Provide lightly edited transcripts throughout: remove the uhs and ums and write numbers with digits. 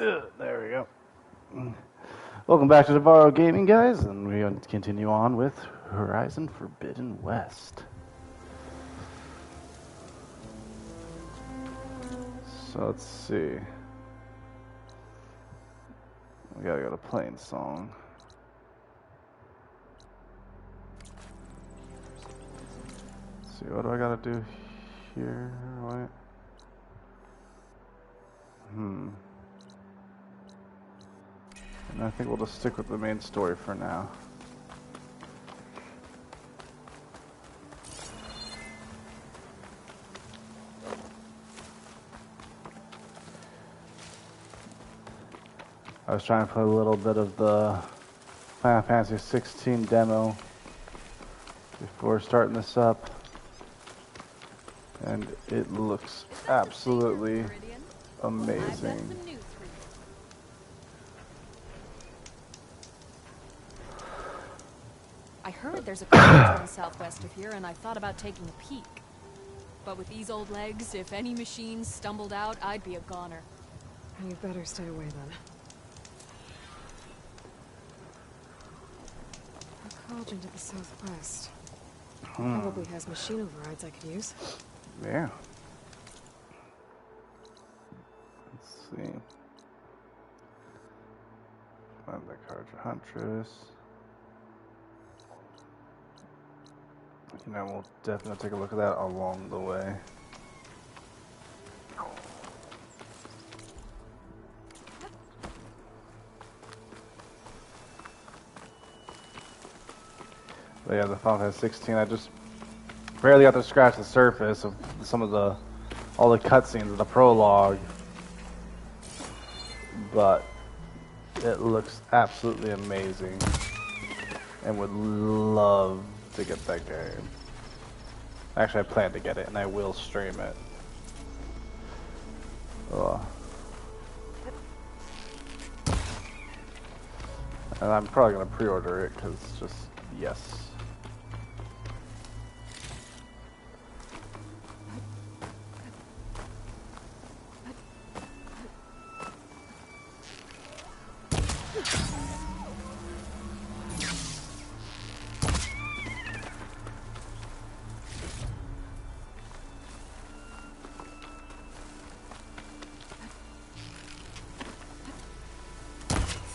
There we go. Welcome back to Navarro Gaming, guys, and we continue on with Herizon Forbidden West. So let's see. We gotta go to Plain Song. Let's see, what do I gotta do here? Wait. And I think we'll just stick with the main story for now. I was trying to play a little bit of the Final Fantasy 16 demo before starting this up, and it looks absolutely amazing. I heard there's a college southwest of here, and I thought about taking a peek. But with these old legs, if any machines stumbled out, I'd be a goner. You better stay away then. A college into the southwest. Probably has machine overrides I could use. Yeah. Let's see. Find the Carja Huntress. You know, we'll definitely take a look at that along the way. But yeah, the Final Fantasy 16, I just barely got to scratch the surface of some of all the cutscenes of the prologue. But it looks absolutely amazing, and would love to get that game. Actually, I plan to get it, and I will stream it. And I'm probably going to pre-order it, because it's just, yes.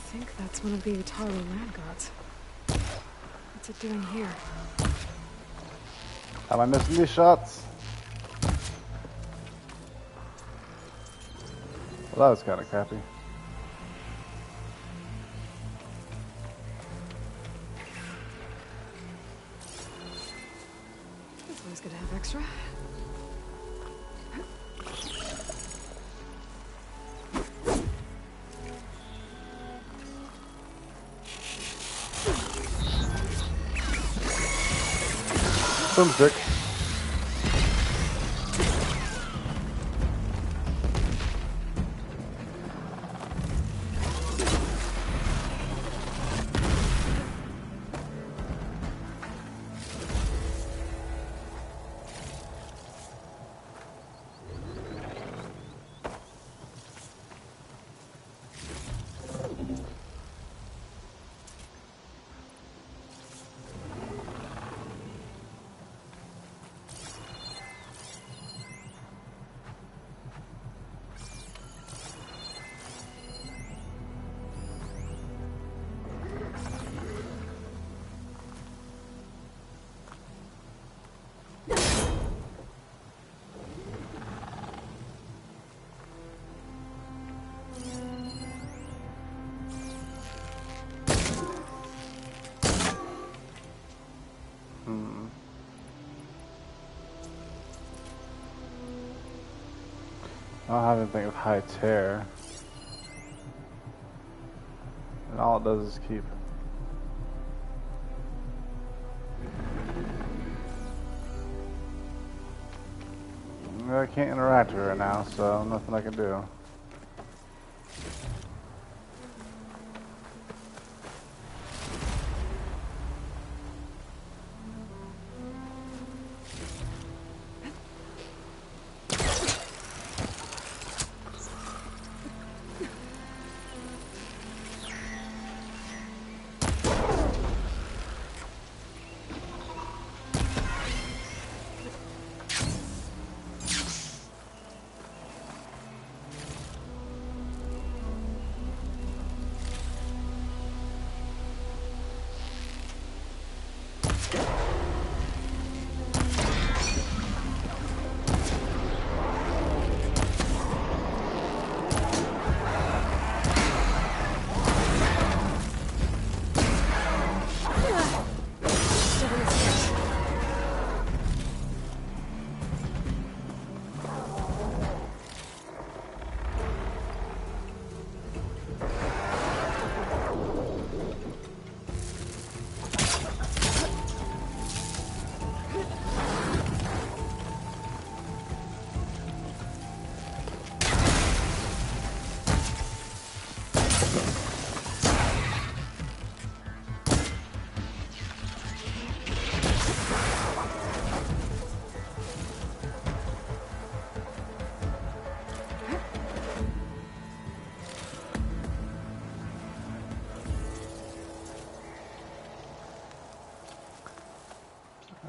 I think that's one of the Utaro land gods. What's it doing here? Am I missing these shots? Well, that was kind of crappy. It's always good to have extra. Boomstick. I don't have anything with high tear. And all it does is keep. I can't interact with her now, so nothing I can do.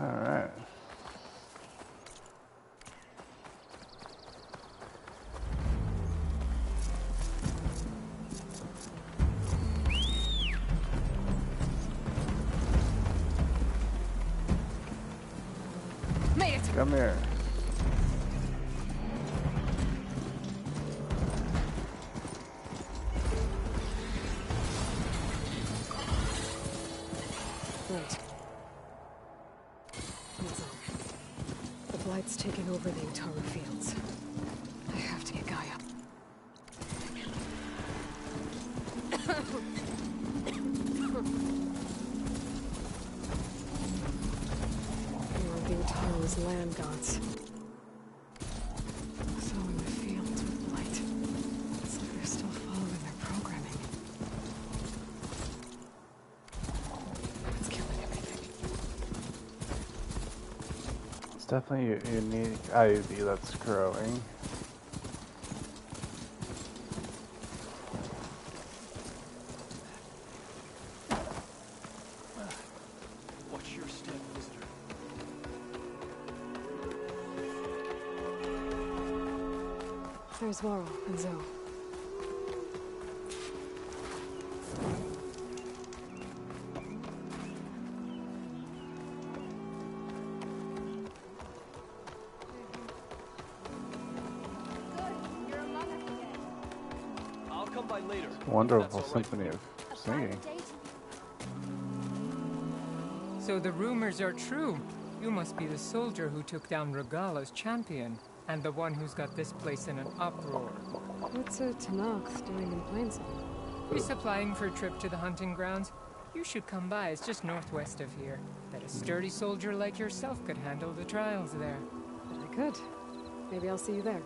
Alright. Made it! Come here. Right. That's all. The Blight's taking over the Utaru fields. I have to get Gaia. They are the Utaru's land gods. Sowing the fields with blight. It's like they're still following their programming. It's killing everything. It's definitely a unique IUD that's growing. Watch your step, visitor. There's Varl and Zoe. I'll come by later. Wonderful That's all right. symphony of singing. So the rumors are true. You must be the soldier who took down Regala's champion, and the one who's got this place in an uproar. What's a Tanakh doing in Plainsong? Resupplying for a trip to the hunting grounds? You should come by, it's just northwest of here. Bet a sturdy soldier like yourself could handle the trials there. I could. Maybe I'll see you there.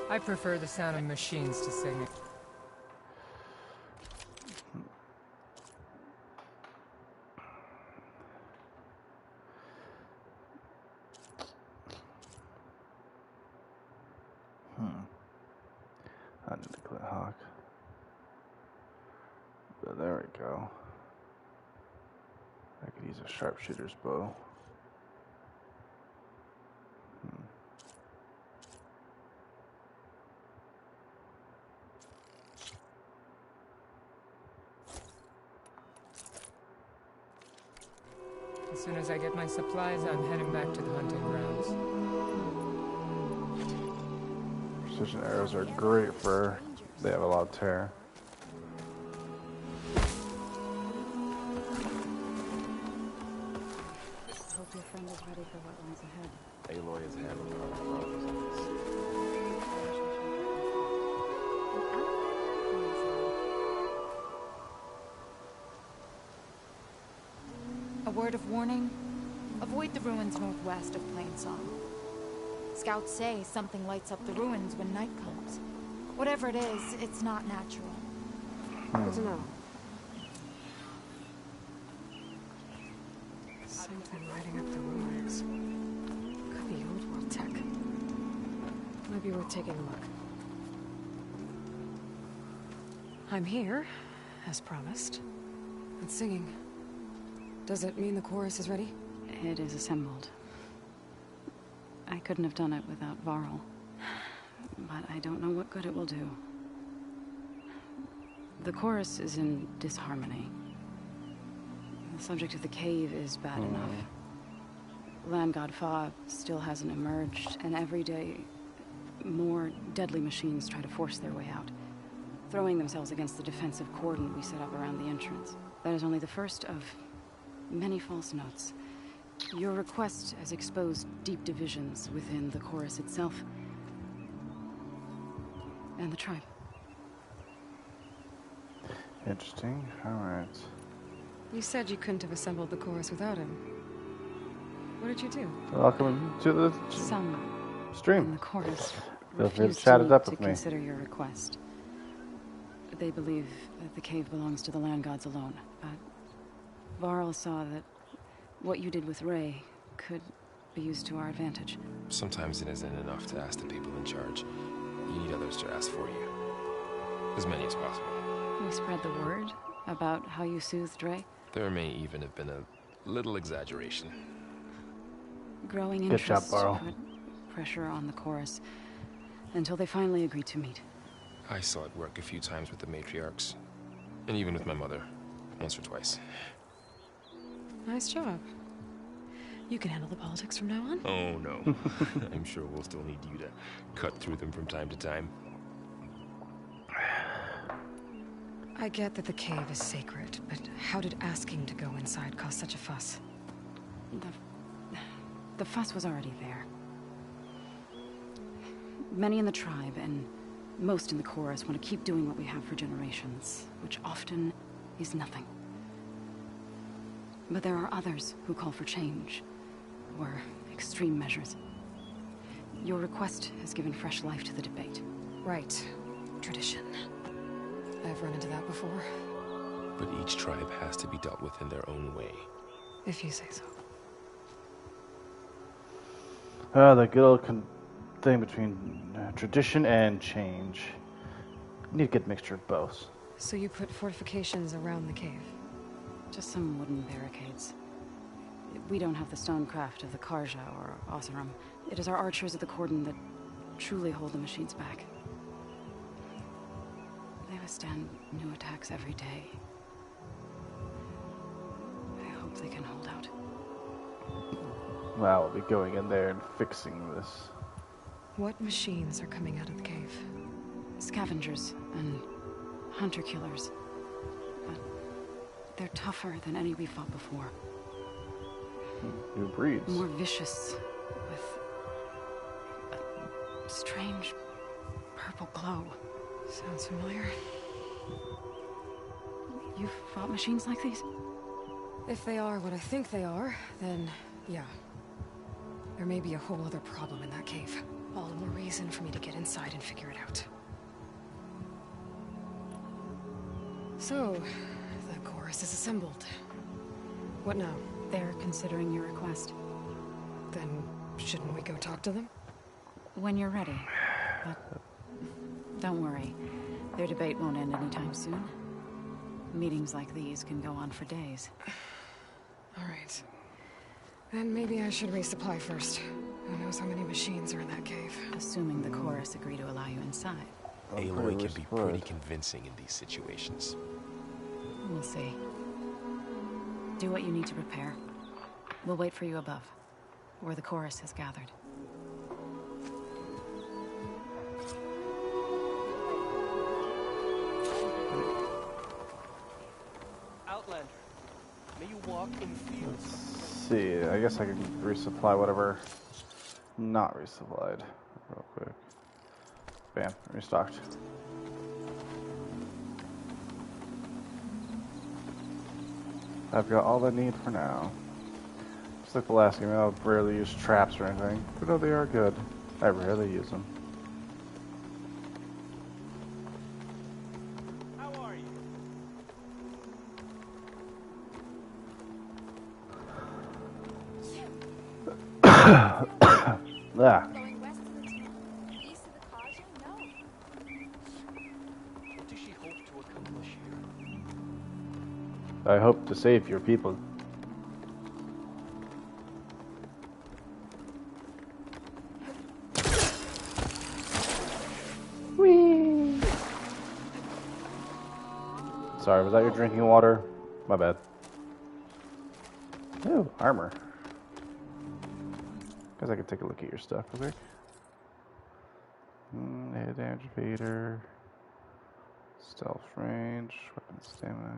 I prefer the sound of machines to sing. I need to click Hawk. But there we go. I could use a sharpshooter's bow. As soon as I get my supplies, I'm heading back to the hunting grounds. Precision arrows are great for, they have a lot of tear. Hope your friend is ready for what lies ahead. Aloy is handling our problems on this. A word of warning? Avoid the ruins northwest of Plainsong. Scouts say something lights up the ruins when night comes. Whatever it is, it's not natural. Good to know. Something lighting up the ruins. Could be old world tech. Might be worth taking a look. I'm here, as promised. And singing. Does it mean the chorus is ready? It is assembled. I couldn't have done it without Varl. But I don't know what good it will do. The chorus is in disharmony. The subject of the cave is bad enough. Land God Fa still hasn't emerged, and every day more deadly machines try to force their way out, throwing themselves against the defensive cordon we set up around the entrance. That is only the first of many false notes. Your request has exposed deep divisions within the chorus itself and the tribe. Interesting. Alright. You said you couldn't have assembled the chorus without him. What did you do? Welcome to the Some in stream. the chorus Feel free to refused chat it meet up to with me. consider your request. They believe that the cave belongs to the land gods alone, but Varl saw that what you did with Ray could be used to our advantage. Sometimes it isn't enough to ask the people in charge. You need others to ask for you. As many as possible. We spread the word about how you soothed Ray. There may even have been a little exaggeration. Growing Good job, interest Varl. put pressure on the chorus until they finally agreed to meet. I saw it work a few times with the matriarchs. And even with my mother. Once or twice. Nice job. You can handle the politics from now on. Oh no. I'm sure we'll still need you to cut through them from time to time. I get that the cave is sacred, but how did asking to go inside cause such a fuss? The fuss was already there. Many in the tribe, and most in the chorus, want to keep doing what we have for generations, which often is nothing. But there are others who call for change, or extreme measures. Your request has given fresh life to the debate. Right. Tradition. I've run into that before. But each tribe has to be dealt with in their own way. If you say so. The good old thing between tradition and change. You need a good mixture of both. So you put fortifications around the cave? Just some wooden barricades. We don't have the stonecraft of the Karja or Oseram. It is our archers of the cordon that truly hold the machines back. They withstand new attacks every day. I hope they can hold out. Wow, we'll be going in there and fixing this. What machines are coming out of the cave? Scavengers and hunter-killers. But they're tougher than any we've fought before. New breeds. More vicious, with a strange purple glow. Sounds familiar. You've fought machines like these? If they are what I think they are, then yeah. There may be a whole other problem in that cave. All the more reason for me to get inside and figure it out. So, the chorus is assembled. What now? They're considering your request. Then, shouldn't we go talk to them? When you're ready. But don't worry. Their debate won't end anytime soon. Meetings like these can go on for days. Alright. Then maybe I should resupply first. Who knows how many machines are in that cave? Assuming the chorus agree to allow you inside. Aloy can be pretty convincing in these situations. We'll see. Do what you need to prepare. We'll wait for you above, where the chorus has gathered. Outlander, may you walk in the fields. Let's see, I guess I can resupply whatever not resupplied real quick. Bam, restocked. I've got all I need for now. Just like the last game, I rarely use traps or anything, but no, they are good. I rarely use them. How are you? Ah, Going west of the town? East of the Kaja? No. What does she hope to accomplish here? I hope to save your people. Whee! Sorry, was that your drinking water? My bad. Ooh, armor. Guess I could take a look at your stuff real quick. Hit damage Vader. Stealth range, weapon stamina.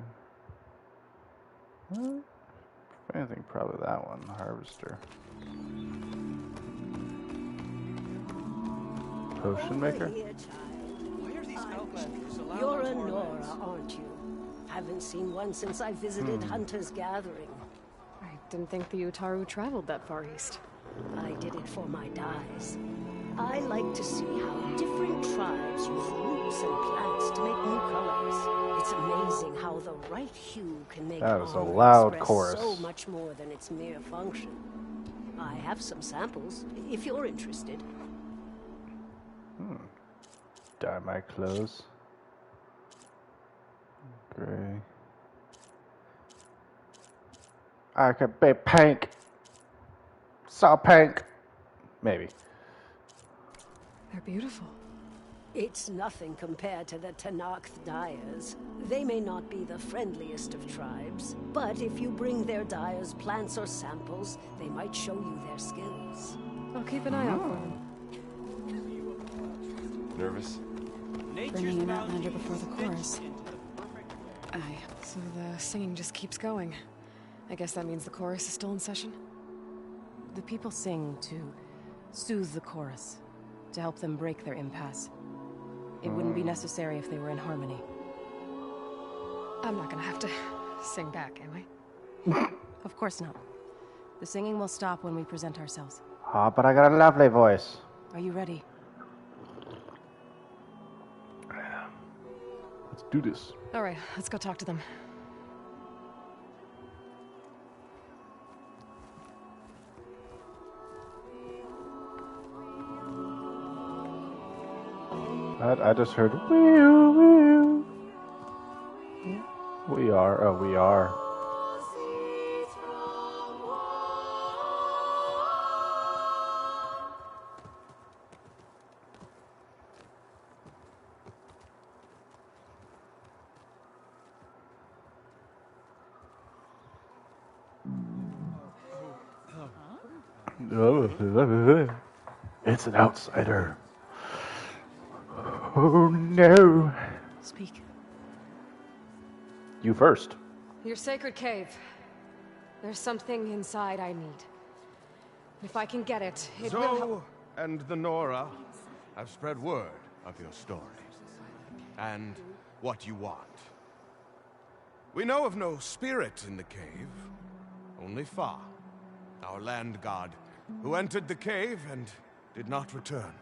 If anything, probably that one, Harvester. Potion maker? Here, child. Why are these outlanders allowed You're into a our Nora, lands? aren't you? Haven't seen one since I visited Hunter's Gathering. I Didn't think the Utaru traveled that far east. I did it for my dyes. I like to see how different tribes use roots and plants to make new colors. It's amazing how the right hue can make That was a armor loud express chorus. so much more than its mere function. I have some samples, if you're interested. Dye my clothes. Gray. I could be pink. So pink. Maybe. They're beautiful. It's nothing compared to the Tanakh dyers. They may not be the friendliest of tribes, but if you bring their dyers plants or samples, they might show you their skills. I'll keep an eye out for them. Nervous? Bringing an Outlander before the chorus. Aye. So the singing just keeps going. I guess that means the chorus is still in session? The people sing to soothe the chorus, to help them break their impasse. It wouldn't be necessary if they were in harmony. I'm not gonna have to sing back, am I? Of course not. The singing will stop when we present ourselves. Ah, but I got a lovely voice. Are you ready? Let's do this. Alright, let's go talk to them. I just heard wee. We are. Oh, we are. It's an outsider. Oh no. Speak. You first. Your sacred cave. There's something inside I need. If I can get it, it will help. Zoe and the Nora have spread word of your story. And what you want. We know of no spirit in the cave. Only Fa, our land god, who entered the cave and did not return.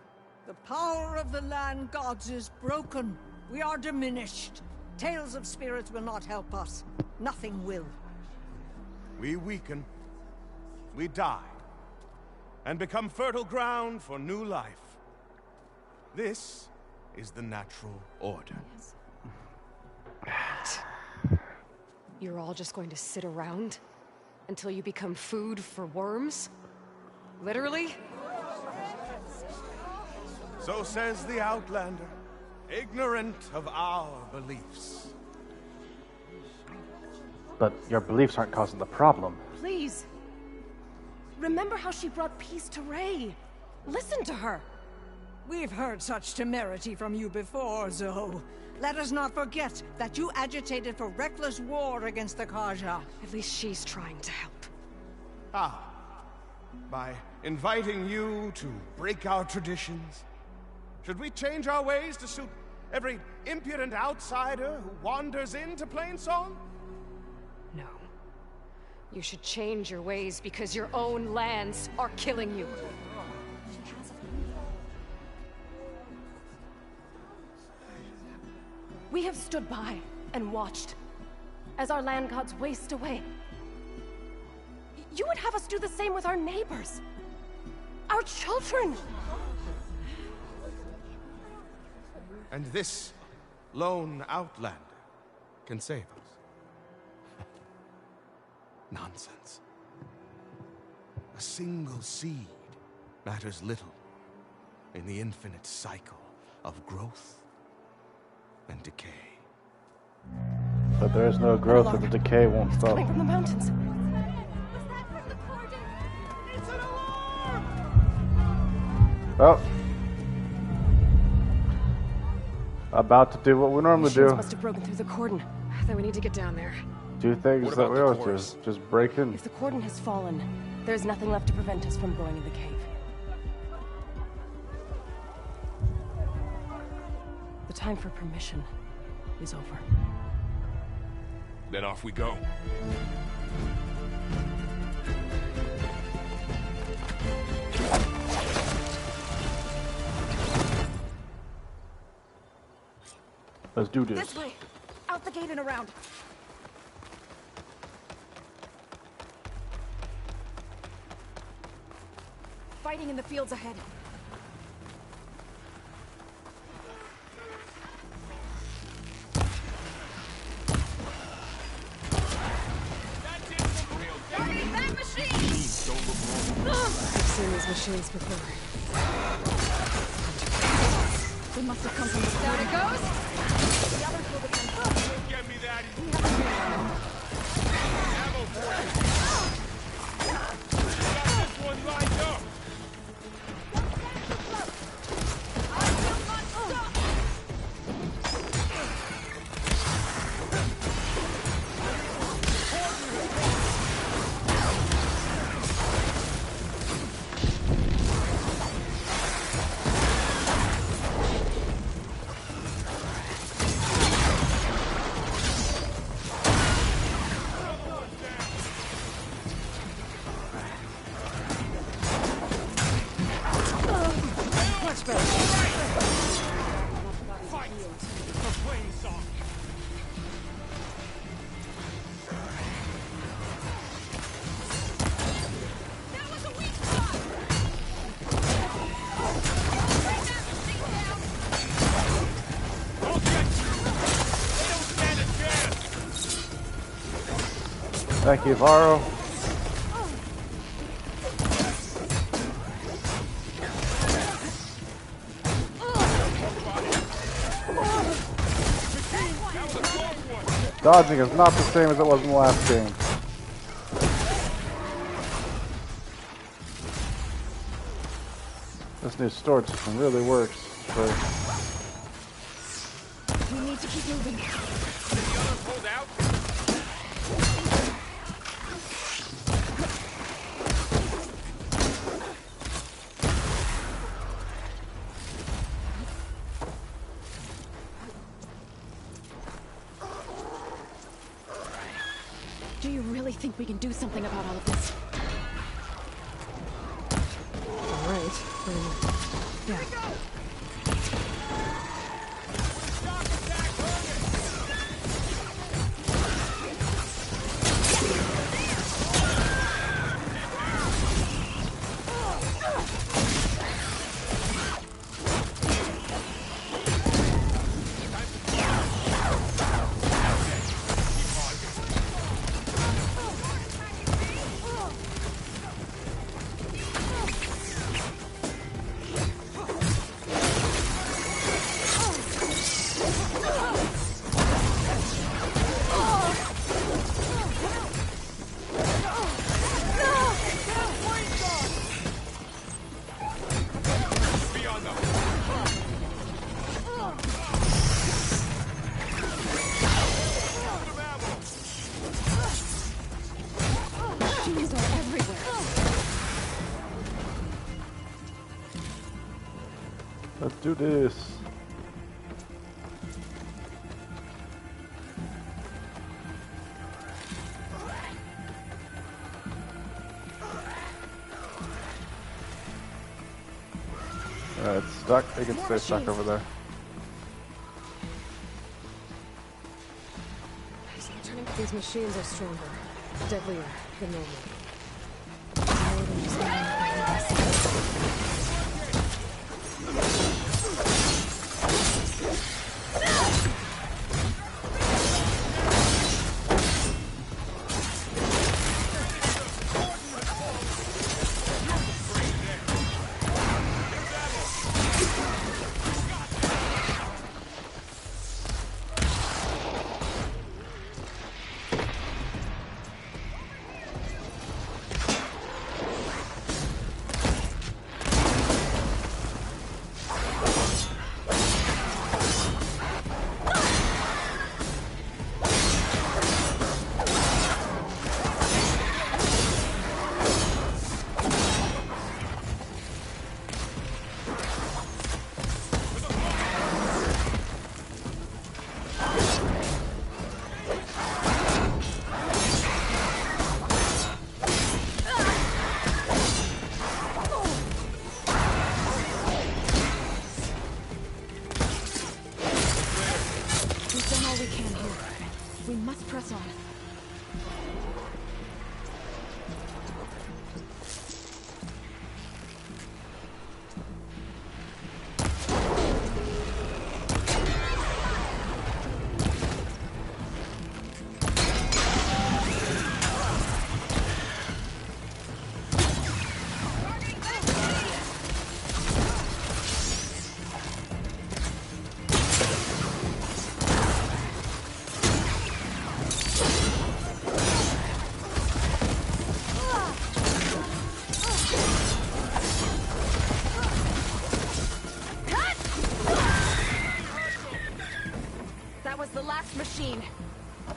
The power of the land gods is broken. We are diminished. Tales of spirits will not help us. Nothing will. We weaken. We die. And become fertile ground for new life. This is the natural order. You're all just going to sit around until you become food for worms? Literally? So says the Outlander, ignorant of our beliefs. But your beliefs aren't causing the problem. Please. Remember how she brought peace to Ray. Listen to her. We've heard such temerity from you before, Zoe. Let us not forget that you agitated for reckless war against the Kaja. At least she's trying to help. Ah, by inviting you to break our traditions. Should we change our ways to suit every impudent outsider who wanders into Plainsong? No. You should change your ways because your own lands are killing you. We have stood by and watched as our land gods waste away. You would have us do the same with our neighbors, our children. And this lone Outlander can save us. Nonsense. A single seed matters little in the infinite cycle of growth and decay. But there is no growth if the decay won't It's stop. coming from the mountains. Oh. About to do what we normally Machines do. must have broken through the cordon. Then we need to get down there. Do things What that about we the always chorus? do. Just break in. If the cordon has fallen, there's nothing left to prevent us from going in the cave. The time for permission is over. Then off we go. Let's do this. This way! Out the gate and around! Fighting in the fields ahead. I've seen these machines before. They must have come from the down it goes. The others will defend. Get me that. Got this one lined up. Thank you, Varro. Dodging is not the same as it was in the last game. This new storage system really works. We need to keep moving. Hold out. Do you really think we can do something about all of this? All right. Yeah. Let's do this. It's stuck. They can stay stuck over there. These machines are stronger, deadlier than normal.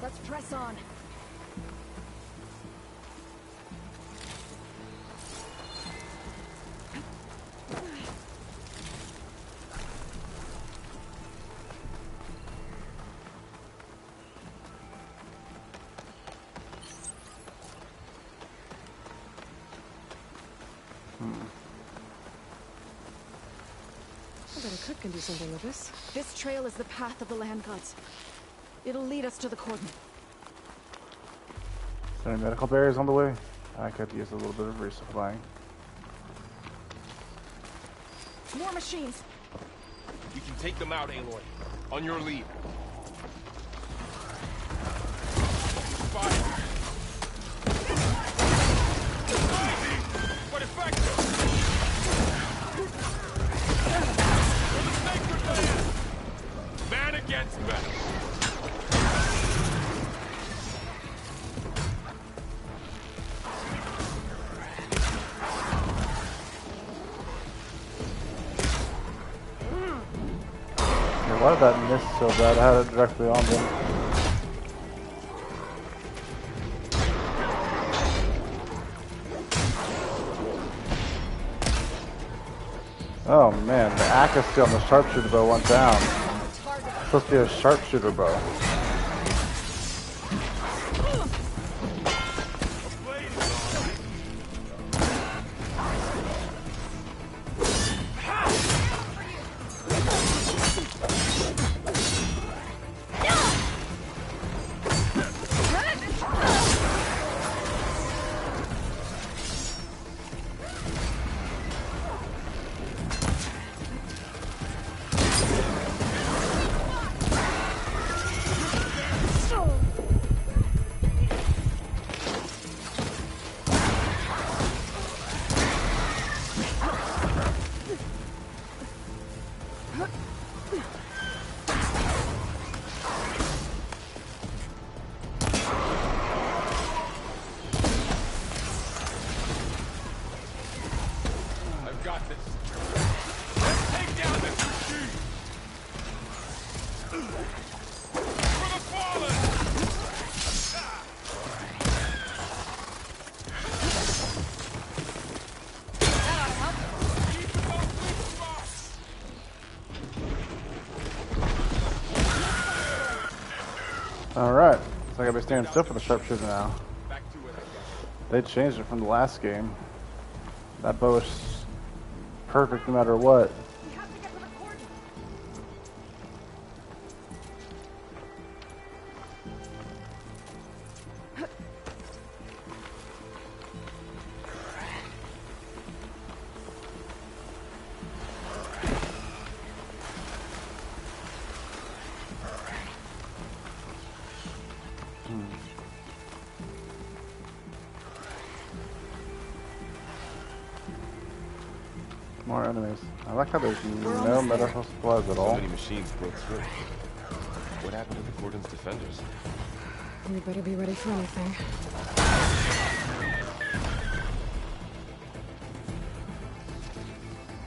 Let's press on. I bet a cook can do something with this. This trail is the path of the land gods. It'll lead us to the cordon. Is there any medical barriers on the way? I could use a little bit of resupplying. More machines. We can take them out, Aloy. On your lead. Fire! But effective! For the sacred land! Man against man! Why did that miss so bad? I had it directly on them. Oh man, the accuracy on the sharpshooter bow went down. It's supposed to be a sharpshooter bow. Alright, so I gotta be standing still for the sharpshooter now. They changed it from the last game. That bow is perfect no matter what. More enemies. I like how there's no medical supplies at all. So many machines broke through. What happened to the cordon's defenders? We better be ready for anything.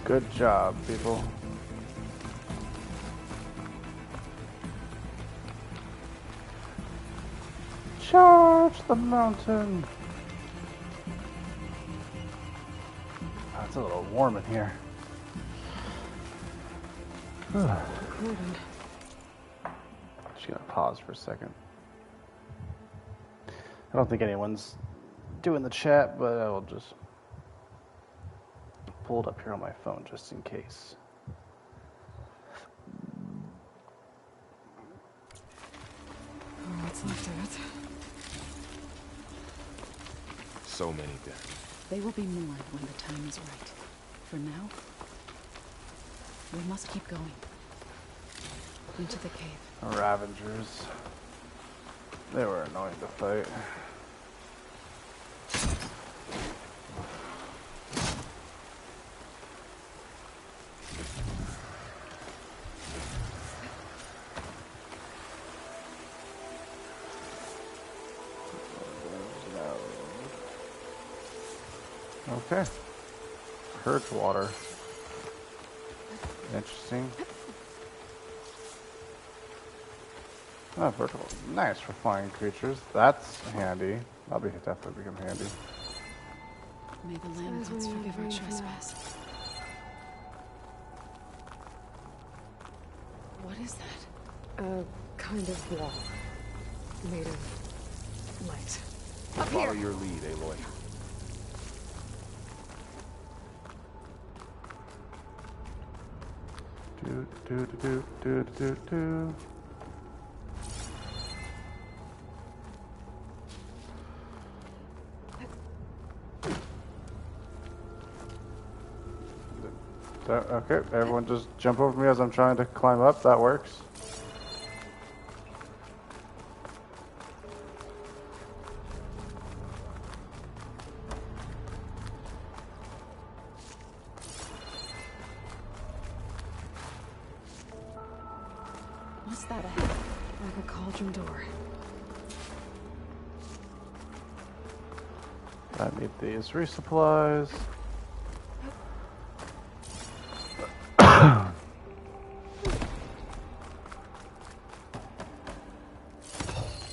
Good job, people. Charge the mountain! Oh, it's a little warm in here. Just gonna pause for a second. I don't think anyone's doing the chat, but I will just pull it up here on my phone just in case. Oh, what's left of it? So many dead. They will be mourned when the time is right. For now, we must keep going. Into the cave. Ravengers. They were annoying to fight. Okay. Purge water. Interesting. Oh, vertical. Nice for flying creatures. That's handy. That'll be definitely become handy. May the land gods forgive our trespass. What is that? A kind of wall. Made of light. Up Follow here! your lead, Aloy. Do. Okay, everyone just jump over me as I'm trying to climb up. That works. What's that ahead? Like a cauldron door. I need these resupplies.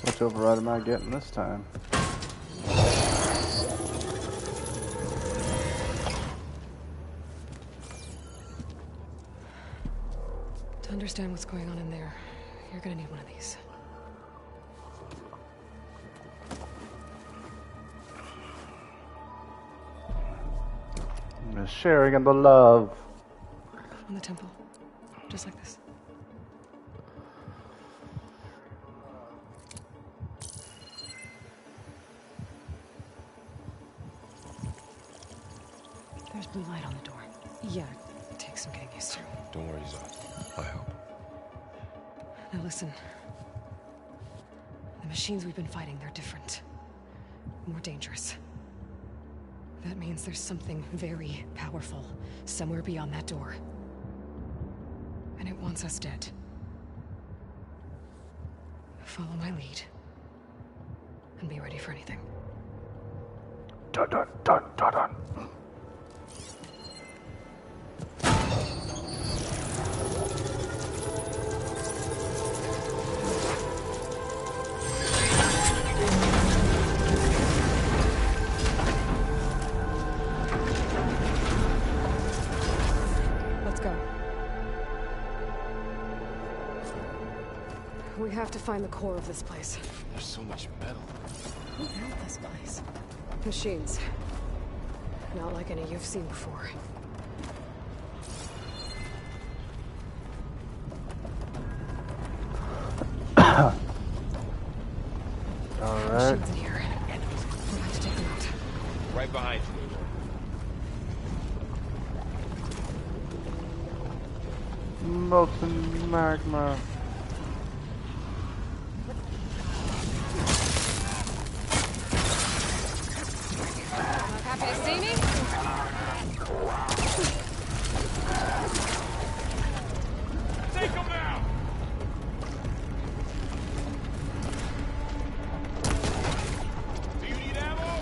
Which override am I getting this time? To understand what's going on in there, you're gonna need one of these. The sharing and the love. On the temple. Just like this. There's blue light on the door. Yeah, it takes some getting used to. Don't worry, Zoe. I help. Now listen. The machines we've been fighting, they're different. More dangerous. That means there's something very powerful somewhere beyond that door. And it wants us dead. Follow my lead. And be ready for anything. Dun dun dun dun dun. Let's go. We have to find the core of this place. There's so much metal. Who built this place? Machines. Not like any you've seen before. Alright. Machines in here. We'll have to take them out. Right behind you. Molten magma. Not happy to see me? Take them now! Do you need ammo?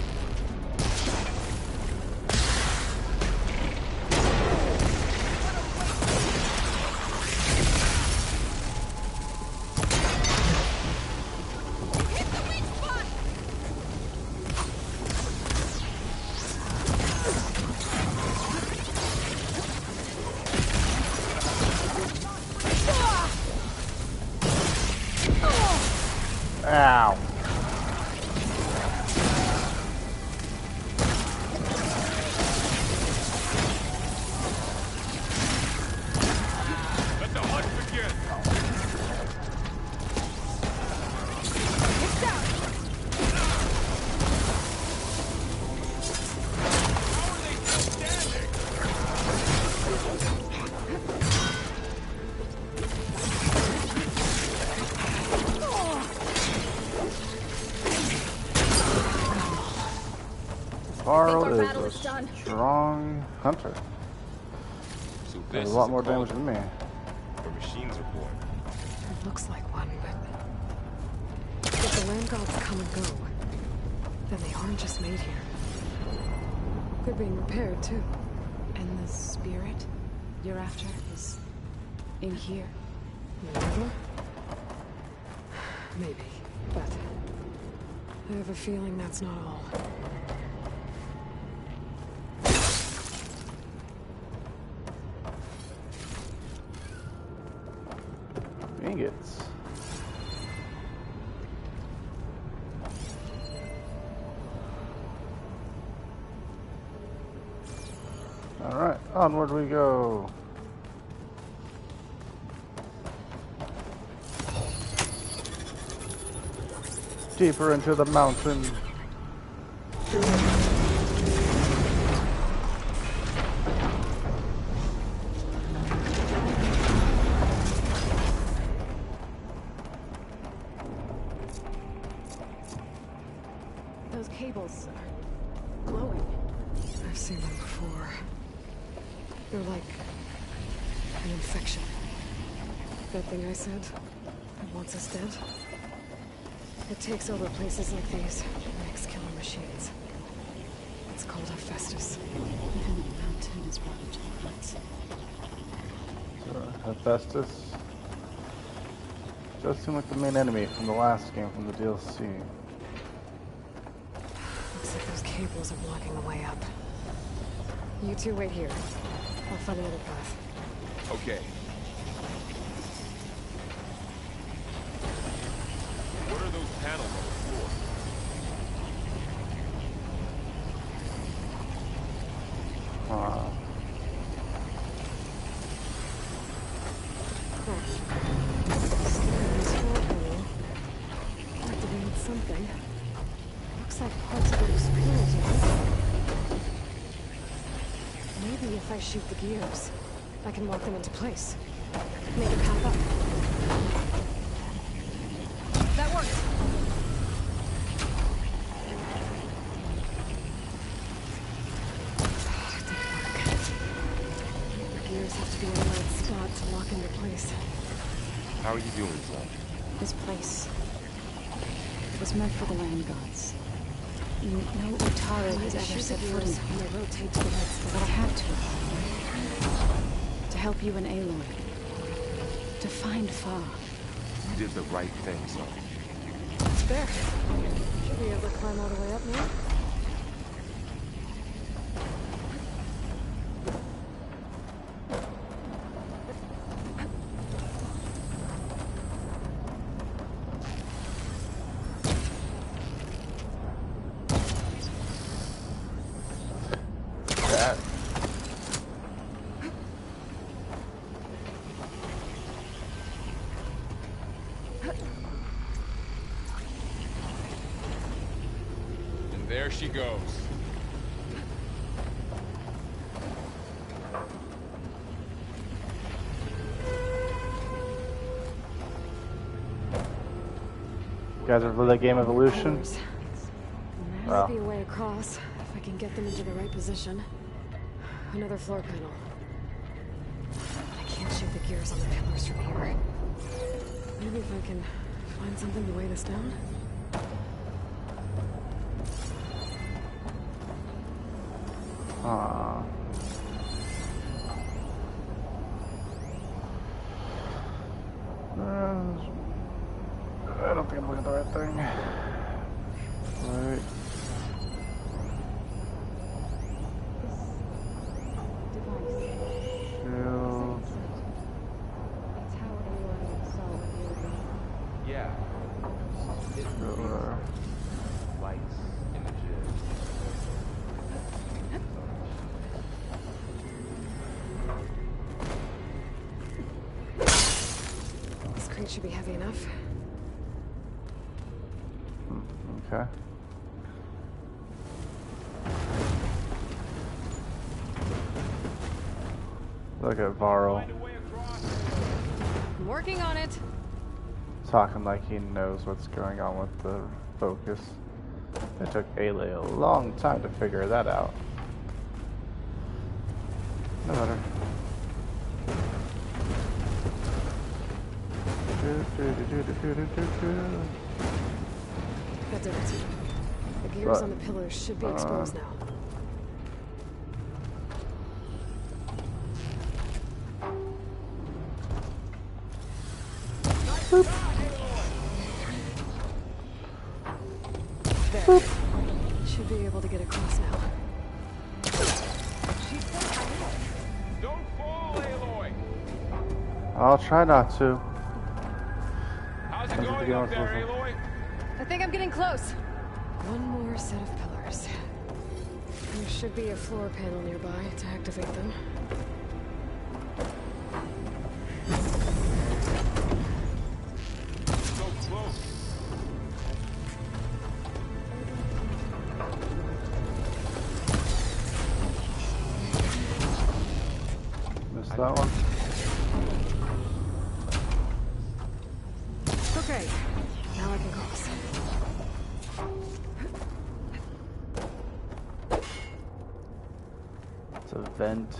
Ow. Let the hunt begin! How are they still standing? Varl our battle is is a done. strong hunter. So Does this a lot is more damage cauldron than me. where machines are born. It looks like one, but... If the land gods come and go, then they aren't just made here. They're being repaired, too. And the spirit you're after is in here? Remember? Maybe, but I have a feeling that's not all. Ingots. Alright, onward we go. Deeper into the mountain. Those cables are glowing. I've seen them before. They're like an infection. That thing I said that wants us dead. It takes over places like these and makes killer machines. It's called Hephaestus. Even the mountain is brought into the woods. Hephaestus does seem like the main enemy from the last game from the DLC. Looks like those cables are blocking the way up. You two wait here. I'll find another path. Okay. What are those panels on the floor? Activated something. Looks like parts of it exploded. Maybe if I shoot the gears, I can lock them into place. Make a path up. That worked! The gears have to be in the right spot to lock into place. How are you doing, son? This place, it was meant for the land gods. No Utara has ever set foot in when they rotate to the right spot. But I had to help you and Aloy. To find Fa. You did the right thing, son. It's there. Should be able to climb all the way up now. There she goes. You guys are for the game Evolution? There might be a way across, if I can get them into the right position. Another floor panel. I can't shoot the gears on the pillars from here. Maybe if I can find something to weigh this down? I don't think I'm looking at the right thing. Right. Shield. Yeah. Sure. Lights, images. This crate should be heavy enough. Okay. Look at Varl. I'm working on it. Talking like he knows what's going on with the focus. It took Aloy a long time to figure that out. No matter. That did it. The gears on the pillars should be exposed now. I'll try not to. How's it going up there, Aloy? I think I'm getting close. One more set of pillars. There should be a floor panel nearby to activate them. So close. Missed that one. Okay, now I can cross. It's a vent.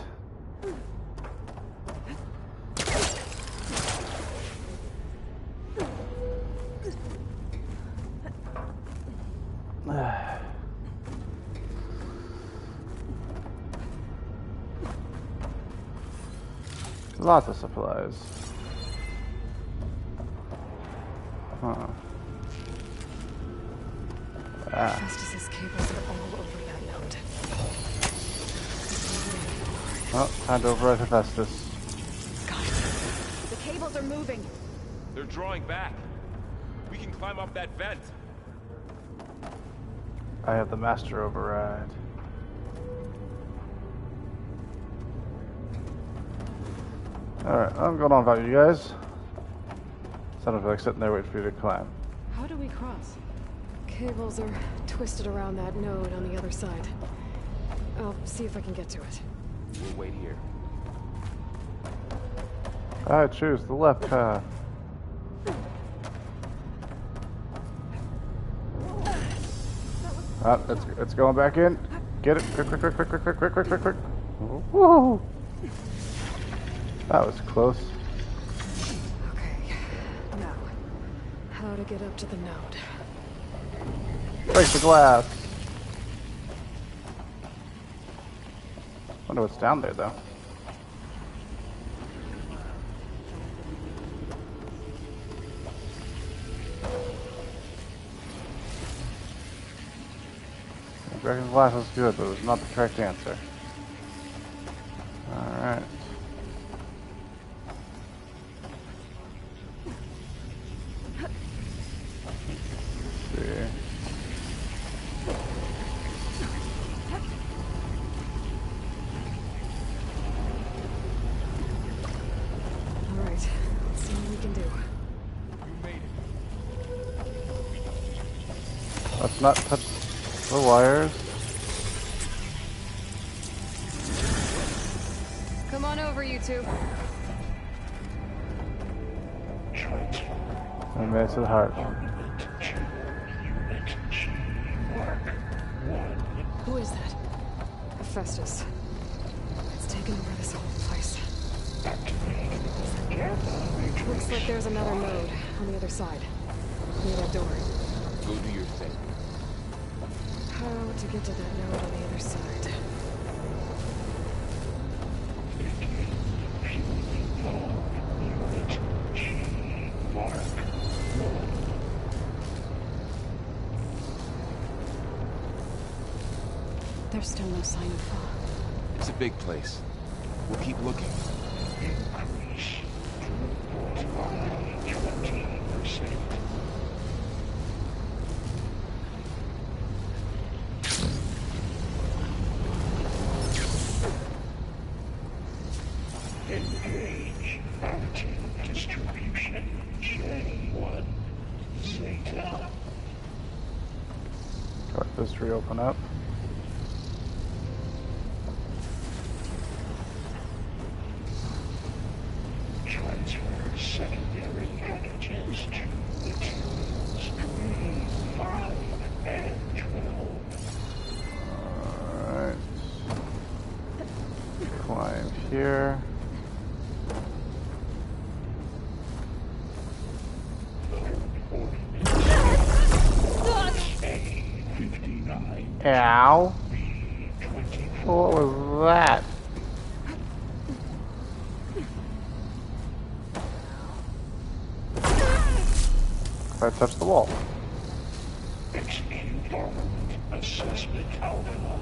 Lots of supplies. Huh. Festus's cables are all over that node. Oh, time to override Hephaestus. Got it. The cables are moving. They're drawing back. We can climb up that vent. I have the master override. Alright, I'm going on about you guys. So I don't feel like sitting there waiting for you to climb. How do we cross? Cables are twisted around that node on the other side. I'll see if I can get to it. We'll wait here. I choose the left path. It's going back in. Get it. Quick, quick, quick, quick, quick, quick, quick, quick, quick, quick. Woo! That was close. Okay, now, how to get up to the node? Break the glass. Wonder what's down there, though. Breaking glass was good, but it was not the correct answer. Alright. Alright, let's see what we can do. Let's not touch the wires. Come on over, you two. I made it to the heart. Who is that? Hephaestus. It's taken over this whole place. Looks like there's another node on the other side. Near that door. Go do your thing. How to get to that node on the other side? There's still no sign of fog. It's a big place. We'll keep looking. Engage. Distribution. J1. Zeta. Let this reopen up. Transfer secondary packages to the tools E5 and 12. Alright. Climb here. A59. Ow. B24. What was that? I touched the wall. Execute government assessment alpha.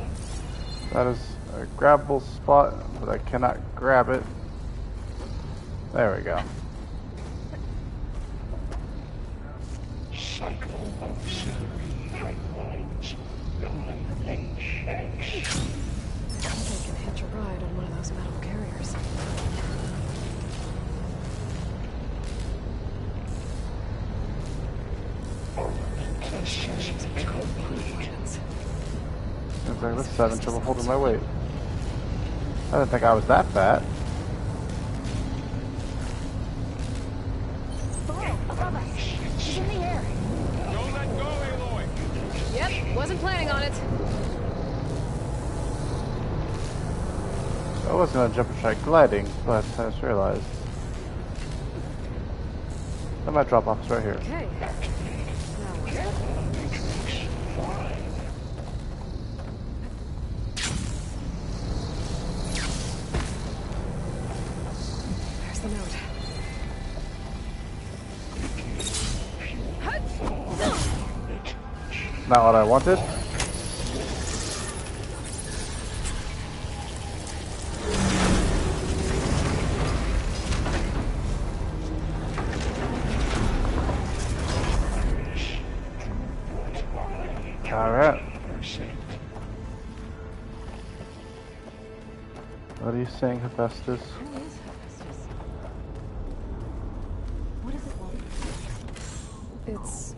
That is a grabbable spot, but I cannot grab it. There we go. Cycle auxiliary pipelines. 9HX. They can hitch a ride on one of those metal carriers. Assessment complete. Looks like this is having trouble holding my weight. I didn't think I was that fat. Above us. She's in the air. Don't let go, Aloy! Yep, wasn't planning on it. I was gonna jump and try gliding, but I just realized. I might drop off right here. Okay. There's the note. Not what I wanted. Alright. What are you saying, Hephaestus? Who is Hephaestus? What does it want? It's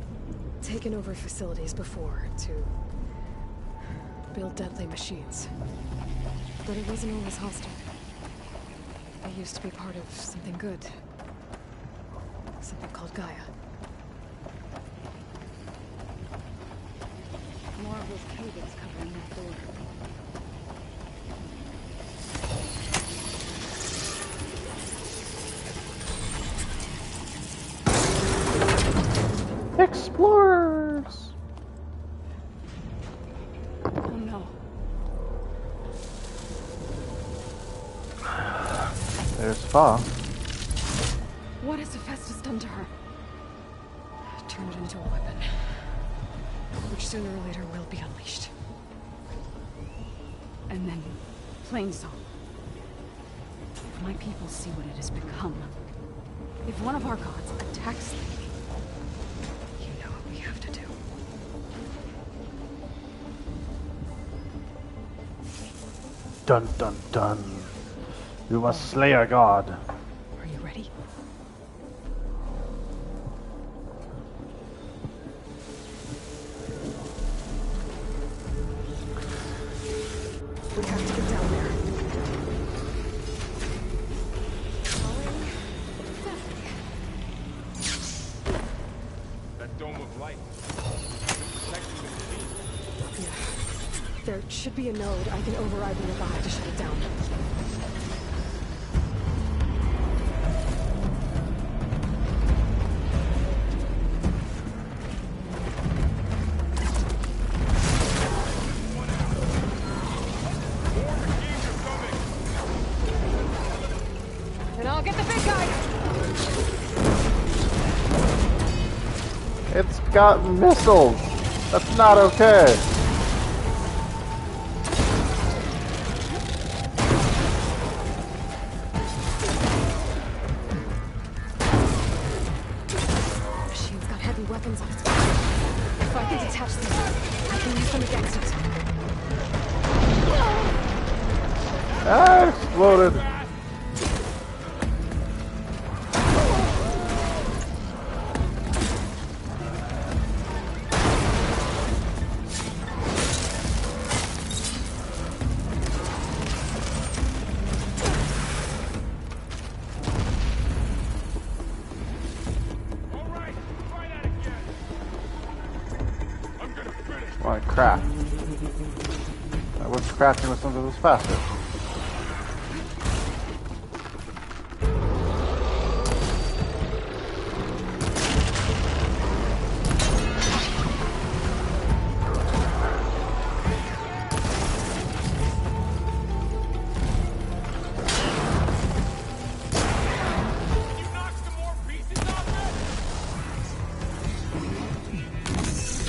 taken over facilities before to build deadly machines. But it wasn't always hostile. They used to be part of something good. Something called Gaia. More of those cables covering that door. Explorers! Oh no. There's Fa. What has Hephaestus done to her? Turn it into a weapon. Which sooner or later will be unleashed. And then, plain song. If my people see what it has become, if one of our gods attacks them, You know what we have to do. Dun dun dun. You must slay our god. Are you ready? We have to get down there. That dome of light. Protecting the city. Yeah. There should be a node I can override nearby to shut it down. And I'll get the big guy! It's got missiles. That's not okay. Machine's got heavy weapons on its back. If I can detach them, I can use them against it. Ah, exploded. Want to craft. I wish crafting was something that was faster.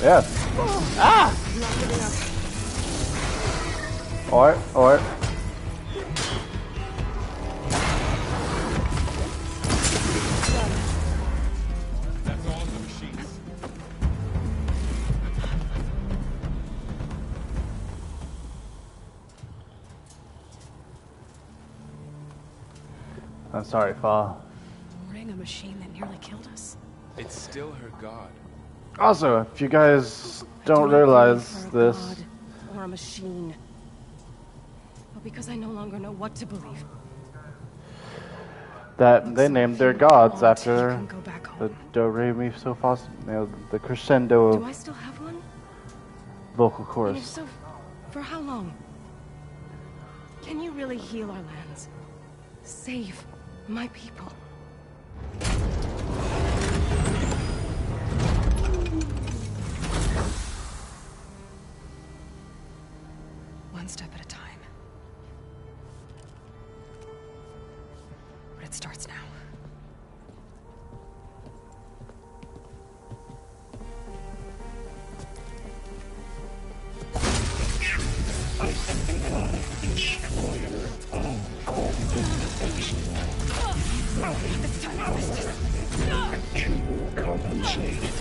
Yes. Ah! Oi, oi. I'm sorry, Fall. Boarding a machine that nearly killed us. It's still her god. Also, if you guys don't Do not realize believe for a this, god or a machine, but because I no longer know what to believe. that they So named if their you gods want, you after can go back home. the do re mi so fa, the crescendo Do I still have one? vocal And if chorus. so, for how long? Can you really heal our lands? Save my people? One step at a time. But it starts now. Destroyer of all civilization. To compensate.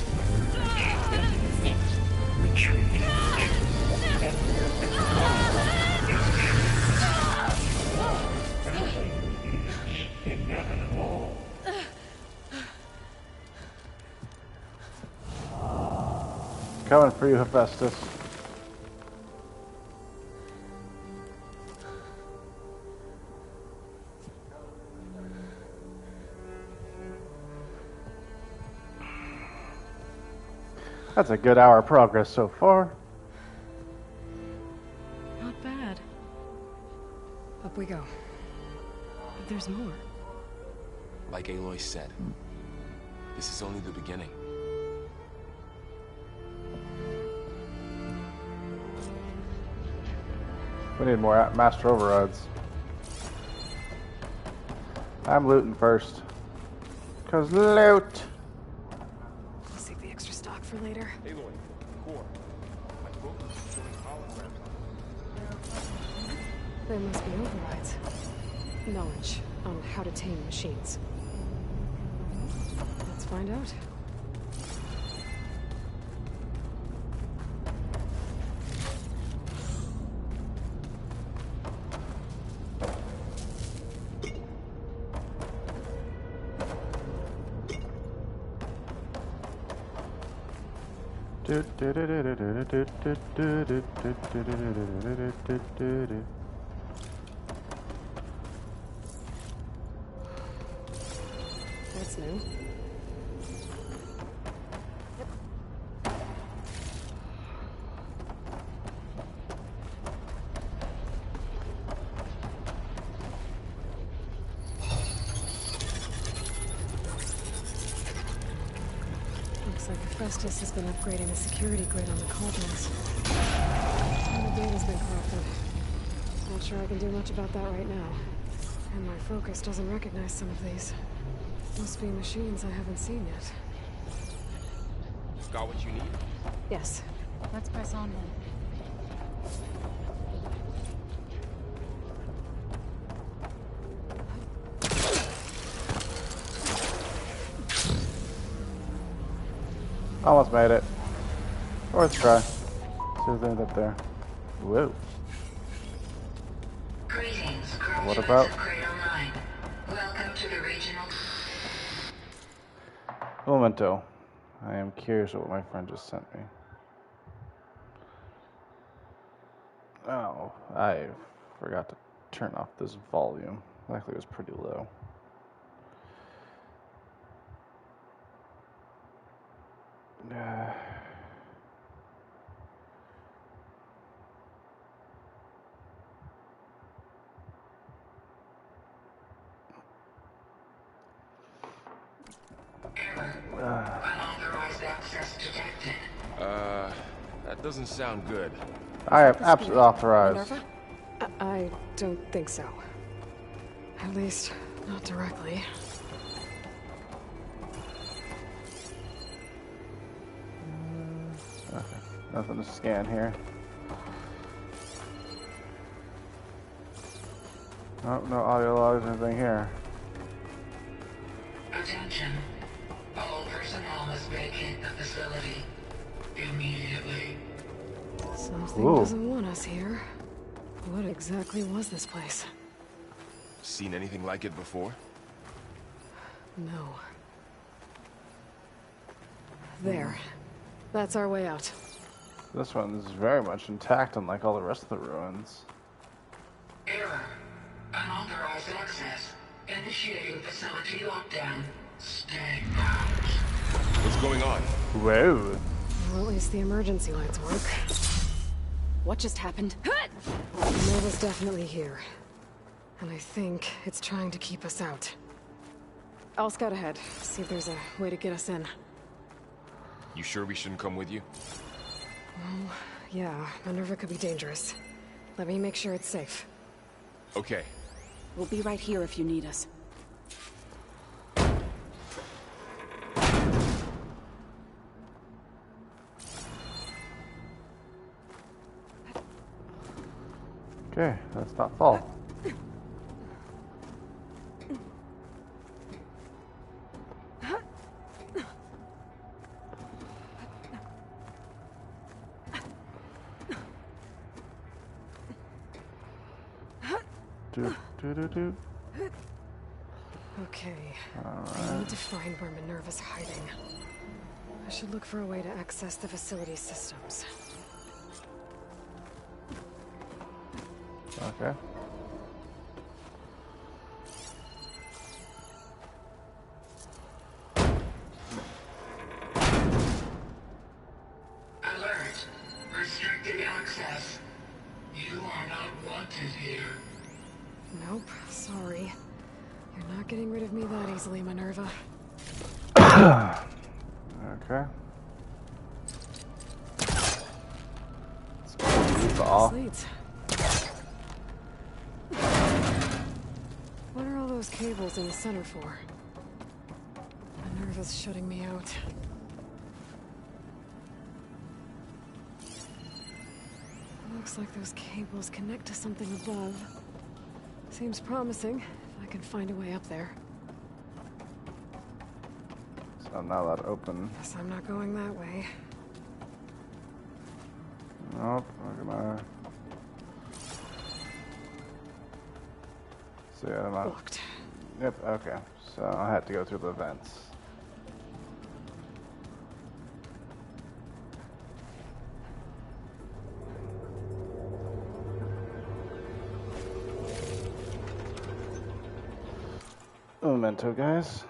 Retreat. Inevitable. Coming for you, Hephaestus. That's a good hour of progress so far. Not bad. Up we go. But there's more. Like Aloy said, this is only the beginning. We need more master overrides. I'm looting first. Cause loot! I'll save the extra stock for later. Aloy, core. My book is showing holograms on There must be overrides. Knowledge on how to tame machines. Let's find out. That's new. Looks like Hephaestus has been upgrading the security grid on the cauldrons. And the data's been corrupted. Not sure I can do much about that right now. And my focus doesn't recognize some of these. Must be machines I haven't seen yet. Got what you need? Yes. Let's press on then. Almost made it. Worth a try. See if there's up there. Whoa. Greetings, What about? Cradle 9. Welcome to the regional... Memento. I am curious what my friend just sent me. Oh, I forgot to turn off this volume. Luckily it was pretty low. Unauthorized access detected. That doesn't sound good. I am absolutely authorized. Minerva? I don't think so. At least, not directly. Okay, nothing to scan here. Oh, no audio logs or anything here. Attention. All personnel must vacate the facility immediately. Something Ooh. doesn't want us here. What exactly was this place? Seen anything like it before? No. There. That's our way out. This one is very much intact, unlike all the rest of the ruins. Error. Unauthorized access. Initiating facility lockdown. Stay out. What's going on? Whoa. Well, at least the emergency lights work. What just happened? Nova's definitely here. And I think it's trying to keep us out. I'll scout ahead, see if there's a way to get us in. You sure we shouldn't come with you? Well, yeah, Minerva could be dangerous. Let me make sure it's safe. Okay. We'll be right here if you need us. Okay, let's not fall. Do. Okay. I need to find where Minerva's hiding. I should look for a way to access the facility systems. Okay. Alert. Restricted access. You are not wanted here. Nope, sorry. You're not getting rid of me that easily, Minerva. Okay. Let's off. Leads. What are all those cables in the center for? Minerva's shutting me out. Looks like those cables connect to something above. Seems promising, if I can find a way up there. So I'm not allowed to open. Guess I'm not going that way. Nope, I'm gonna... See, I'm not... Blocked. Yep, okay. So I had to go through the vents. Memento, guys.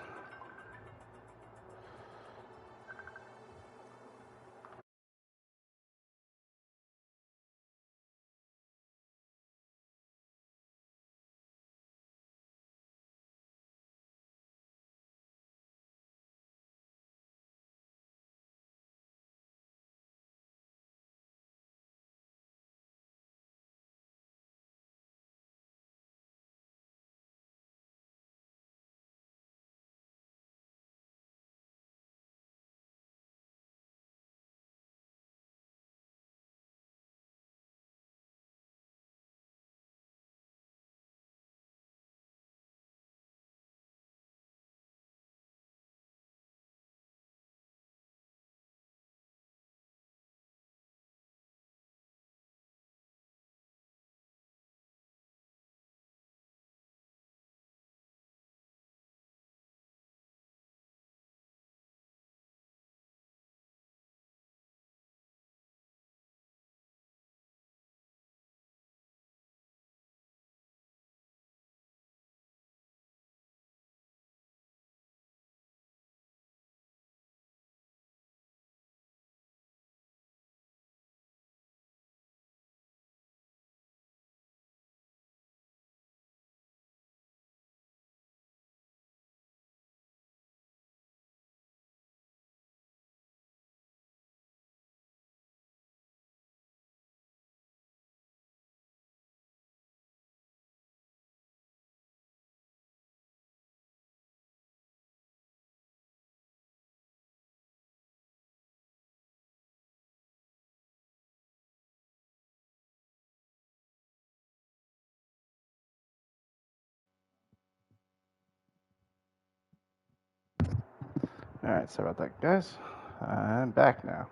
Alright, sorry about that, guys. I'm back now.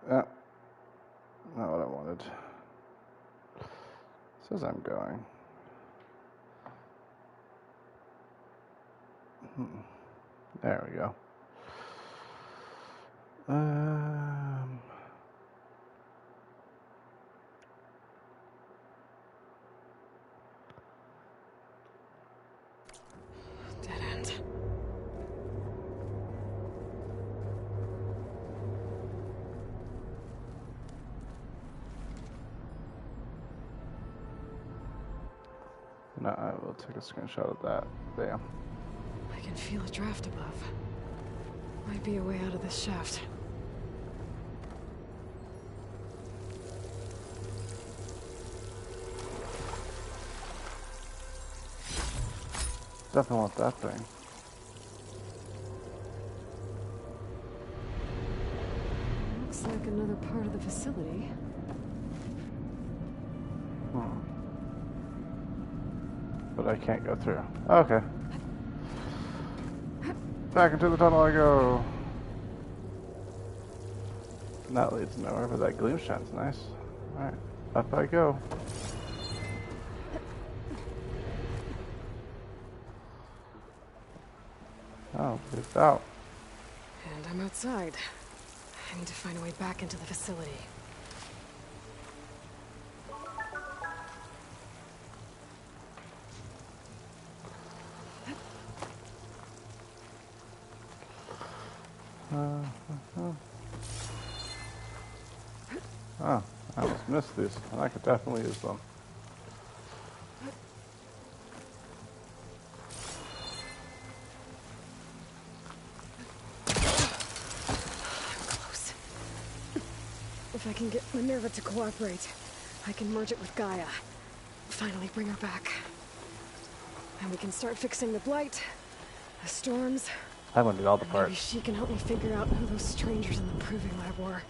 Oh, not what I wanted. Says I'm going. There we go. Dead end. No, I will take a screenshot of that. There. I can feel a draft above. Might be a way out of this shaft. Definitely want that thing. Looks like another part of the facility. But I can't go through. Okay. Back into the tunnel I go. And that leads nowhere, but that gleam shine's nice. Alright, up I go. Oh, it's out. And I'm outside. I need to find a way back into the facility. Oh, I almost missed these. I could definitely use them. Close. If I can get Minerva to cooperate, I can merge it with Gaia. Finally bring her back. And we can start fixing the blight, the storms. I'm gonna do all the Maybe parts. she can help me figure out who those strangers in the proving lab were.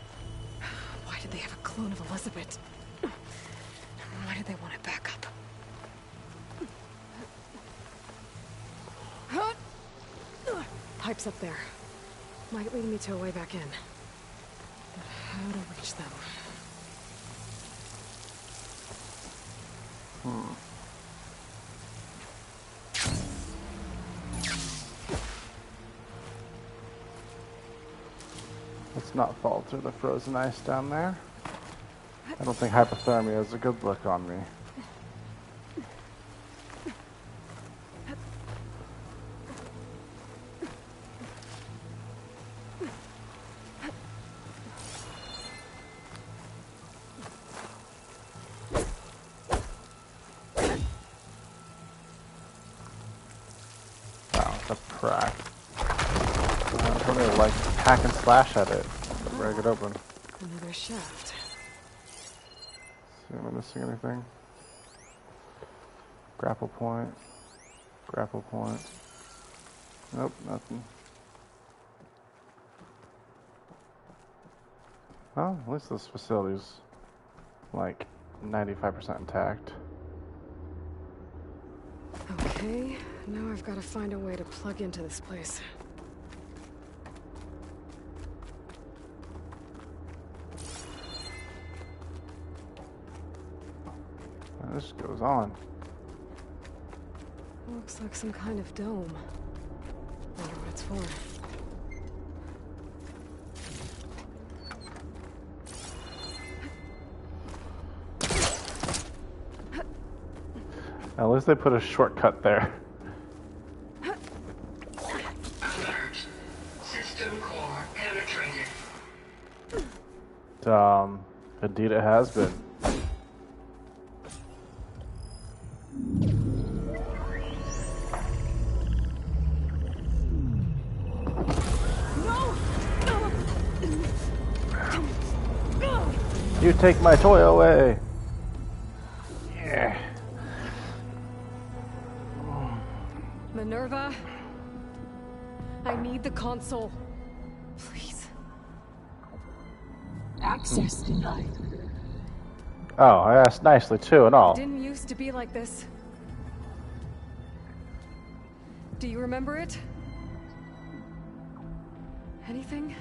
Why did they have a clone of Elizabeth? Why did they want it back up? Pipes up there. Might lead me to a way back in. But how to reach them? Let's not fall through the frozen ice down there. I don't think hypothermia is a good look on me. Wow, it's a crack. I don't really like hack and slash at it. Break it open. Another shaft. See, am I missing anything? Grapple point. Grapple point. Nope, nothing. Oh, at least this facility's like 95% intact. Okay, now I've got to find a way to plug into this place. This goes on. Looks like some kind of dome. Wonder what it's for. At least they put a shortcut there. Alert. System core penetrated. Indeed it has been. You take my toy away. Yeah. Minerva? I need the console. Please. Access denied. Oh, I asked nicely too and all. It didn't used to be like this. Do you remember it? Anything?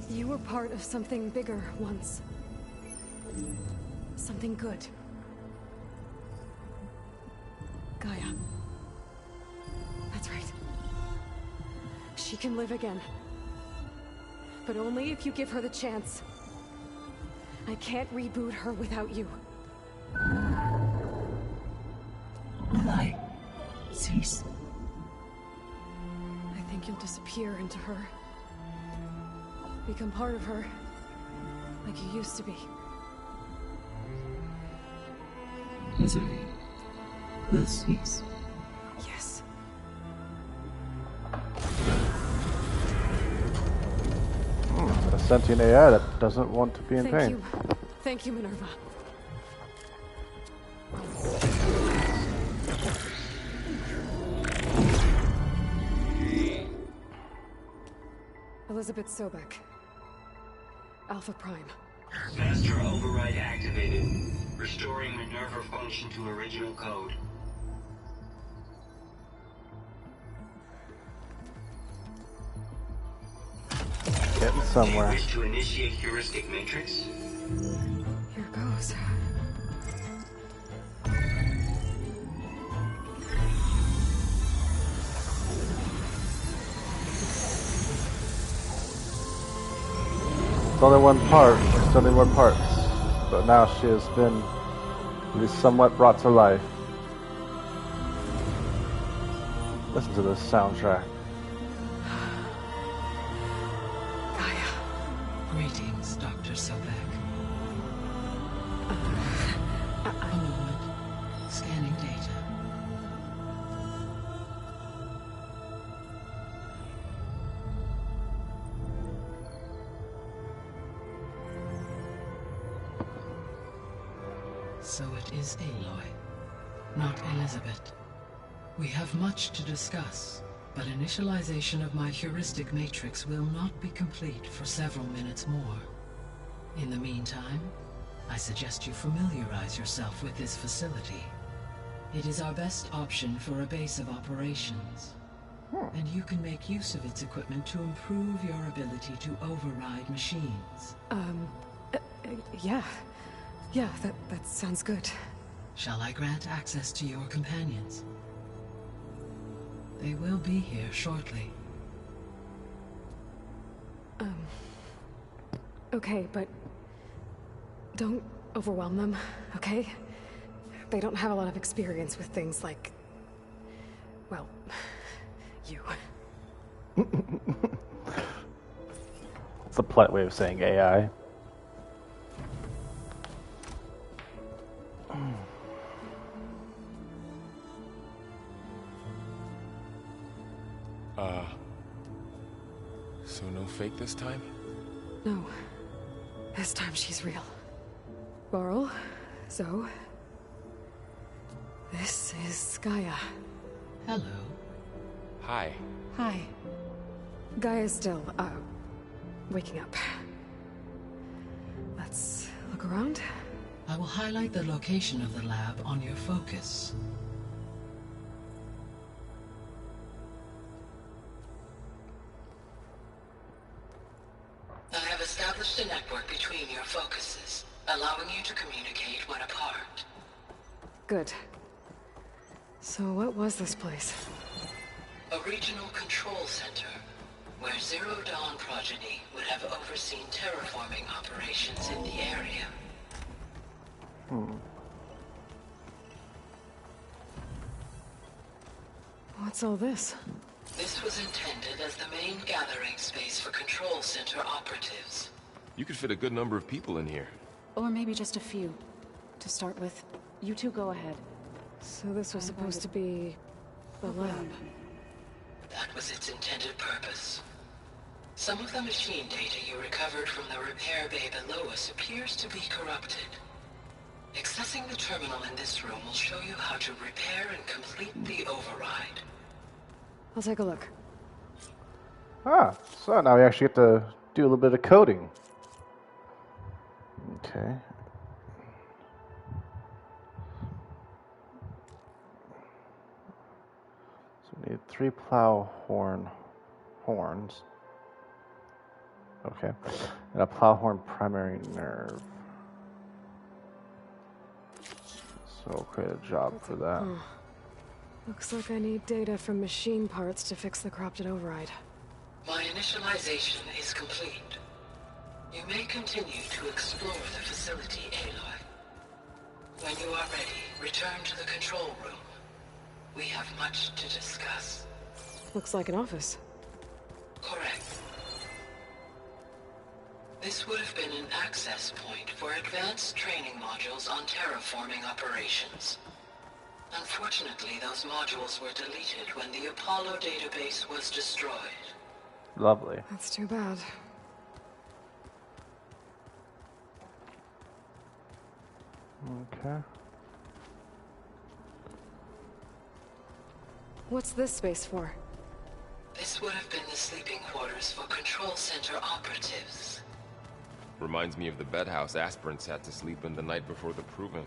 You were part of something bigger once. Something good. Gaia. That's right. She can live again. But only if you give her the chance. I can't reboot her without you. Light, cease. I think you'll disappear into her. Become part of her. Like you used to be. Misery will cease. Yes. A sentient AI that doesn't want to be in Thank pain. you. Thank you, Minerva. Elizabeth Sobek. Alpha Prime. Master override activated. Restoring Minerva function to original code. Getting somewhere. Do you wish to initiate heuristic matrix? Here goes. It's only one part. There's only more parts. But now she has been at least somewhat brought to life. Listen to this soundtrack. Greetings, Dr. Sobek. A moment. Scanning data. So it is Aloy, not Elizabeth. We have much to discuss, but initialization of my heuristic matrix will not be complete for several minutes more. In the meantime, I suggest you familiarize yourself with this facility. It is our best option for a base of operations, and you can make use of its equipment to improve your ability to override machines. Yeah. Yeah, that sounds good. Shall I grant access to your companions? They will be here shortly. Okay, but don't overwhelm them, okay? They don't have a lot of experience with things like, well, you. It's a polite way of saying AI. So no fake this time? No. This time she's real. Laurel, Zoe. This is Gaia. Hello. Hi. Hi. Gaia's still, waking up. Let's look around. I will highlight the location of the lab on your focus. I have established a network between your focuses, allowing you to communicate when apart. Good. So what was this place? A regional control center, where Zero Dawn progeny would have overseen terraforming operations in the area. What's all this? This was intended as the main gathering space for control center operatives. You could fit a good number of people in here. Or maybe just a few. To start with, you two go ahead. So this was supposed to be the lab. That was its intended purpose. Some of the machine data you recovered from the repair bay below us appears to be corrupted. Accessing the terminal in this room will show you how to repair and complete the override. I'll take a look. Ah, so now we actually get to do a little bit of coding. Okay. So we need 3 plow horns. Okay. And a plow horn primary nerve. So we'll create a job for that. Looks like I need data from machine parts to fix the corrupted override. My initialization is complete. You may continue to explore the facility, Aloy. When you are ready, return to the control room. We have much to discuss. Looks like an office. Correct. This would have been an access point for advanced training modules on terraforming operations. Unfortunately, those modules were deleted when the Apollo database was destroyed. Lovely. That's too bad. Okay. What's this space for? This would have been the sleeping quarters for control center operatives. Reminds me of the bedhouse aspirants had to sleep in the night before the proving.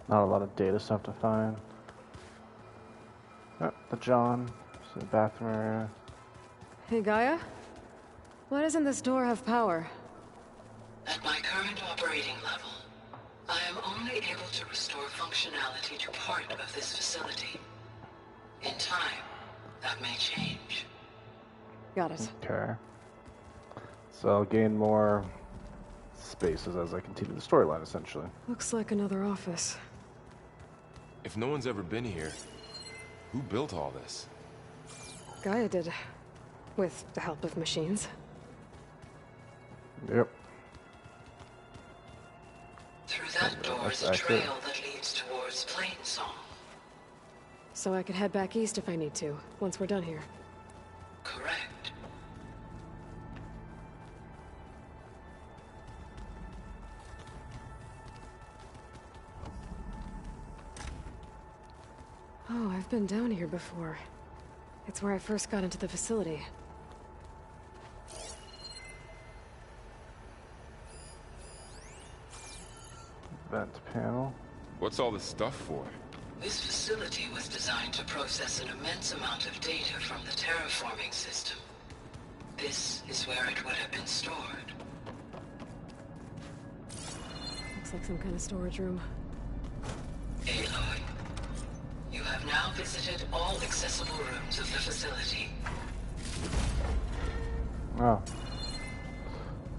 Not a lot of data stuff to find. Oh, the John. It's the bathroom area. Hey, Gaia? Why doesn't this door have power? At my current operating level, I am only able to restore functionality to part of this facility. In time, that may change. Got it. Okay. So I'll gain more spaces as I continue the storyline, essentially. Looks like another office. If no one's ever been here, who built all this? Gaia did. With the help of machines. Yep. Through that door is a trail that leads towards Plainsong. So I could head back east if I need to, once we're done here. Correct. Oh, I've been down here before. It's where I first got into the facility. Vent panel. What's all this stuff for? This facility was designed to process an immense amount of data from the terraforming system. This is where it would have been stored. Looks like some kind of storage room. Aloy, you have now visited all accessible rooms of the facility. Oh.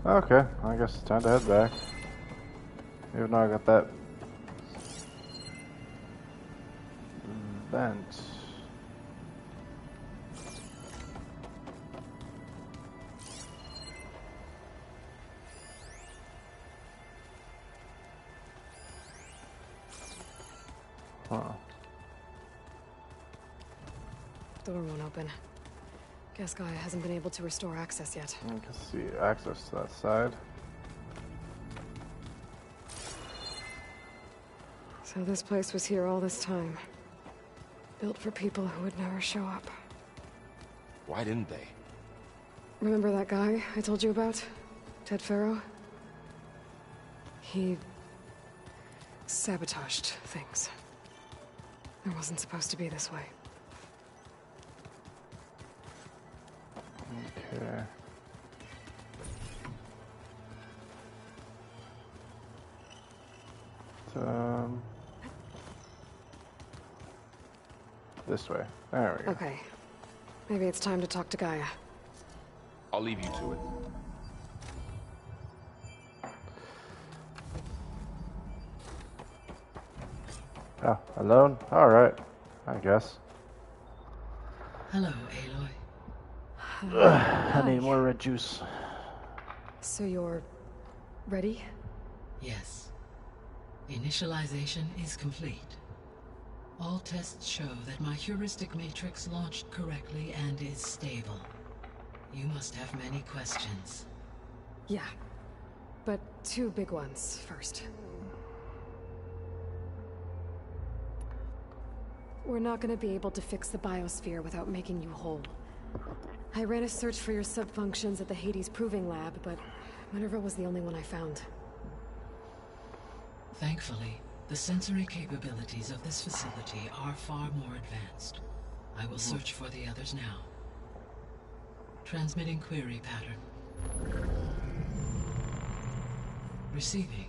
Okay, I guess it's time to head back. Even though I got that vent. Huh. Door won't open. Guess Gaia hasn't been able to restore access yet. I can see access to that side. So this place was here all this time. Built for people who would never show up. Why didn't they? Remember that guy I told you about? Ted Farrow? He sabotaged things. It wasn't supposed to be this way. Okay. This way. There we go. Okay. Maybe it's time to talk to Gaia. I'll leave you to it. Oh, alone? Alright. I guess. Hello, Aloy. I need more red juice. So you're ready? Yes. Initialization is complete. All tests show that my heuristic matrix launched correctly and is stable. You must have many questions. Yeah. But two big ones first. We're not gonna be able to fix the biosphere without making you whole. I ran a search for your subfunctions at the Hades Proving Lab, but Minerva was the only one I found. Thankfully, the sensory capabilities of this facility are far more advanced. I will search for the others now. Transmitting query pattern. Receiving.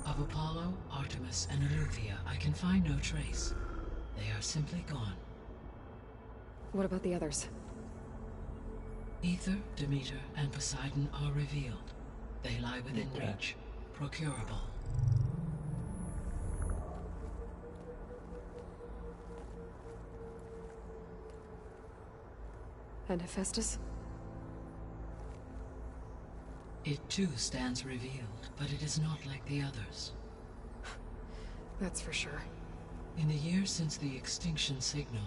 Of Apollo, Artemis, and Eleuthia, I can find no trace. They are simply gone. What about the others? Ether, Demeter, and Poseidon are revealed. They lie within reach, procurable. And Hephaestus? It too stands revealed, but it is not like the others. That's for sure. In the years since the extinction signal,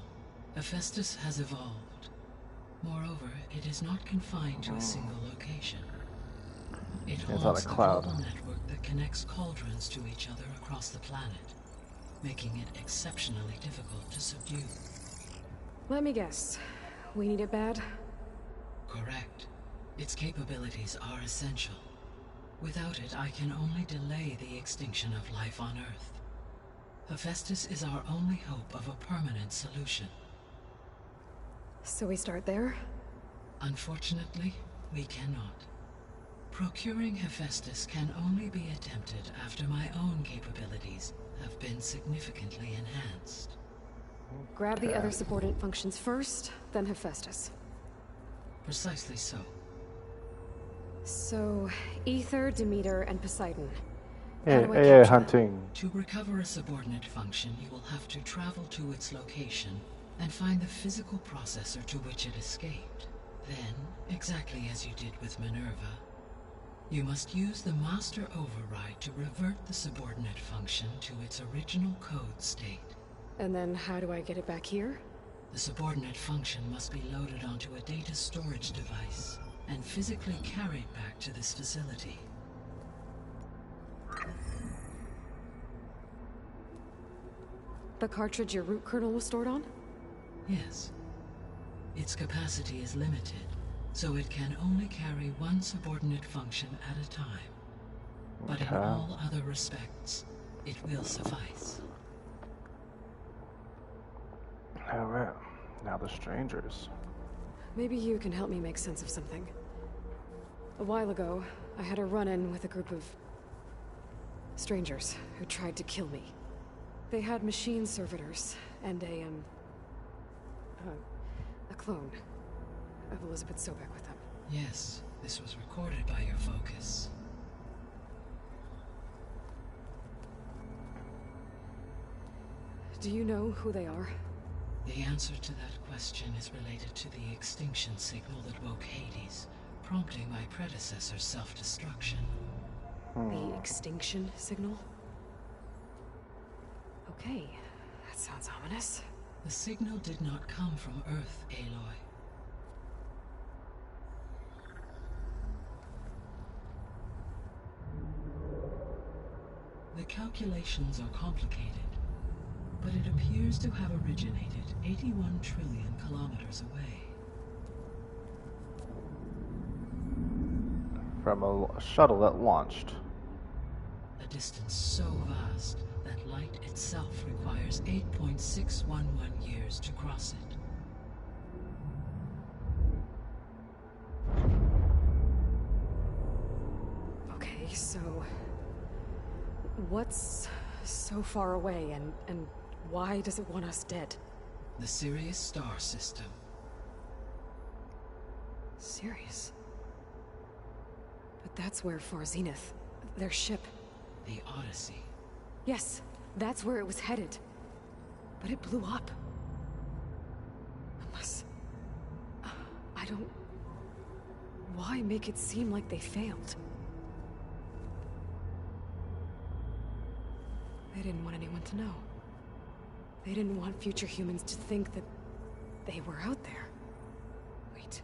Hephaestus has evolved. Moreover, it is not confined to a single location. It haunts the global network that connects cauldrons to each other across the planet, making it exceptionally difficult to subdue. Let me guess. We need it bad? Correct. Its capabilities are essential. Without it, I can only delay the extinction of life on Earth. Hephaestus is our only hope of a permanent solution. So we start there? Unfortunately, we cannot. Procuring Hephaestus can only be attempted after my own capabilities have been significantly enhanced. Grab the other subordinate functions first, then Hephaestus. Precisely so. So, Ether, Demeter, and Poseidon. AI hunting. To recover a subordinate function, you will have to travel to its location and find the physical processor to which it escaped. Then, exactly as you did with Minerva, you must use the master override to revert the subordinate function to its original code state. And then how do I get it back here? The subordinate function must be loaded onto a data storage device and physically carried back to this facility. The cartridge your root kernel was stored on? Yes. Its capacity is limited, so it can only carry one subordinate function at a time. But in all other respects, it will suffice. Alright, now the strangers. Maybe you can help me make sense of something. A while ago, I had a run-in with a group of strangers who tried to kill me. They had machine servitors and a clone of Elizabeth Sobek with them. Yes, this was recorded by your focus. Do you know who they are? The answer to that question is related to the extinction signal that woke Hades, prompting my predecessor's self-destruction. The extinction signal? Okay, that sounds ominous. The signal did not come from Earth, Aloy. The calculations are complicated, but it appears to have originated 81 trillion kilometers away. From a shuttle that launched. A distance so vast that light itself requires 8.611 years to cross it. Okay, so what's so far away and why does it want us dead? The Sirius star system. Sirius? But that's where Far Zenith, their ship. The Odyssey. Yes, that's where it was headed. But it blew up. Unless... I don't... Why make it seem like they failed? They didn't want anyone to know. They didn't want future humans to think that they were out there. Wait.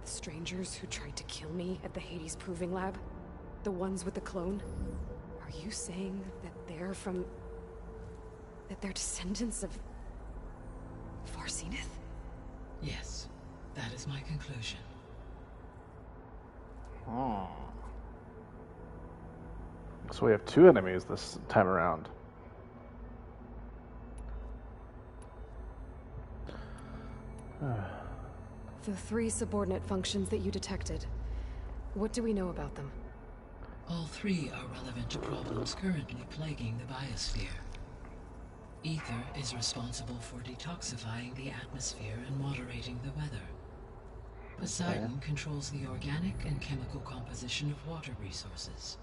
The strangers who tried to kill me at the Hades Proving Lab? The ones with the clone? Are you saying that they're from... that they're descendants of... Far Zenith? Yes, that is my conclusion. So we have two enemies this time around. The 3 subordinate functions that you detected. What do we know about them? All 3 are relevant to problems currently plaguing the biosphere. Ether is responsible for detoxifying the atmosphere and moderating the weather. Poseidon controls the organic and chemical composition of water resources.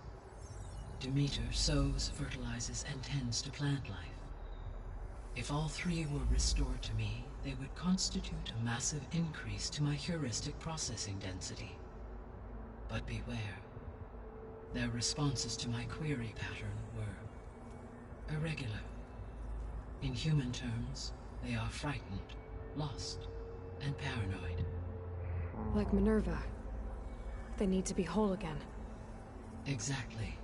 Demeter sows, fertilizes, and tends to plant life. If all 3 were restored to me, they would constitute a massive increase to my heuristic processing density. But beware. Their responses to my query pattern were irregular. In human terms, they are frightened, lost, and paranoid. Like Minerva. They need to be whole again. Exactly.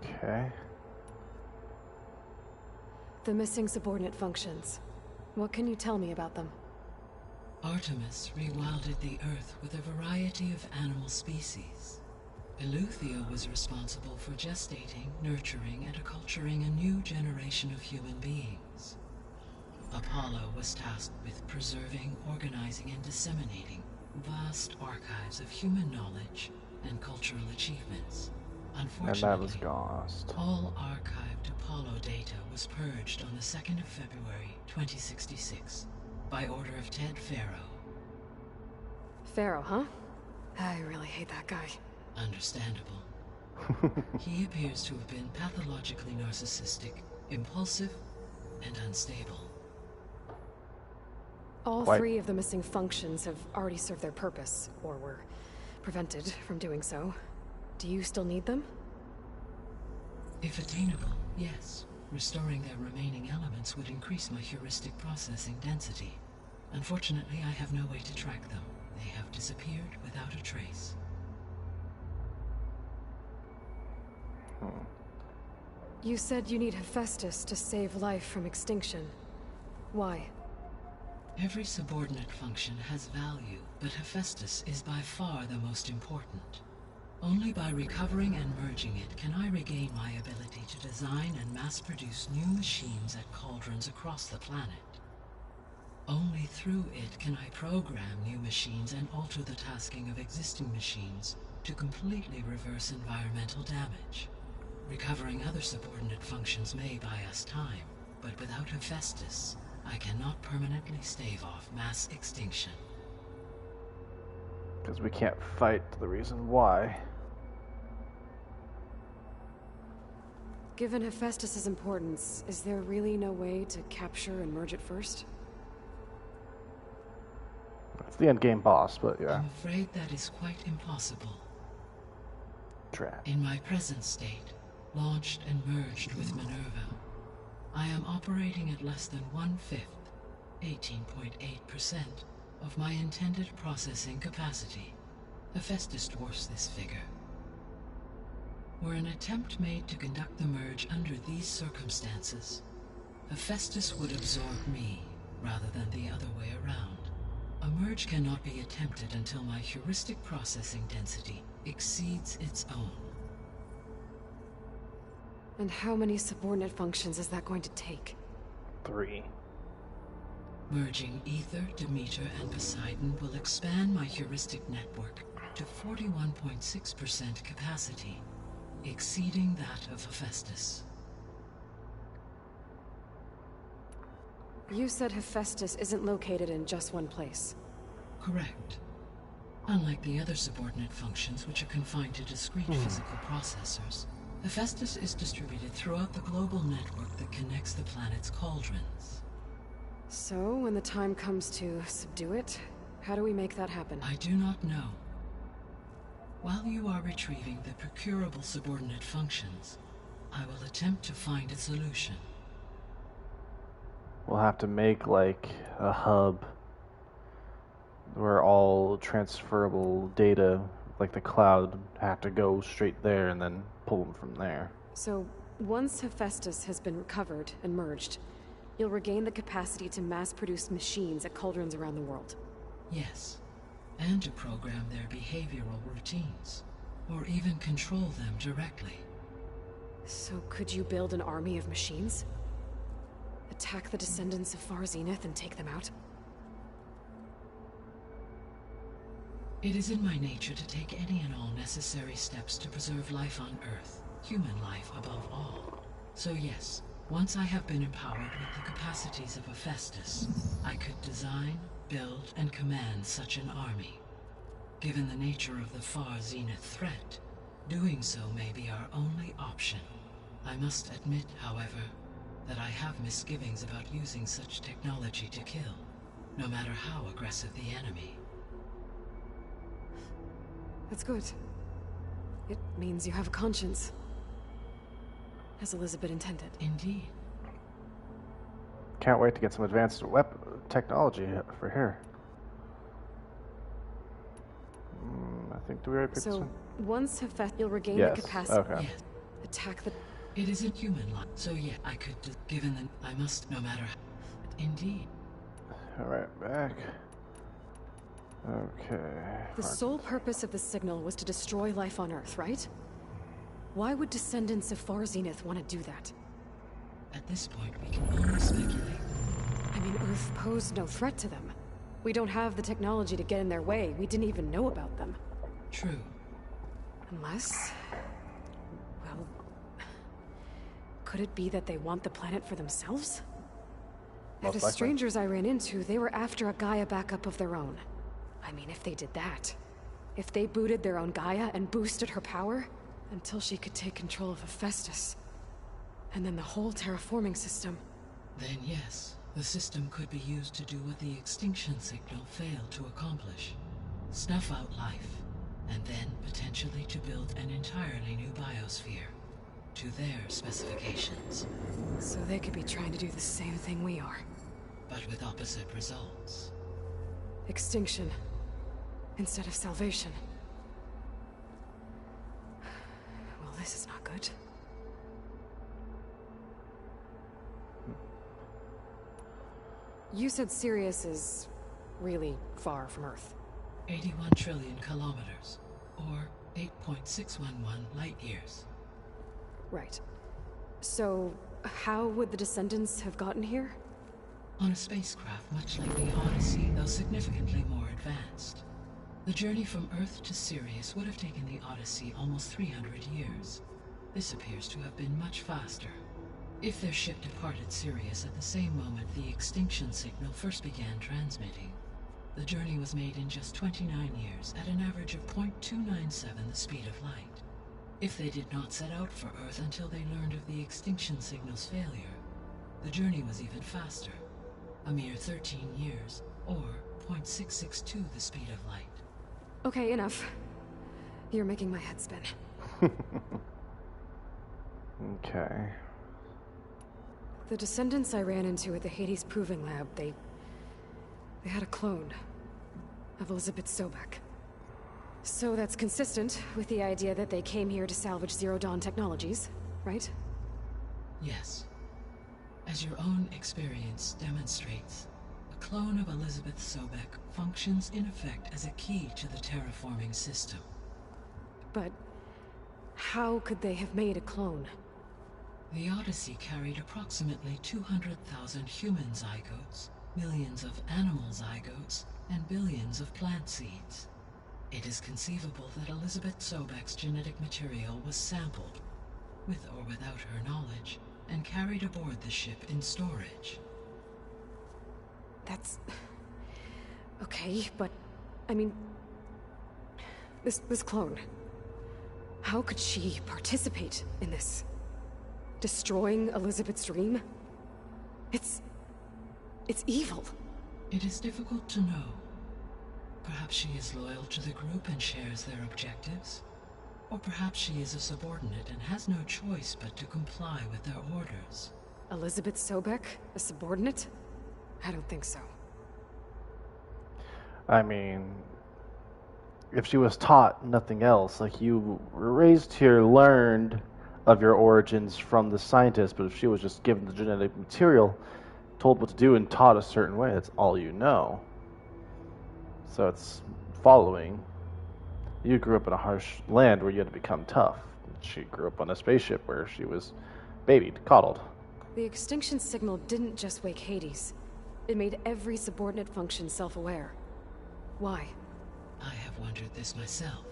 Okay. The missing subordinate functions. What can you tell me about them? Artemis rewilded the Earth with a variety of animal species. Eleuthia was responsible for gestating, nurturing, and acculturating a new generation of human beings. Apollo was tasked with preserving, organizing, and disseminating vast archives of human knowledge and cultural achievements. Unfortunately, and that was lost. All archived Apollo data was purged on the 2nd of February, 2066, by order of Ted Faro. Faro, huh? I really hate that guy. Understandable. He appears to have been pathologically narcissistic, impulsive, and unstable. All 3 of the missing functions have already served their purpose, or were prevented from doing so. Do you still need them? If attainable, yes. Restoring their remaining elements would increase my heuristic processing density. Unfortunately, I have no way to track them. They have disappeared without a trace. You said you need Hephaestus to save life from extinction. Why? Every subordinate function has value, but Hephaestus is by far the most important. Only by recovering and merging it can I regain my ability to design and mass-produce new machines at cauldrons across the planet. Only through it can I program new machines and alter the tasking of existing machines to completely reverse environmental damage. Recovering other subordinate functions may buy us time, but without Hephaestus, I cannot permanently stave off mass extinction. Because we can't fight the reason why. Given Hephaestus's importance, is there really no way to capture and merge it first? It's the endgame boss, but yeah. I'm afraid that is quite impossible. Trap. In my present state, launched and merged with Minerva, I am operating at less than 1/5, 18.8%, of my intended processing capacity. Hephaestus dwarfs this figure. Were an attempt made to conduct the merge under these circumstances, Hephaestus would absorb me rather than the other way around. A merge cannot be attempted until my heuristic processing density exceeds its own. And how many subordinate functions is that going to take? 3. Merging Ether, Demeter, and Poseidon will expand my heuristic network to 41.6% capacity, exceeding that of Hephaestus. You said Hephaestus isn't located in just one place. Correct. Unlike the other subordinate functions, which are confined to discrete physical processors, Hephaestus is distributed throughout the global network that connects the planet's cauldrons. So, when the time comes to subdue it, how do we make that happen? I do not know. While you are retrieving the procurable subordinate functions, I will attempt to find a solution. We'll have to make like a hub where all transferable data, like the cloud, have to go straight there and then pull them from there. So, once Hephaestus has been recovered and merged, you'll regain the capacity to mass-produce machines at cauldrons around the world. Yes, and to program their behavioral routines, or even control them directly. So could you build an army of machines? attack the descendants of Far Zenith and take them out? It is in my nature to take any and all necessary steps to preserve life on Earth, human life above all. So yes, once I have been empowered with the capacities of Hephaestus, I could design, build, and command such an army. Given the nature of the Far Zenith threat, doing so may be our only option. I must admit, however, that I have misgivings about using such technology to kill, no matter how aggressive the enemy. That's good. It means you have a conscience. As Elizabeth intended. Indeed. Can't wait to get some advanced technology for here. I think, do we already pick this one? Once Hephaestus, you'll regain Yes. the capacity. Okay. Yes. Attack the... It isn't human life, so yeah, I could, given the... I must, no matter how... Indeed. Alright, back. Okay. The sole purpose of the signal was to destroy life on Earth, right? Why would descendants of Far Zenith want to do that? At this point, we can only speculate. I mean, Earth posed no threat to them. We don't have the technology to get in their way. We didn't even know about them. True. Unless... well... could it be that they want the planet for themselves? Most The likely. strangers I ran into, they were after a Gaia backup of their own. I mean, if they did that... if they booted their own Gaia and boosted her power... until she could take control of Hephaestus. And then the whole terraforming system. Then yes, the system could be used to do what the extinction signal failed to accomplish. Snuff out life, and then potentially to build an entirely new biosphere. To their specifications. So they could be trying to do the same thing we are. But with opposite results. Extinction. Instead of salvation. Well, this is not good. You said Sirius is really far from Earth. 81 trillion kilometers, or 8.611 light years. Right. So, how would the descendants have gotten here? On a spacecraft much like the Odyssey, though significantly more advanced. The journey from Earth to Sirius would have taken the Odyssey almost 300 years. This appears to have been much faster. If their ship departed Sirius at the same moment the extinction signal first began transmitting, the journey was made in just 29 years at an average of 0.297 the speed of light. If they did not set out for Earth until they learned of the extinction signal's failure, the journey was even faster, a mere 13 years, or 0.662 the speed of light. Okay, enough. You're making my head spin. Okay. The descendants I ran into at the Hades Proving Lab, they had a clone of Elizabeth Sobek. So that's consistent with the idea that they came here to salvage Zero Dawn technologies, right? Yes. As your own experience demonstrates, a clone of Elizabeth Sobek functions in effect as a key to the terraforming system. But how could they have made a clone? The Odyssey carried approximately 200,000 human zygotes, millions of animal zygotes, and billions of plant seeds. It is conceivable that Elizabeth Sobek's genetic material was sampled, with or without her knowledge, and carried aboard the ship in storage. That's... okay, but... I mean... This clone... how could she participate in this? Destroying Elizabeth's dream? It's evil. It is difficult to know. Perhaps she is loyal to the group and shares their objectives. Or perhaps she is a subordinate and has no choice but to comply with their orders. Elizabeth Sobek? A subordinate? I don't think so. I mean, if she was taught nothing else, like you were raised here, learned of your origins from the scientist, but if she was just given the genetic material, told what to do and taught a certain way, that's all you know. So it's following. You grew up in a harsh land where you had to become tough. She grew up on a spaceship where she was babied, coddled. The extinction signal didn't just wake Hades. It made every subordinate function self-aware. Why? I have wondered this myself.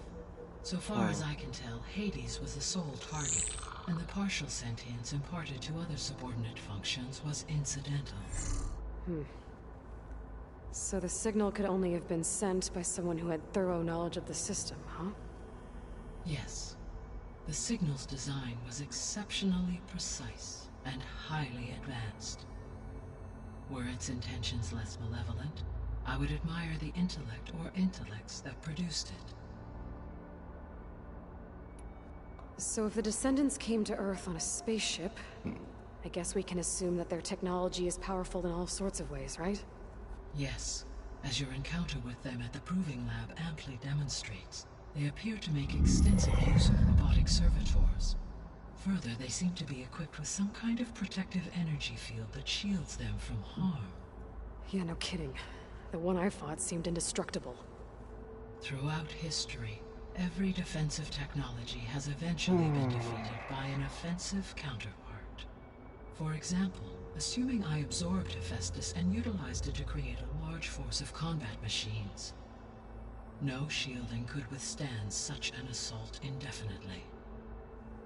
So far as I can tell, Hades was the sole target, and the partial sentience imparted to other subordinate functions was incidental. So the signal could only have been sent by someone who had thorough knowledge of the system, huh? Yes. The signal's design was exceptionally precise and highly advanced. Were its intentions less malevolent, I would admire the intellect or intellects that produced it. So if the descendants came to Earth on a spaceship, I guess we can assume that their technology is powerful in all sorts of ways, right? Yes, as your encounter with them at the Proving Lab amply demonstrates, they appear to make extensive use of robotic servitors. Further, they seem to be equipped with some kind of protective energy field that shields them from harm. Yeah, no kidding. The one I fought seemed indestructible. Throughout history, every defensive technology has eventually been defeated by an offensive counterpart. For example, assuming I absorbed Hephaestus and utilized it to create a large force of combat machines. No shielding could withstand such an assault indefinitely.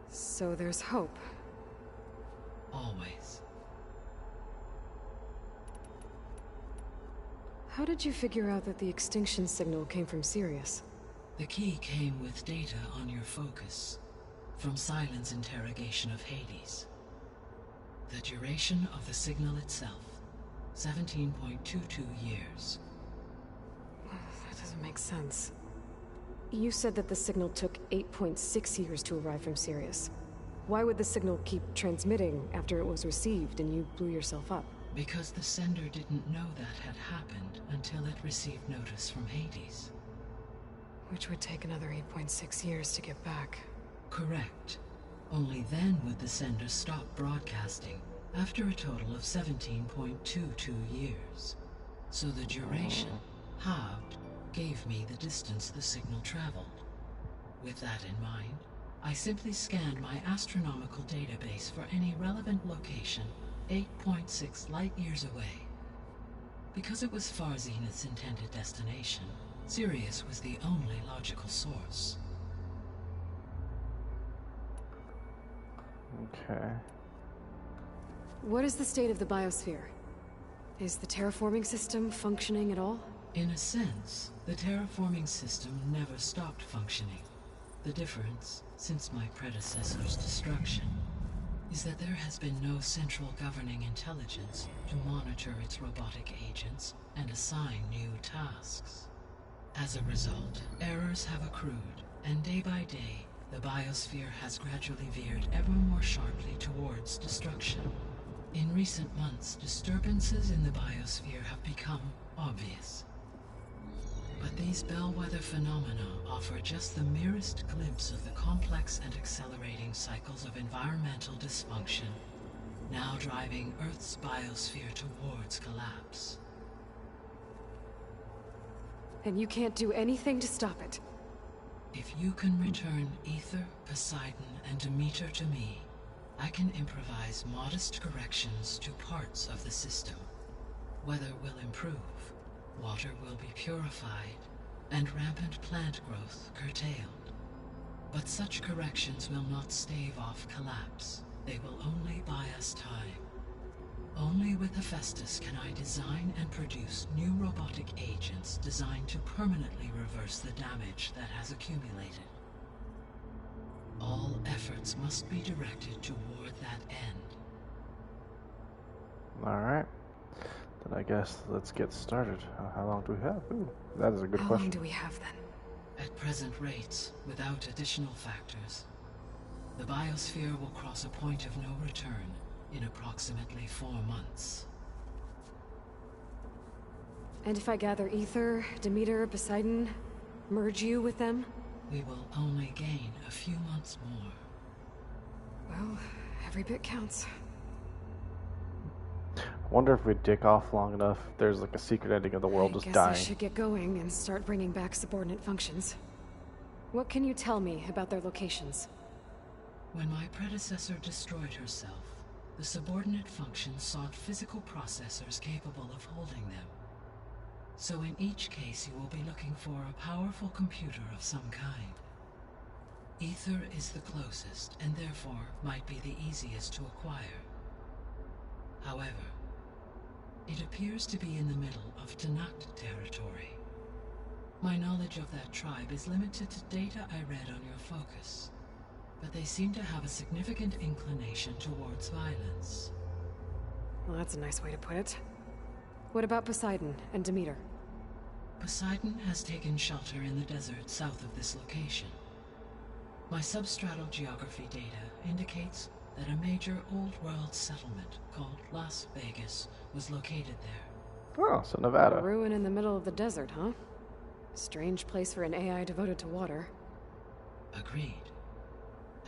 So there's hope. Always. How did you figure out that the extinction signal came from Sirius? The key came with data on your focus, from Silent's interrogation of Hades. The duration of the signal itself, 17.22 years. That doesn't make sense. You said that the signal took 8.6 years to arrive from Sirius. Why would the signal keep transmitting after it was received and you blew yourself up? Because the sender didn't know that had happened until it received notice from Hades. Which would take another 8.6 years to get back. Correct. Only then would the sender stop broadcasting, after a total of 17.22 years. So the duration, halved, gave me the distance the signal traveled. With that in mind, I simply scanned my astronomical database for any relevant location 8.6 light-years away. Because it was far Zenith's intended destination, Sirius was the only logical source. Okay. What is the state of the biosphere? Is the terraforming system functioning at all? In a sense, the terraforming system never stopped functioning. The difference, since my predecessor's destruction, is that there has been no central governing intelligence to monitor its robotic agents and assign new tasks. As a result, errors have accrued, and day by day, the biosphere has gradually veered ever more sharply towards destruction. In recent months, disturbances in the biosphere have become obvious. But these bellwether phenomena offer just the merest glimpse of the complex and accelerating cycles of environmental dysfunction, now driving Earth's biosphere towards collapse. And you can't do anything to stop it? If you can return Ether, Poseidon, and Demeter to me, I can improvise modest corrections to parts of the system. Weather will improve, water will be purified, and rampant plant growth curtailed. But such corrections will not stave off collapse. They will only buy us time. Only with Hephaestus can I design and produce new robotic agents designed to permanently reverse the damage that has accumulated. All efforts must be directed toward that end. Alright. Then I guess let's get started. How long do we have? Ooh, that is a good How question. long do we have then? At present rates, without additional factors, the biosphere will cross a point of no return in approximately 4 months. And if I gather Ether, Demeter, Poseidon, merge you with them? We will only gain a few months more. Well, every bit counts. I wonder if we dick off long enough, there's like a secret ending of the world just dying. I should get going and start bringing back subordinate functions. What can you tell me about their locations? When my predecessor destroyed herself, The subordinate functions sought physical processors capable of holding them. So in each case you will be looking for a powerful computer of some kind. Ether is the closest, and therefore might be the easiest to acquire. However, it appears to be in the middle of Tanakh territory. My knowledge of that tribe is limited to data I read on your focus, but they seem to have a significant inclination towards violence. Well, that's a nice way to put it. What about Poseidon and Demeter? Poseidon has taken shelter in the desert south of this location. My substratal geography data indicates that a major old-world settlement called Las Vegas was located there. Oh, so Nevada. A ruin in the middle of the desert, huh? Strange place for an AI devoted to water. Agreed.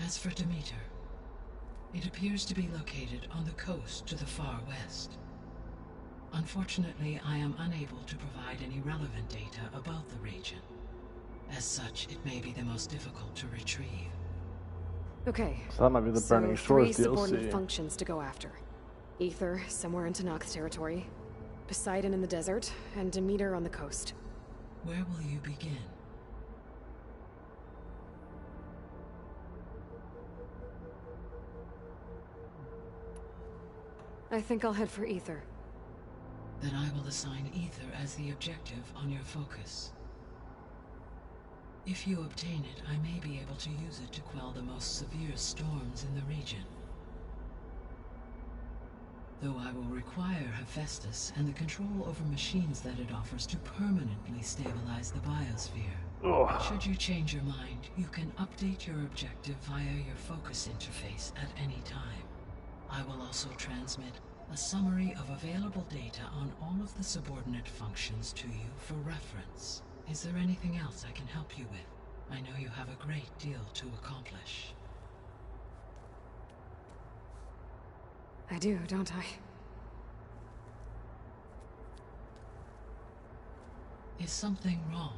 As for Demeter, it appears to be located on the coast to the far west. Unfortunately, I am unable to provide any relevant data about the region. As such, it may be the most difficult to retrieve. Okay. So that might be the Burning Shores three DLC. subordinate functions to go after. Ether, somewhere in Tanakh territory. Poseidon in the desert, and Demeter on the coast. Where will you begin? I think I'll head for Ether. Then I will assign Ether as the objective on your focus. If you obtain it, I may be able to use it to quell the most severe storms in the region. Though I will require Hephaestus and the control over machines that it offers to permanently stabilize the biosphere. Ugh. Should you change your mind, you can update your objective via your focus interface at any time. I will also transmit a summary of available data on all of the subordinate functions to you for reference. Is there anything else I can help you with? I know you have a great deal to accomplish. I do, don't I? Is something wrong?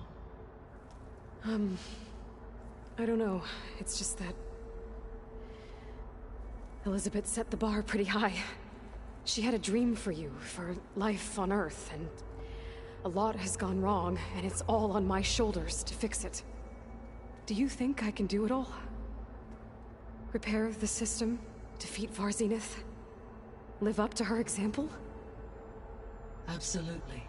I don't know. It's just that Elizabeth set the bar pretty high. She had a dream for you, for life on Earth, and a lot has gone wrong, and it's all on my shoulders to fix it. Do you think I can do it all? Repair the system, defeat Varzenith, live up to her example? Absolutely.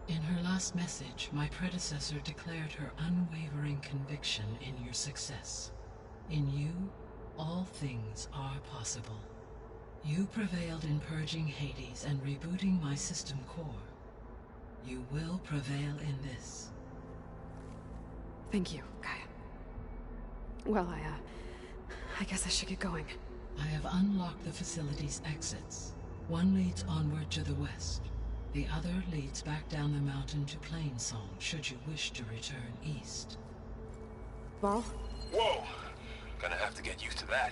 In her last message, my predecessor declared her unwavering conviction in your success. In you, all things are possible. You prevailed in purging Hades and rebooting my system core. You will prevail in this. Thank you, Gaia. Well, I guess I should get going. I have unlocked the facility's exits. One leads onward to the west. The other leads back down the mountain to Plainsong, should you wish to return east. Varl? Whoa! Gonna have to get used to that.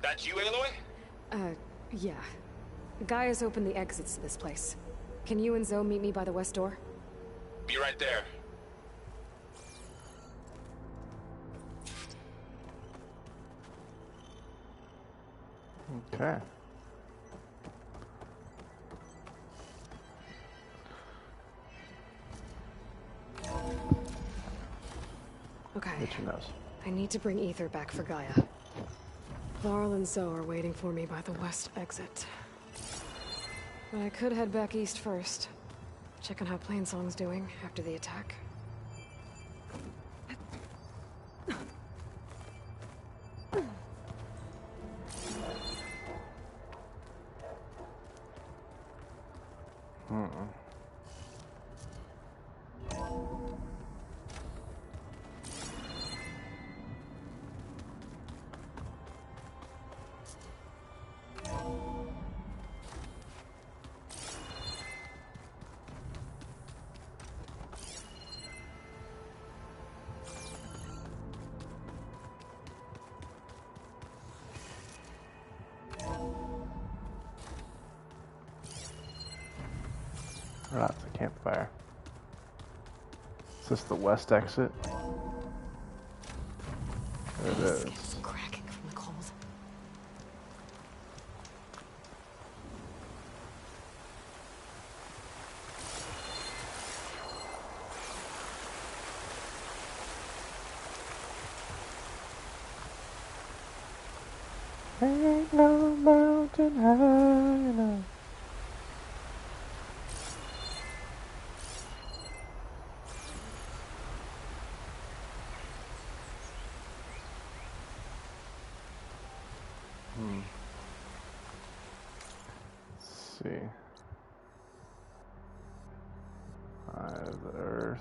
That's you, Aloy? Yeah. Gaia's opened the exits to this place. Can you and Zoe meet me by the west door? Be right there. Okay. Okay. Itchy nose. I need to bring Ether back for Gaia. Varl and Zoe are waiting for me by the west exit. But I could head back east first. Check on how Plainsong's doing after the attack. Right, the campfire. Is this the west exit? There it is. Skin's cracking from the cold. Ain't no mountain high enough. Let's see. Eye of the Earth.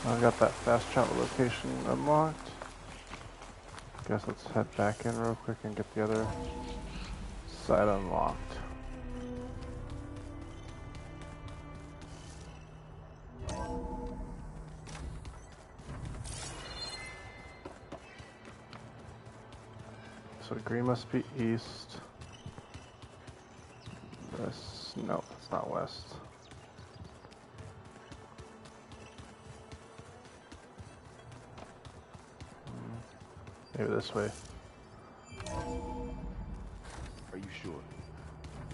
I got that fast travel location unlocked. Guess let's head back in real quick and get the other side unlocked. So green must be east. West. No, it's not west. Maybe this way. Are you sure?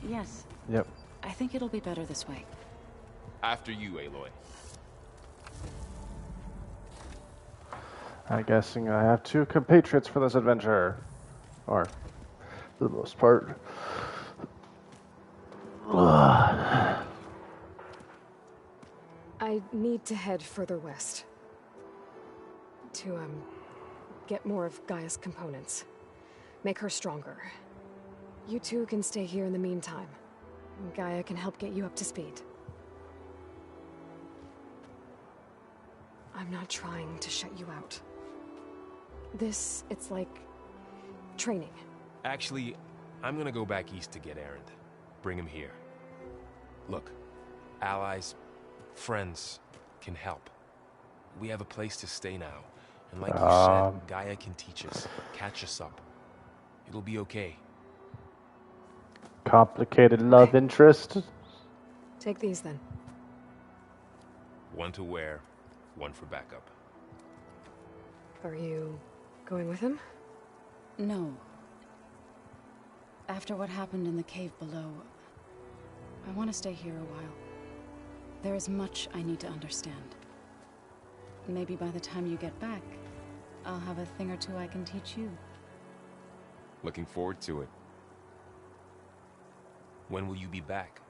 Yes. Yep. I think it'll be better this way. After you, Aloy. I'm guessing I have 2 compatriots for this adventure. Or, for the most part. I need to head further west. To, get more of Gaia's components. Make her stronger. You two can stay here in the meantime. Gaia can help get you up to speed. I'm not trying to shut you out. It's like training. Actually, I'm gonna go back east to get Erend. Bring him here. Look, allies, friends can help. We have a place to stay now. And like you said, Gaia can teach us, catch us up. It'll be okay. Complicated love interest. Take these then. One to wear, one for backup. Are you going with him? No. After what happened in the cave below, I want to stay here a while. There is much I need to understand. Maybe by the time you get back, I'll have a thing or two I can teach you. Looking forward to it. When will you be back?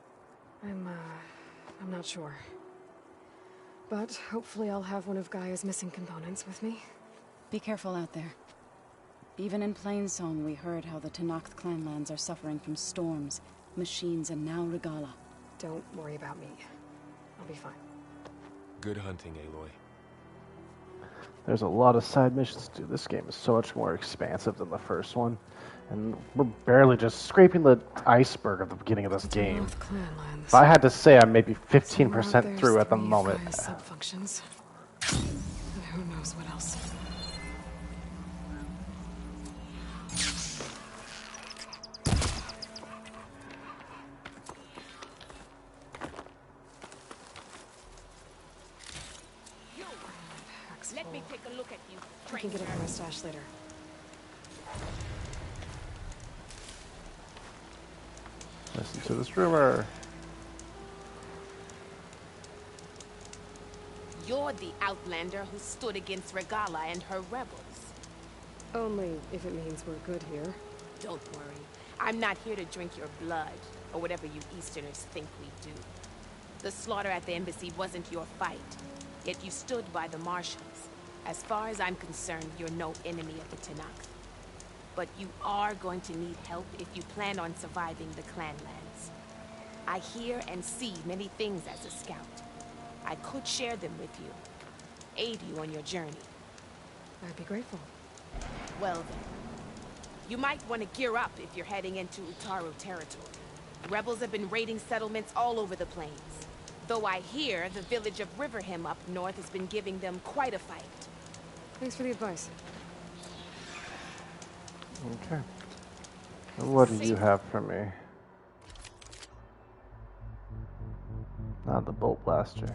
I'm not sure. But hopefully I'll have one of Gaia's missing components with me. Be careful out there. Even in Plainsong, we heard how the Tenakth clanlands are suffering from storms, machines, and now Regala. Don't worry about me. I'll be fine. Good hunting, Aloy. There's a lot of side missions to do. This game is so much more expansive than the first one. And we're barely just scraping the iceberg of the beginning of this game. If I had to say, I'm maybe 15% through at the moment. Subfunctions. And who knows what else. Let me take a look at you. I can get it from my stash later. Listen to this rumor. You're the outlander who stood against Regala and her rebels. Only if it means we're good here. Don't worry. I'm not here to drink your blood, or whatever you Easterners think we do. The slaughter at the embassy wasn't your fight, yet you stood by the marshals. As far as I'm concerned, you're no enemy of the Tenakth. But you are going to need help if you plan on surviving the clanlands. I hear and see many things as a scout. I could share them with you, aid you on your journey. I'd be grateful. Well then, you might want to gear up if you're heading into Utaru territory. Rebels have been raiding settlements all over the plains. Though I hear the village of Riverham up north has been giving them quite a fight. Thanks for the advice. Okay. And what do you have for me? Not the bolt blaster.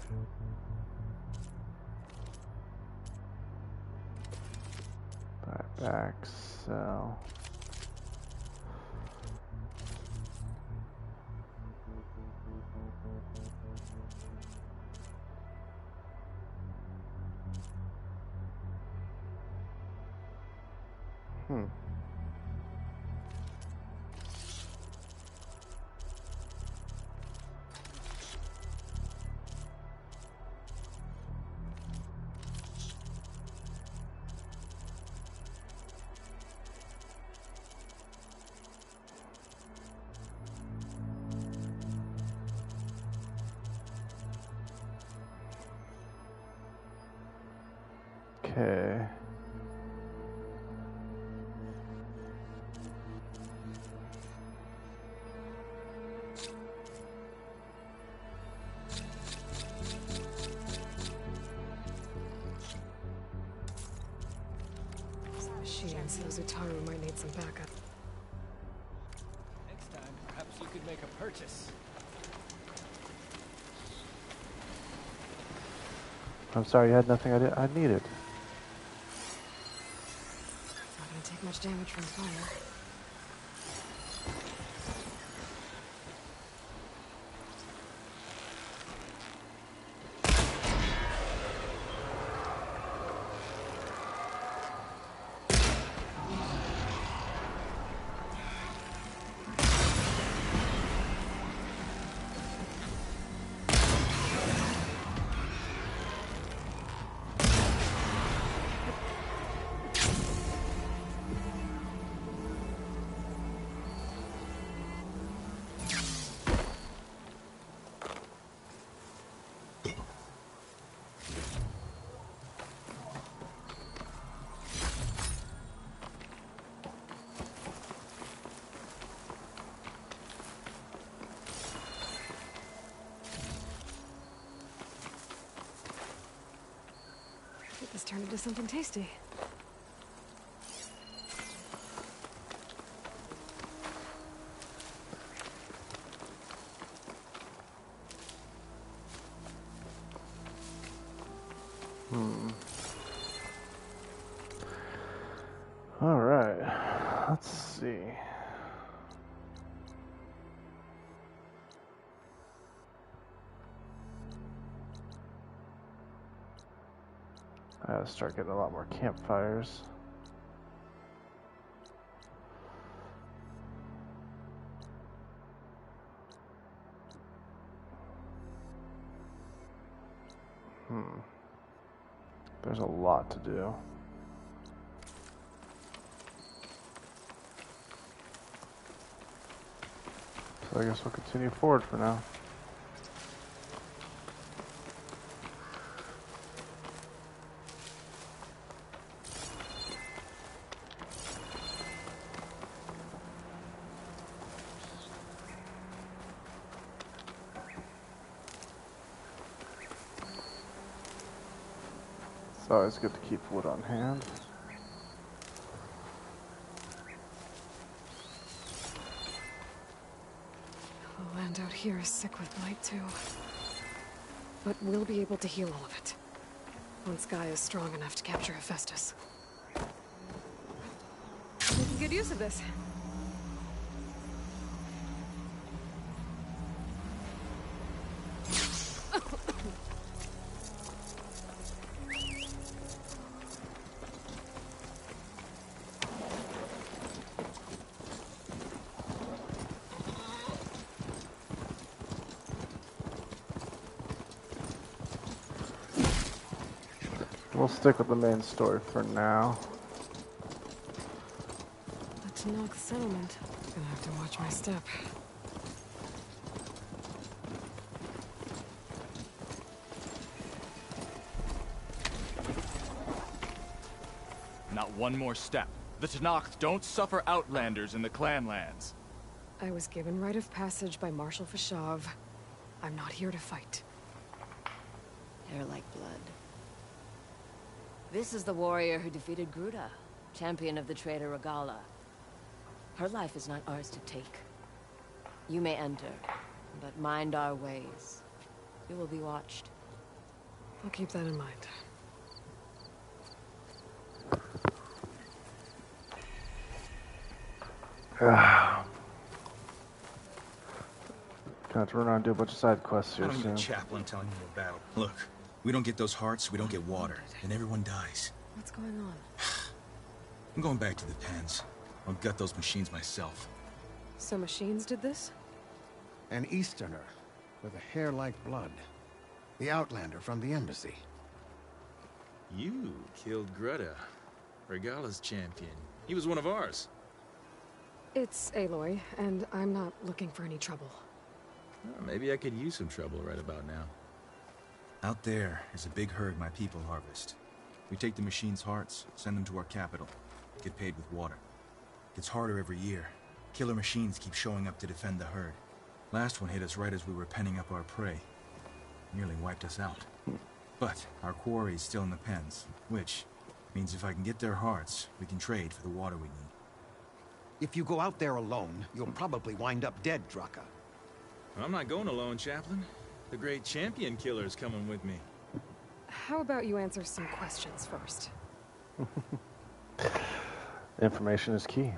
Back, sell. Okay. Machines, those Utaru might need some backup. Next time, perhaps you could make a purchase. I'm sorry, you had nothing I needed. It's not gonna take much damage from fire. Get this turned into something tasty. All right. Let's see. I gotta start getting a lot more campfires. There's a lot to do. So I guess we'll continue forward for now. It's always good to keep wood on hand. The land out here is sick with blight too. But we'll be able to heal all of it. Once Gaia is strong enough to capture Hephaestus. Making good use of this. We'll stick with the main story for now. The Tanakh settlement. Gonna have to watch my step. Not one more step. The Tanakh don't suffer outlanders in the Clanlands. I was given rite of passage by Marshal Fashav. I'm not here to fight. They're like blood. This is the warrior who defeated Gruda, champion of the traitor Regala. Her life is not ours to take. You may enter, but mind our ways. You will be watched. I'll keep that in mind. Gonna have to run around and do a bunch of side quests here I don't need a soon. chaplain telling me about. Look, we don't get those hearts, we don't get water, and everyone dies. What's going on? I'm going back to the pens. I'll gut those machines myself. So machines did this? An Easterner with a hair like blood. The Outlander from the embassy. You killed Greta, Regala's champion. He was one of ours. It's Aloy, and I'm not looking for any trouble. Well, maybe I could use some trouble right about now. Out there is a big herd my people harvest. We take the machines' hearts, send them to our capital, get paid with water. Gets harder every year. Killer machines keep showing up to defend the herd. Last one hit us right as we were penning up our prey. Nearly wiped us out. But our quarry is still in the pens, which means if I can get their hearts, we can trade for the water we need. If you go out there alone, you'll probably wind up dead, Draka. I'm not going alone, Chaplain. The great champion killer's coming with me. How about you answer some questions first? Information is key.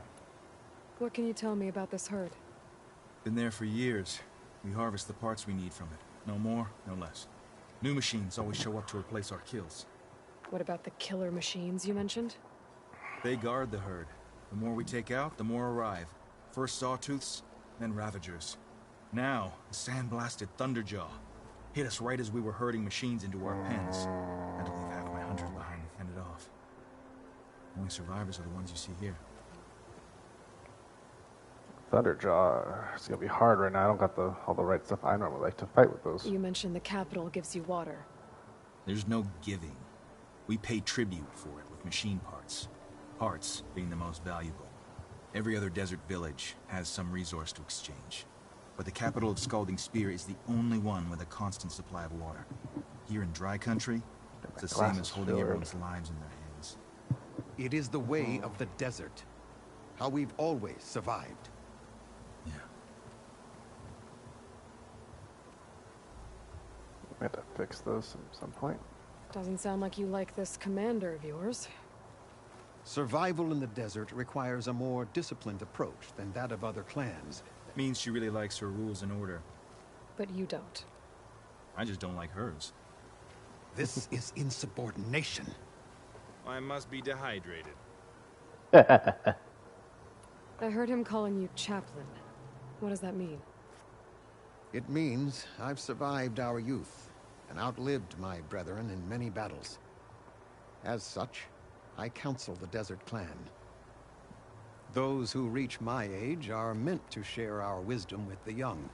What can you tell me about this herd? Been there for years. We harvest the parts we need from it. No more, no less. New machines always show up to replace our kills. What about the killer machines you mentioned? They guard the herd. The more we take out, the more arrive. First sawtooths, then ravagers. Now, a sandblasted thunderjaw. Hit us right as we were herding machines into our pens. Had to leave half my hunters behind and fend it off. Only survivors are the ones you see here. Thunderjaw. It's gonna be hard right now. I don't got all the right stuff I normally like to fight with those. You mentioned the capital gives you water. There's no giving. We pay tribute for it with machine parts. Parts being the most valuable. Every other desert village has some resource to exchange. But the capital of Scalding Spear is the only one with a constant supply of water. Here in dry country, it's the same as holding everyone's lives in their hands. It is the way of the desert. How we've always survived. Yeah. We have to fix those at some point. Doesn't sound like you like this commander of yours. Survival in the desert requires a more disciplined approach than that of other clans. Means she really likes her rules and order. But you don't. I just don't like hers. This is insubordination. I must be dehydrated. I heard him calling you chaplain. What does that mean? It means I've survived our youth and outlived my brethren in many battles. As such, I counsel the Desert Clan. Those who reach my age are meant to share our wisdom with the young.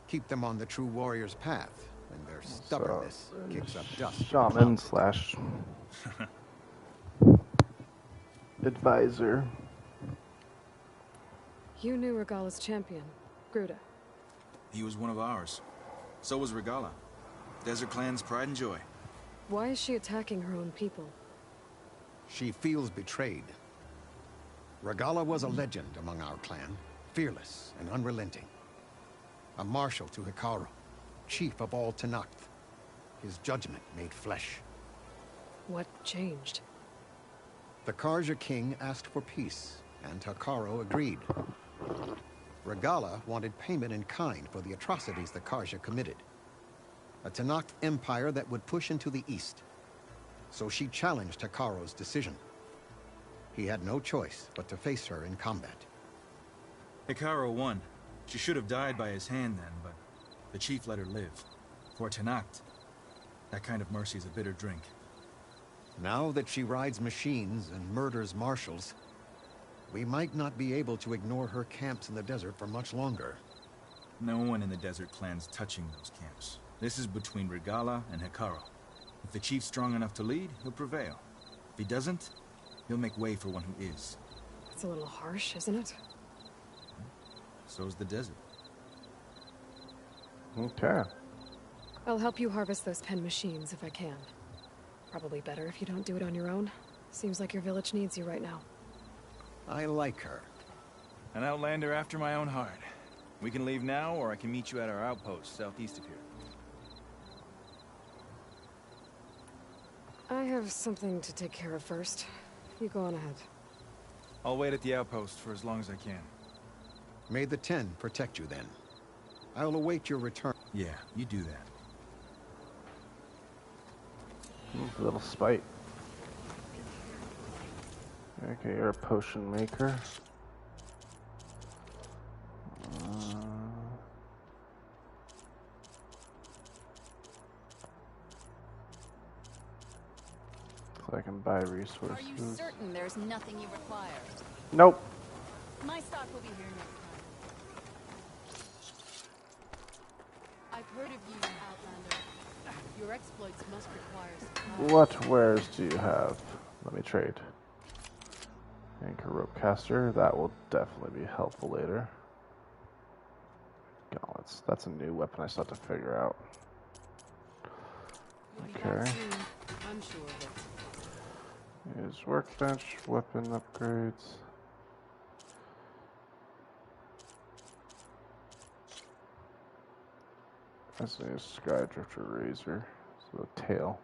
Keep them on the true warrior's path when their stubbornness kicks up dust. Shaman slash advisor. You knew Regala's champion, Gruda. He was one of ours. So was Regala. Desert Clan's pride and joy. Why is she attacking her own people? She feels betrayed. Regala was a legend among our clan, fearless and unrelenting. A marshal to Hekarro, chief of all Tenakth. His judgment made flesh. What changed? The Karja king asked for peace, and Hekarro agreed. Regala wanted payment in kind for the atrocities the Karja committed. A Tenakth empire that would push into the east. So she challenged Hekarro's decision. He had no choice but to face her in combat. Hekarro won. She should have died by his hand then, but the chief let her live. For Tenakth, that kind of mercy is a bitter drink. Now that she rides machines and murders marshals, we might not be able to ignore her camps in the desert for much longer. No one in the Desert Clan's touching those camps. This is between Regala and Hekarro. If the chief's strong enough to lead, he'll prevail. If he doesn't, he'll make way for one who is. That's a little harsh, isn't it? So's the desert. Okay. I'll help you harvest those pen machines if I can. Probably better if you don't do it on your own. Seems like your village needs you right now. I like her. An outlander after my own heart. We can leave now, or I can meet you at our outpost southeast of here. I have something to take care of first. You go on ahead. I'll wait at the outpost for as long as I can. May the Ten protect you then. I'll await your return. Yeah, you do that. A little spite. Okay, you're a potion maker. So I can buy resources. Are you certain there's nothing you require? Nope. My stock will be here next time. I've heard of you, Outlander. Your exploits must require supplies. What wares do you have? Let me trade. Anchor rope caster. That will definitely be helpful later. Gauntlets. That's a new weapon I still have to figure out. Okay. I'm sure of it. Use workbench, weapon upgrades. That's a Skydrifter Razor. So a tail.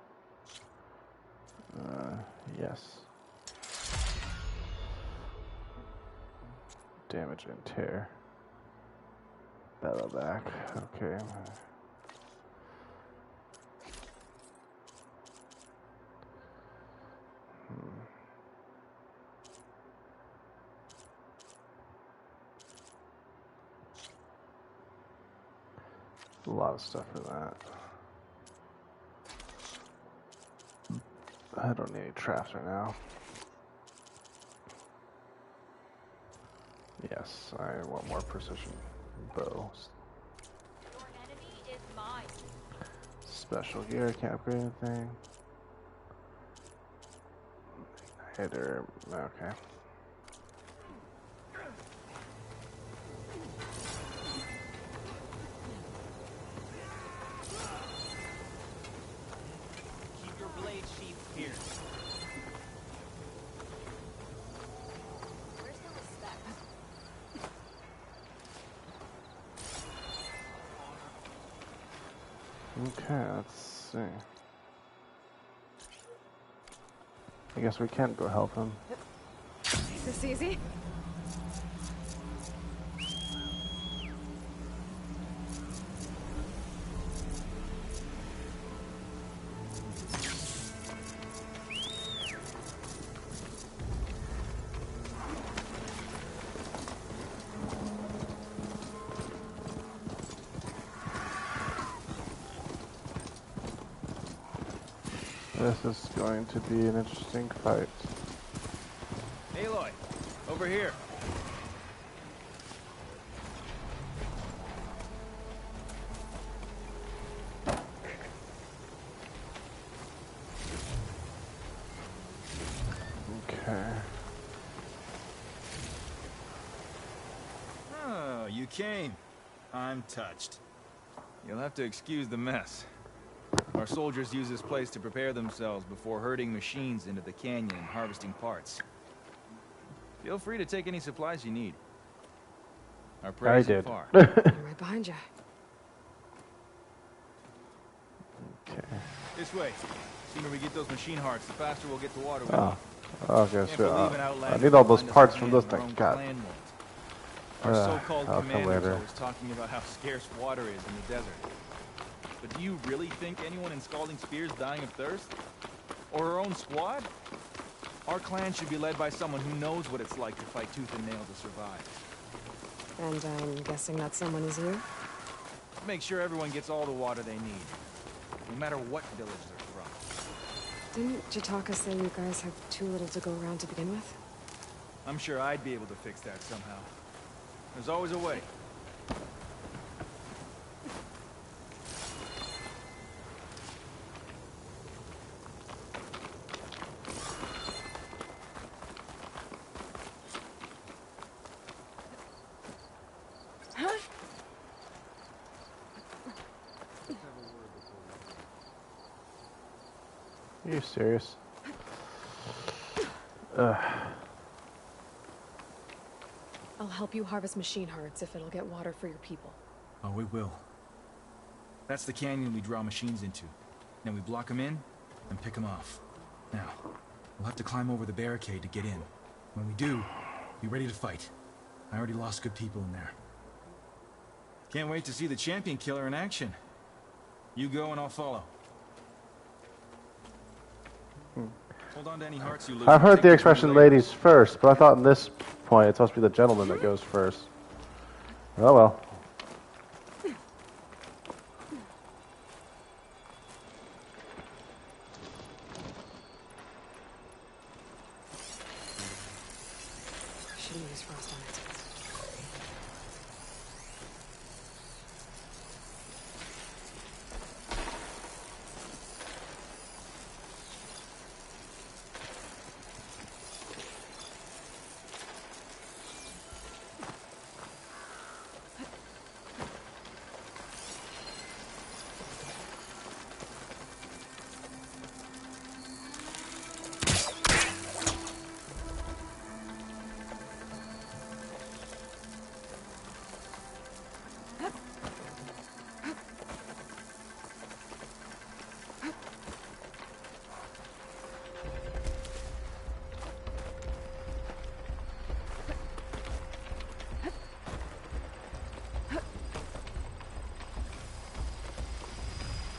Yes. Damage and tear. Battle back. Okay. A lot of stuff for that. I don't need any traps right now. Yes, I want more precision bows. Your enemy is mine. Special gear, can't upgrade anything. Hitter, okay. Keep your blade sheath here. Where's the respect? Okay, let's see. I guess we can't go help him. Is this easy? This is going to be an interesting fight. Aloy, over here. Okay. Oh, you came. I'm touched. You'll have to excuse the mess. Our soldiers use this place to prepare themselves before herding machines into the canyon and harvesting parts. Feel free to take any supplies you need. Our prayers are far. I'm right behind you. Okay. This way. The sooner we get those machine hearts, the faster we'll get to water. Oh. Okay, Can't so believe an Outlander I need all those find us parts again from this in our thing. own God. clan won't. Our so-called I'll come commander's later. always talking about how scarce water is in the desert. But do you really think anyone in Scalding Spear's dying of thirst? Or her own squad? Our clan should be led by someone who knows what it's like to fight tooth and nail to survive. And I'm guessing that someone is you? Make sure everyone gets all the water they need, no matter what village they're from. Didn't Jataka say you guys have too little to go around to begin with? I'm sure I'd be able to fix that somehow. There's always a way. Are you serious? I'll help you harvest machine hearts if it'll get water for your people. Oh, we will. That's the canyon we draw machines into. Then we block them in and pick them off. Now, we'll have to climb over the barricade to get in. When we do, be ready to fight. I already lost good people in there. Can't wait to see the champion killer in action. You go and I'll follow. Hold on to any hearts you lose. I've heard Take the them expression later. ladies first, but I thought in this point it's supposed to be the gentleman that goes first. Oh well. Shouldn't use frost on it.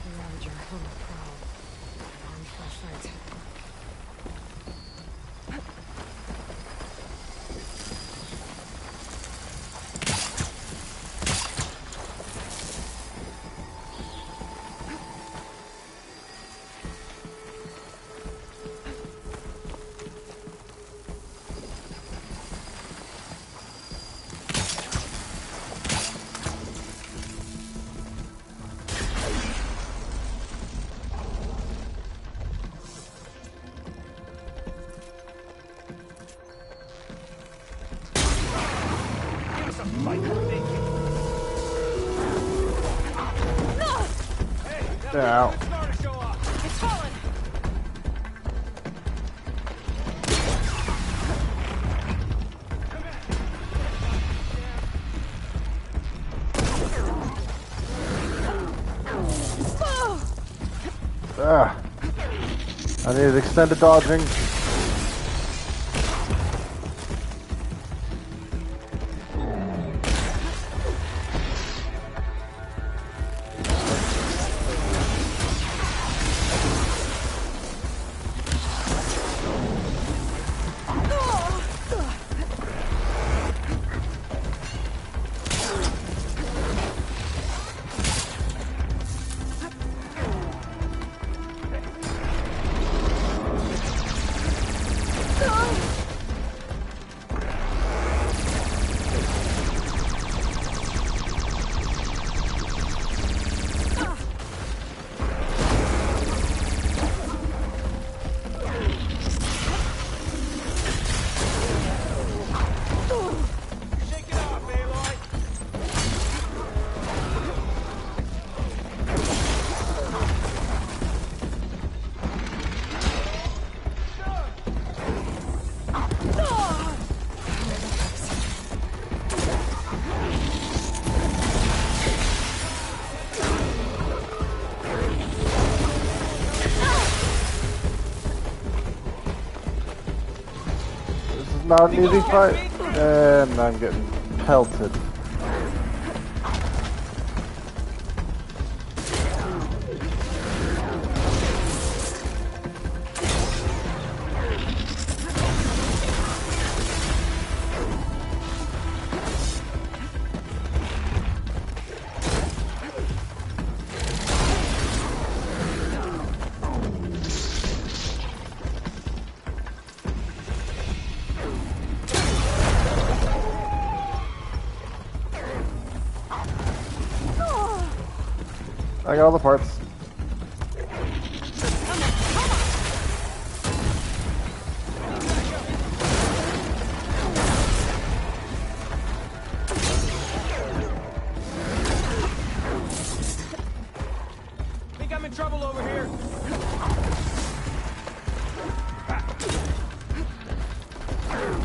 Around your home prowl, an armed flashlights at work. Ow. It's fallen! Ah. I needed extended dodging. Not an easy fight, and I'm getting pelted. I got all the parts. Think I'm in trouble over here.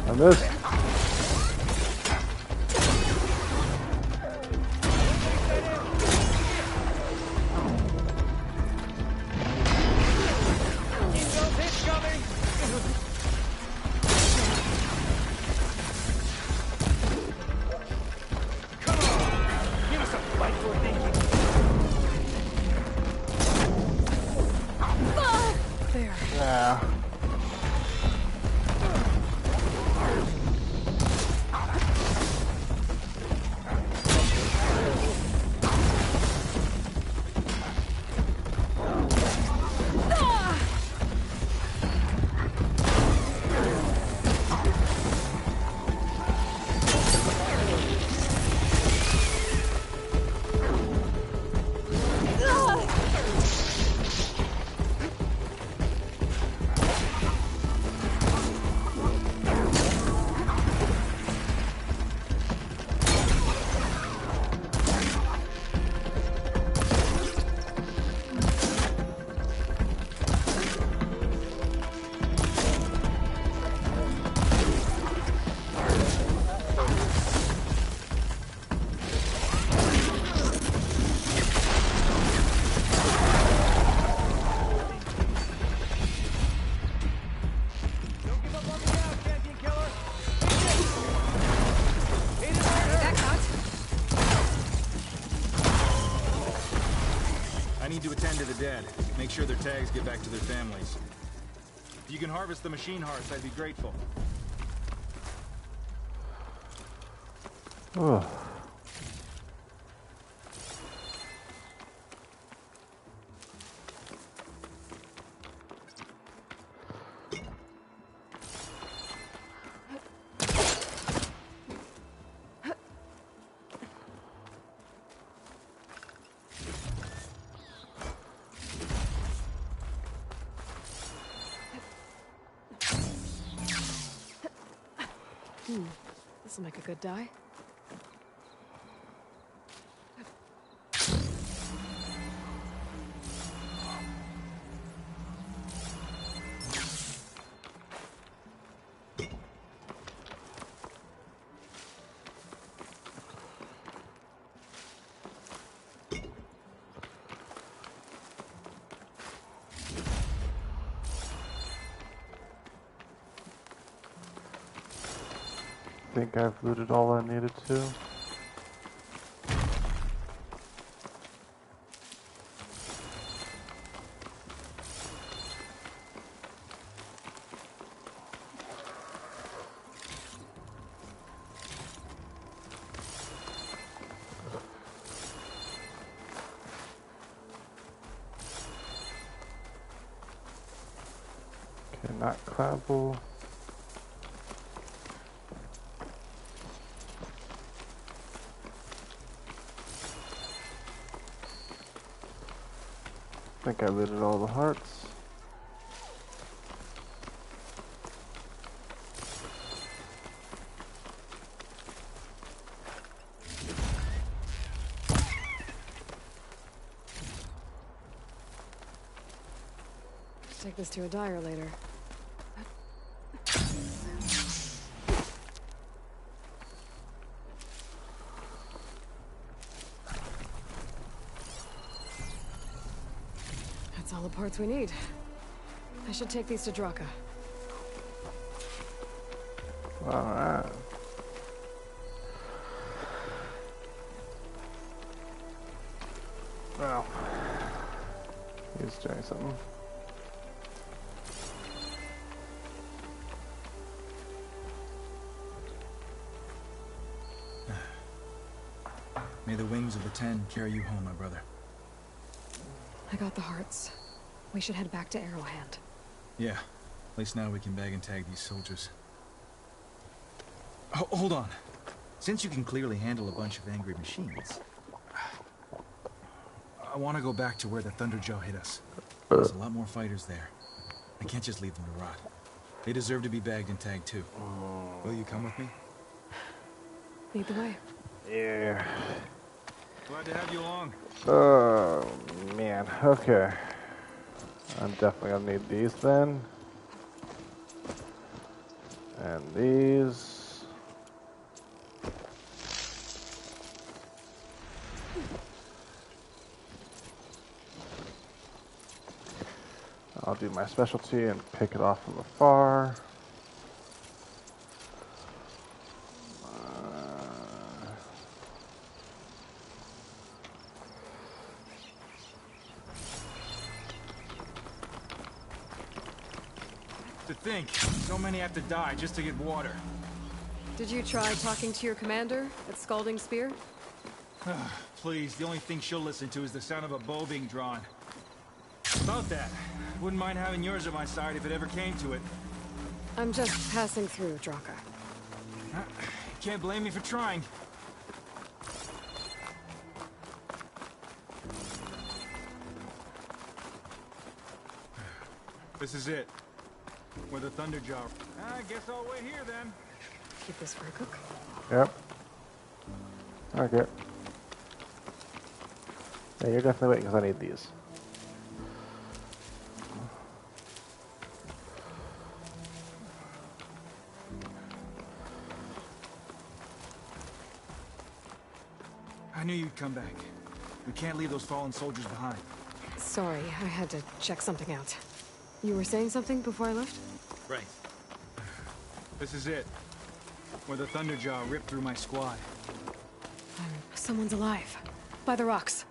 I missed. There. Yeah. dead. Make sure their tags get back to their families. If you can harvest the machine hearts, I'd be grateful. Ugh. This'll make a good die. I think I've looted all I needed to. Okay, not clavel. I think I looted all the hearts. Take this to a dyer later. That's all the parts we need. I should take these to Draka. Alright. Well, he's doing something. May the wings of the Ten carry you home, my brother. I got the hearts. We should head back to Arrowhand. Yeah. At least now we can bag and tag these soldiers. Hold on. Since you can clearly handle a bunch of angry machines, I want to go back to where the Thunderjaw hit us. There's a lot more fighters there. I can't just leave them to rot. They deserve to be bagged and tagged too. Will you come with me? Lead the way. Yeah. Glad to have you along. Oh, man. Okay. I'm definitely gonna need these then. And these. I'll do my specialty and pick it off from afar. To think, so many have to die just to get water. Did you try talking to your commander at Scalding Spear? Please, the only thing she'll listen to is the sound of a bow being drawn. About that, wouldn't mind having yours at my side if it ever came to it. I'm just passing through, Draka. Can't blame me for trying. This is it. Where the Thunderjaw. I guess I'll wait here then. Keep this for a cook. Yep. Okay. Yeah, you're definitely waiting because I need these. I knew you'd come back. We can't leave those fallen soldiers behind. Sorry, I had to check something out. You were saying something before I left? Right. This is it. Where the Thunderjaw ripped through my squad. Someone's alive. By the rocks.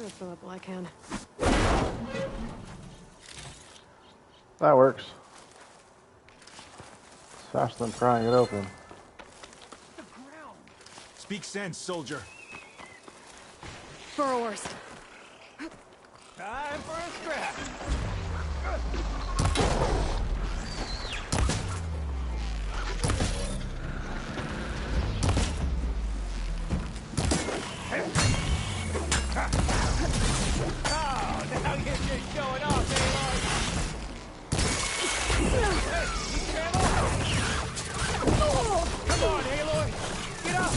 I'll fill up while I can. That works. It's faster than prying it open. Speak sense, soldier. Burrowers. Time for a scrap. Oh, now you're just showing off, Aloy. Hey, you camel? Come on, Aloy. Get up.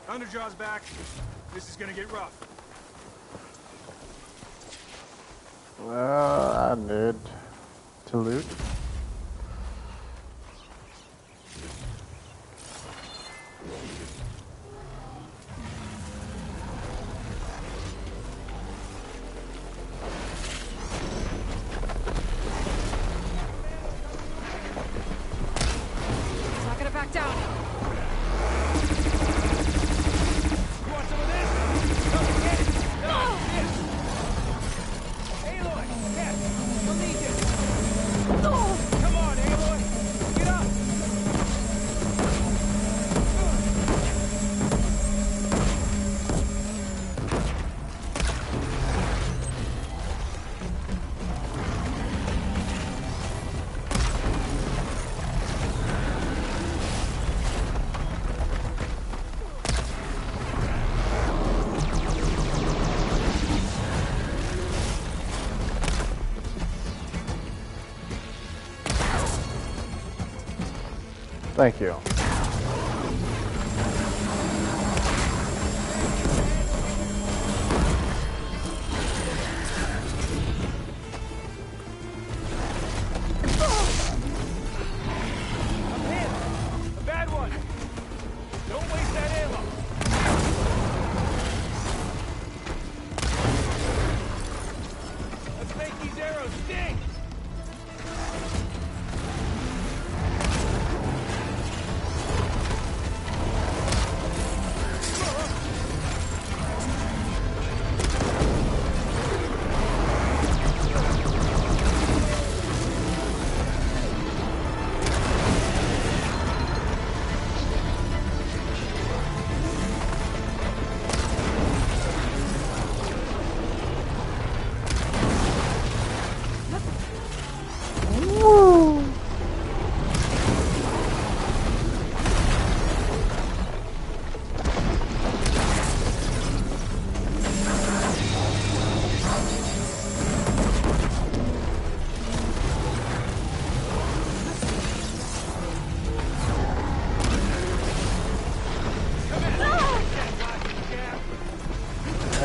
Underjaw's back. This is gonna get rough. Well, I need to loot. Not gonna back down. Thank you.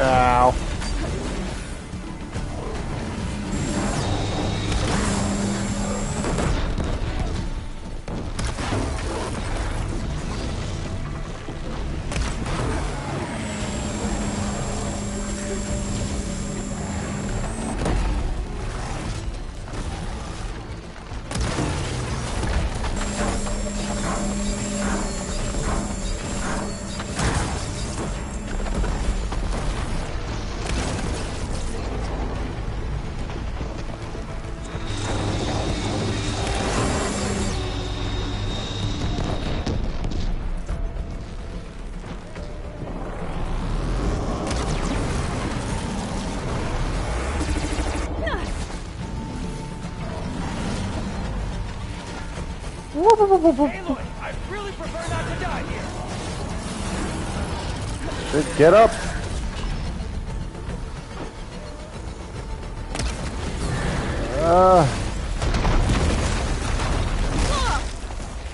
Ow. Aloy, I really prefer not to die here. Just get up.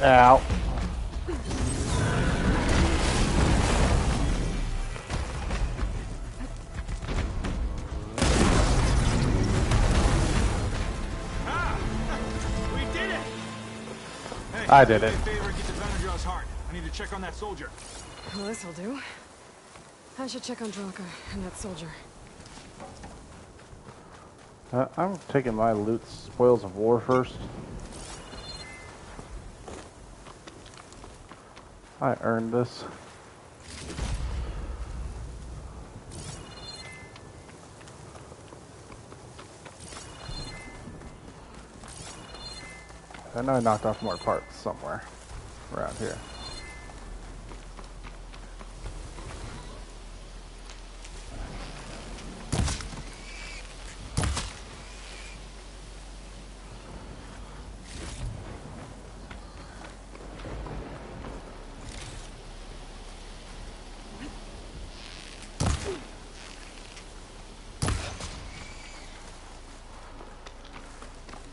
Ow. We did it! Hey, I did it. do me a favor, get the Thunderjaw's heart. I need to check on that soldier. Well, this'll do. I should check on Draka and that soldier. I'm taking my loot spoils of war first. I earned this. I know I knocked off more parts somewhere around here.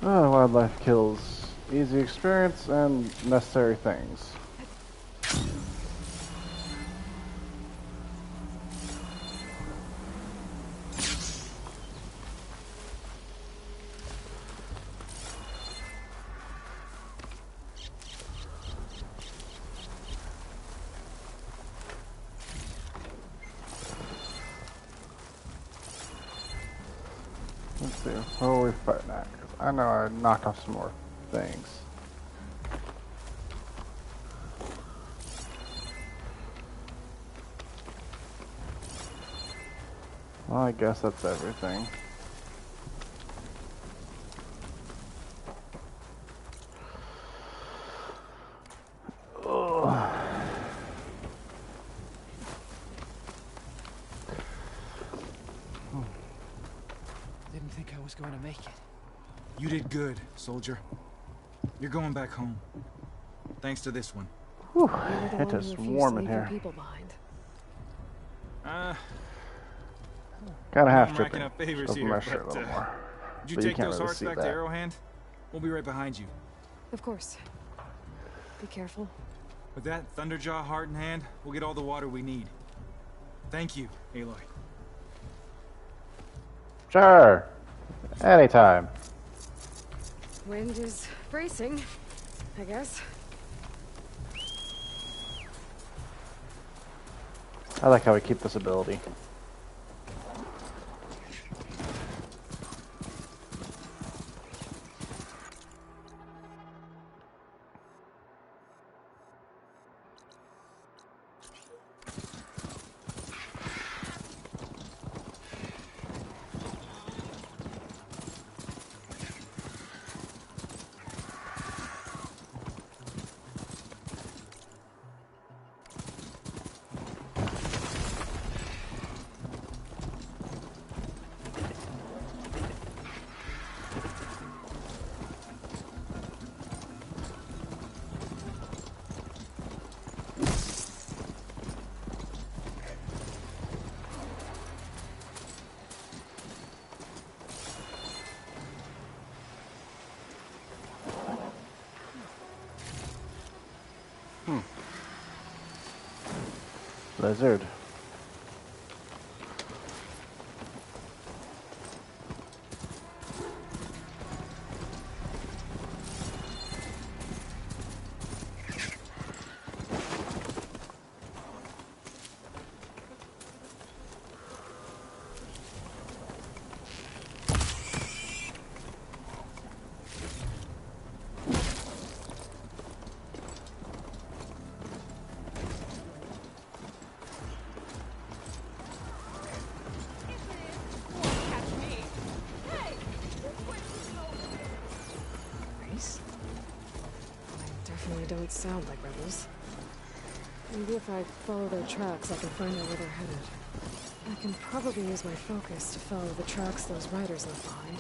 Wildlife kills. Easy experience and necessary things. Let's see, what are we fighting at? 'Cause I know I knocked off some more things. Well, I guess that's everything. Didn't think I was going to make it. You did good, soldier. You're going back home. Thanks to this one. Whew, it is warm in here. People behind. Kind of half I'm tripping. racking up favors Open here, my shirt a but, little more. Did you But take can't those really hearts see back to that. Arrowhand? We'll be right behind you. Of course. Be careful. With that Thunderjaw heart in hand, we'll get all the water we need. Thank you, Aloy. Sure. Anytime. Wind is bracing, I guess. I like how we keep this ability. Lizard. Definitely don't sound like rebels. Maybe if I follow their tracks, I can find out where they're headed. I can probably use my focus to follow the tracks those riders left behind.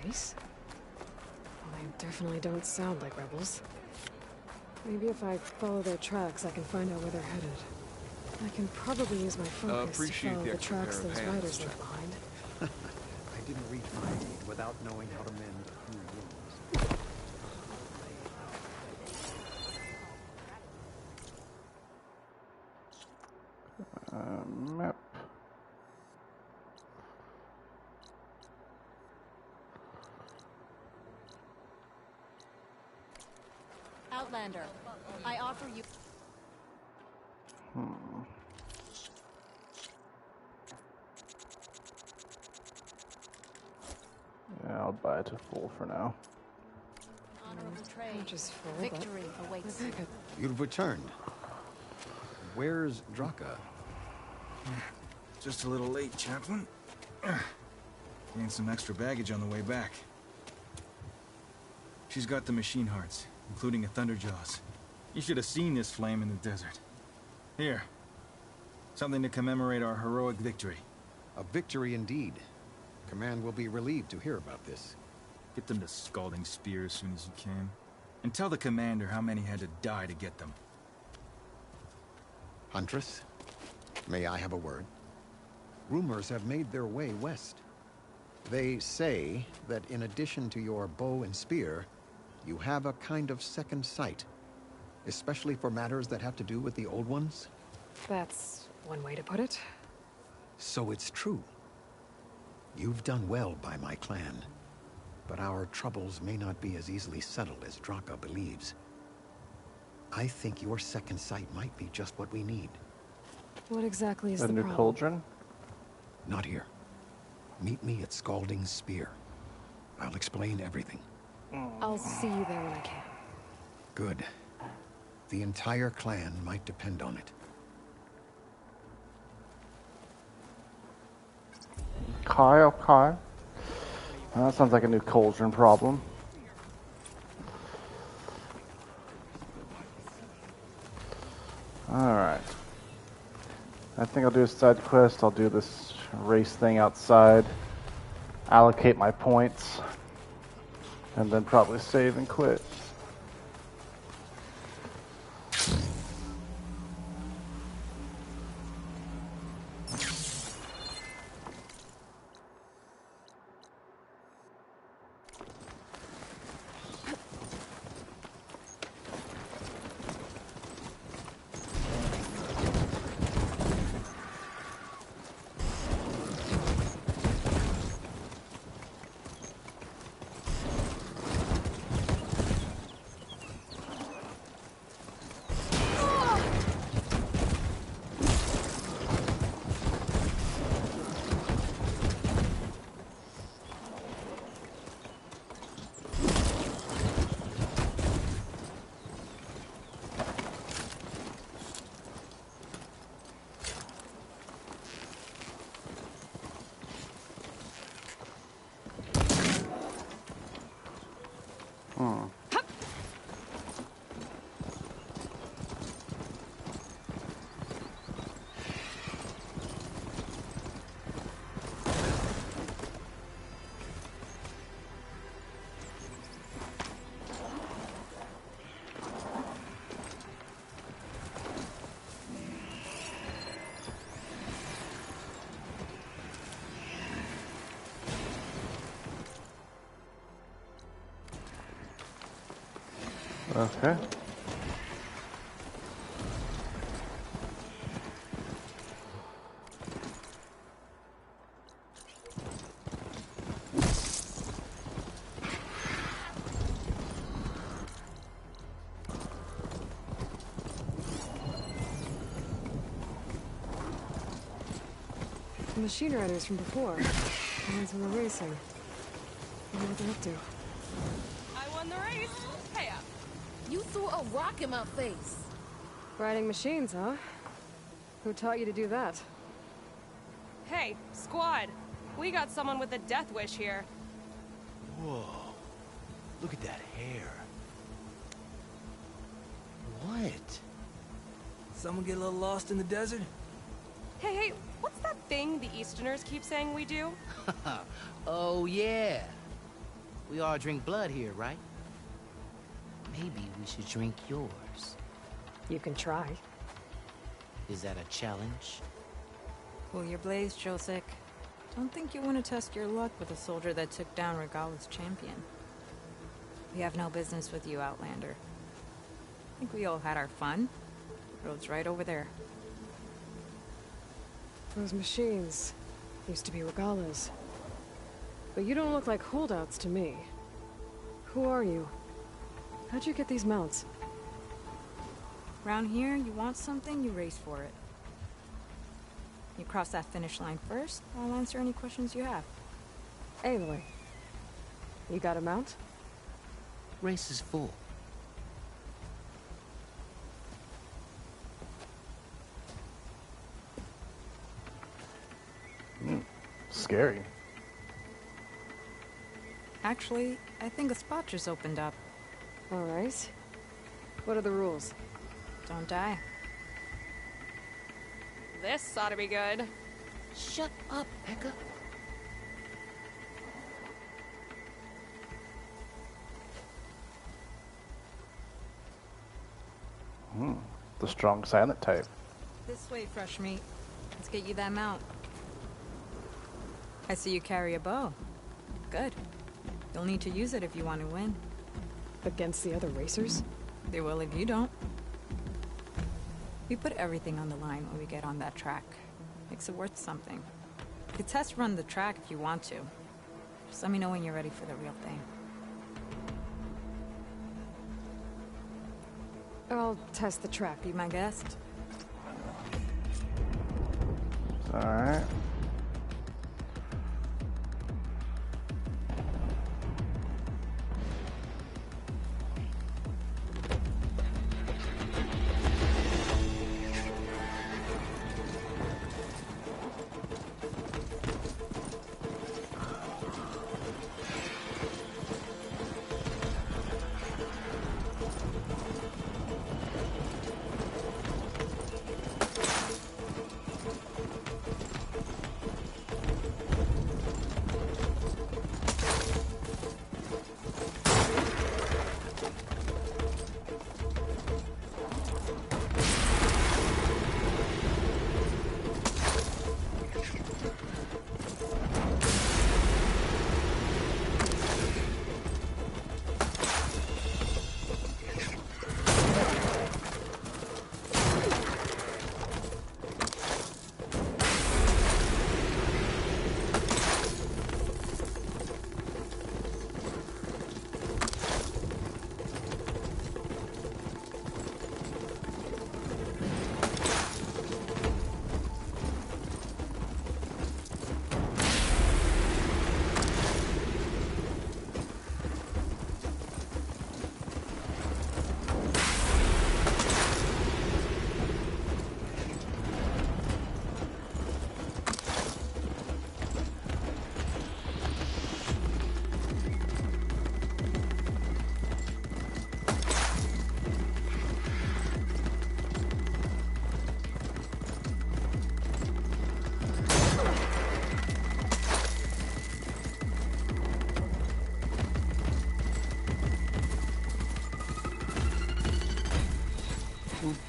race? Well, they definitely don't sound like rebels. Maybe if I follow their tracks, I can find out where they're headed. I can probably use my focus to Appreciate follow the the extra tracks pair of those hands, riders Jack. left behind. I didn't reach my aid without knowing how to mend a few wounds. Map. Outlander, I offer you... Yeah, I'll buy it to full for now. Honorable trade. Just full, Victory awaits you. You've returned. Where's Draka? Just a little late, Chaplain. Gained some extra baggage on the way back. She's got the machine hearts, including a Thunderjaws. You should have seen this flame in the desert. Here. Something to commemorate our heroic victory. A victory indeed. Command will be relieved to hear about this. Get them to Scalding Spear as soon as you can. And tell the commander how many had to die to get them. Huntress, may I have a word? Rumors have made their way west. They say that in addition to your bow and spear, you have a kind of second sight, especially for matters that have to do with the old ones. That's one way to put it. So it's true. You've done well by my clan, but our troubles may not be as easily settled as Draka believes. I think your second sight might be just what we need. What exactly is A the new problem? cauldron? Not here. Meet me at Scalding Spear. I'll explain everything. I'll see you there when I can. Good. The entire clan might depend on it. Okay. That sounds like a new cauldron problem. Alright. I think I'll do a side quest. I'll do this race thing outside. Allocate my points. And then probably save and quit. Okay. The machine riders from before. The ones who were racing. I wonder what they're up to. I won the race. Hey up. You threw a rock in my face. Riding machines, huh? Who taught you to do that? Hey, squad. We got someone with a death wish here. Whoa. Look at that hair. What? Someone get a little lost in the desert? Hey, what's that thing the Easterners keep saying we do? Oh, yeah. We all drink blood here, right? Maybe we should drink yours. You can try. Is that a challenge? Cool your blaze, Josek. Don't think you want to test your luck with a soldier that took down Regala's champion. We have no business with you, Outlander. I think we all had our fun. Road's right over there. Those machines used to be Regala's. But you don't look like holdouts to me. Who are you? How'd you get these mounts? Around here, you want something, you race for it. You cross that finish line first, I'll answer any questions you have. Aloy, you got a mount? Race is full. Scary. Actually, I think a spot just opened up. All right. What are the rules? Don't die. This ought to be good. Shut up, Becca. The strong silent type. This way, fresh meat. Let's get you that mount. I see you carry a bow. Good. You'll need to use it if you want to win. Against the other racers? They will if you don't. We put everything on the line when we get on that track. Makes it worth something. You could test run the track if you want to. Just let me know when you're ready for the real thing. I'll test the track. Be my guest. Alright.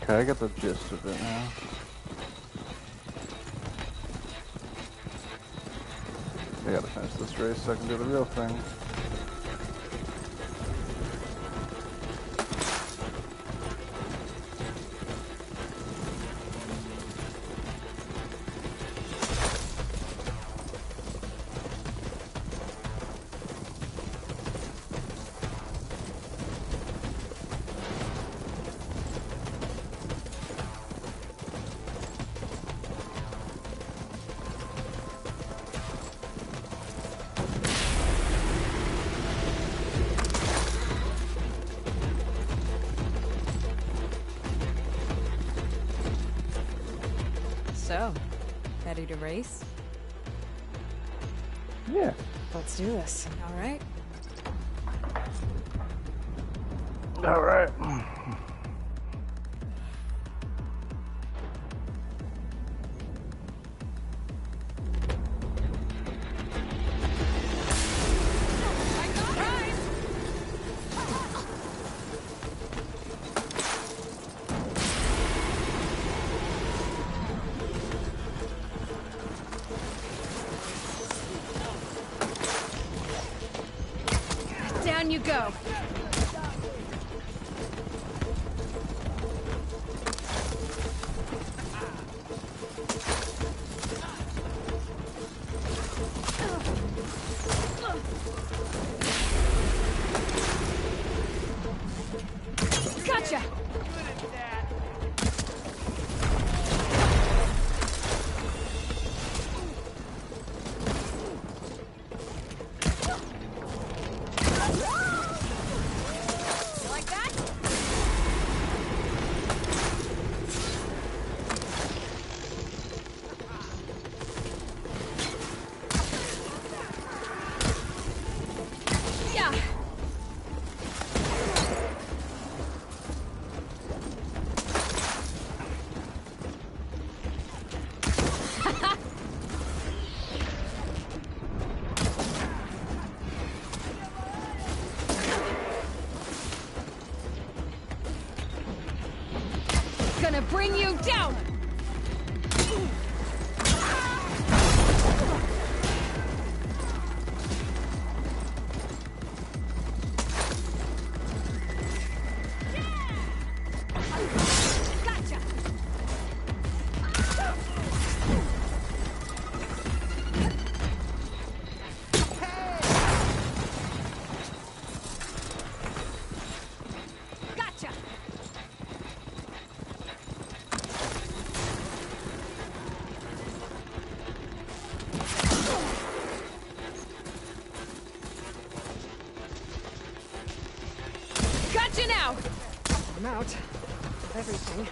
Okay, I got the gist of it now. I gotta finish this race so I can do the real thing. So, ready to race? Yeah. Let's do this. All right. All right. Down you go. Gotcha. Like that? Yeah. Gonna bring you down! Gotcha! Gotcha! Gotcha now! I'm out of everything.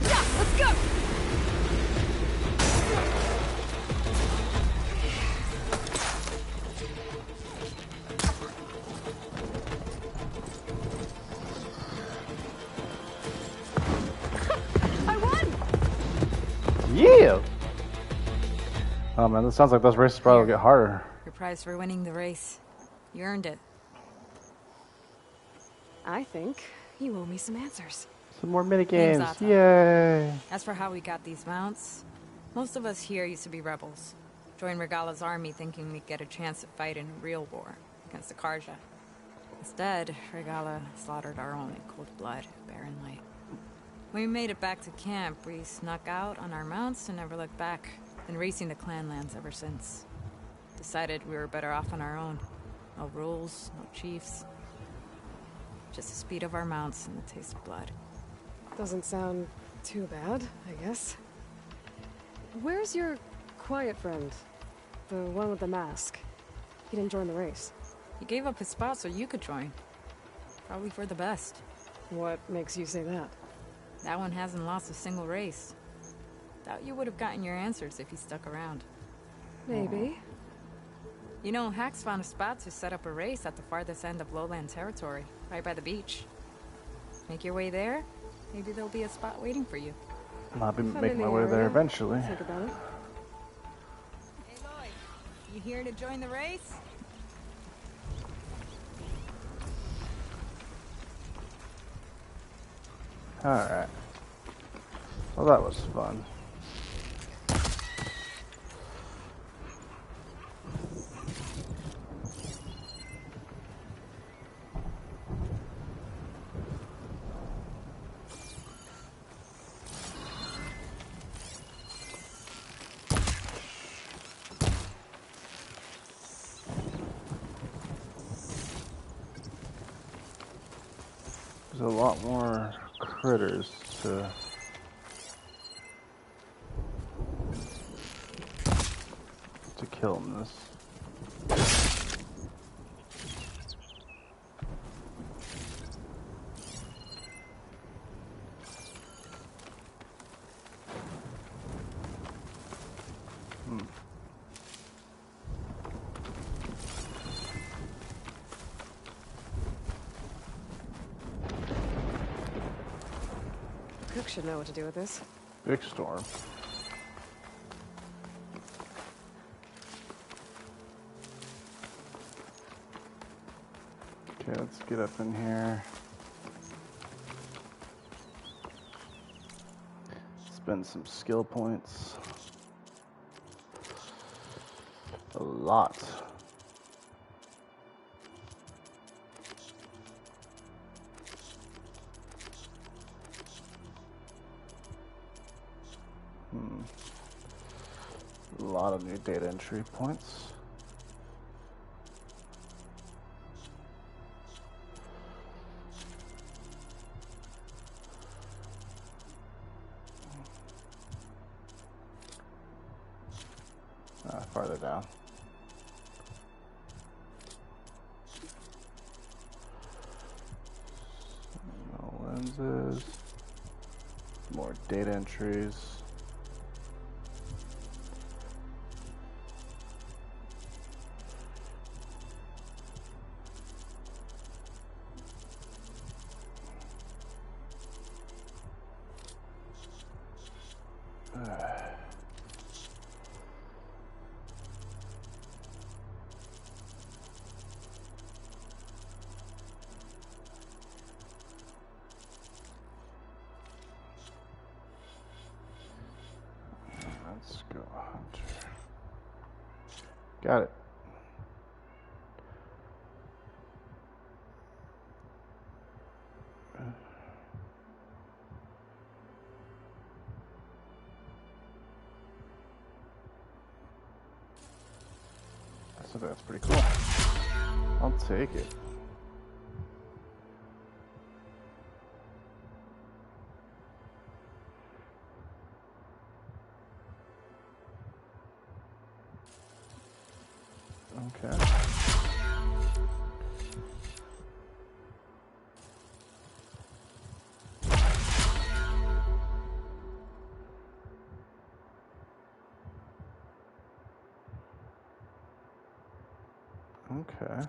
Yeah, let's go! I won! Yeah! Oh man, this sounds like those races probably will get harder. Your prize for winning the race. You earned it. I think you owe me some answers. Some more mini Name's games. Atta. Yay! As for how we got these mounts, most of us here used to be rebels. Joined Regala's army thinking we'd get a chance to fight in a real war against the Karja. Instead, Regala slaughtered our own in cold blood, Barren Light. When we made it back to camp, we snuck out on our mounts and never looked back. Been racing the clan lands ever since. Decided we were better off on our own. No rules, no chiefs. Just the speed of our mounts and the taste of blood. Doesn't sound too bad, I guess. Where's your quiet friend? The one with the mask. He didn't join the race. He gave up his spot so you could join. Probably for the best. What makes you say that? That one hasn't lost a single race. Doubt you would have gotten your answers if you stuck around. Maybe. You know, Hax found a spot to set up a race at the farthest end of lowland territory, right by the beach. Make your way there, maybe there'll be a spot waiting for you. I'll be making my way there eventually. Think about it. Hey Lloyd, you here to join the race? Alright. Well, that was fun. There's a lot more critters to kill in this. should know what to do with this. Big storm. Okay, let's get up in here. Spend some skill points. A lot. A lot of new data entry points. Farther down. No lenses. More data entries. Let's go hunter. Got it. So that's pretty cool. I'll take it. Okay. Okay.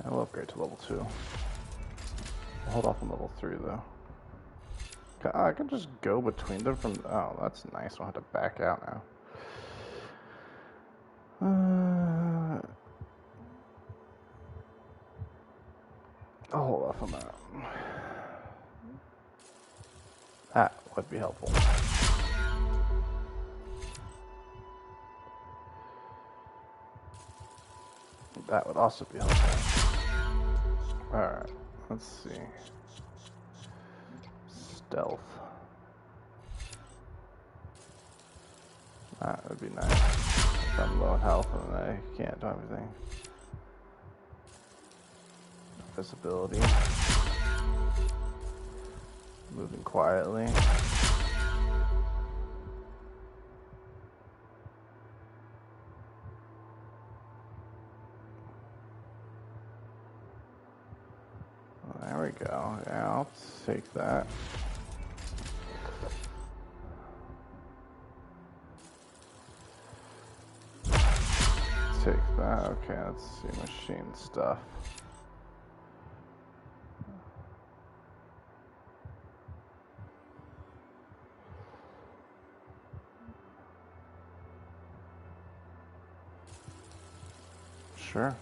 I'll upgrade to level 2. I'll hold off on level 3 though. I can just go between them from... Oh, that's nice. I don't have to back out now. I'll hold off on that. That would be helpful. That would also be helpful. Alright, let's see. Stealth. That would be nice. If I'm low in health and I can't do everything. Visibility. Moving quietly. Well, there we go. Yeah, I'll take that. Take that. Okay, let's see machine stuff. Sure.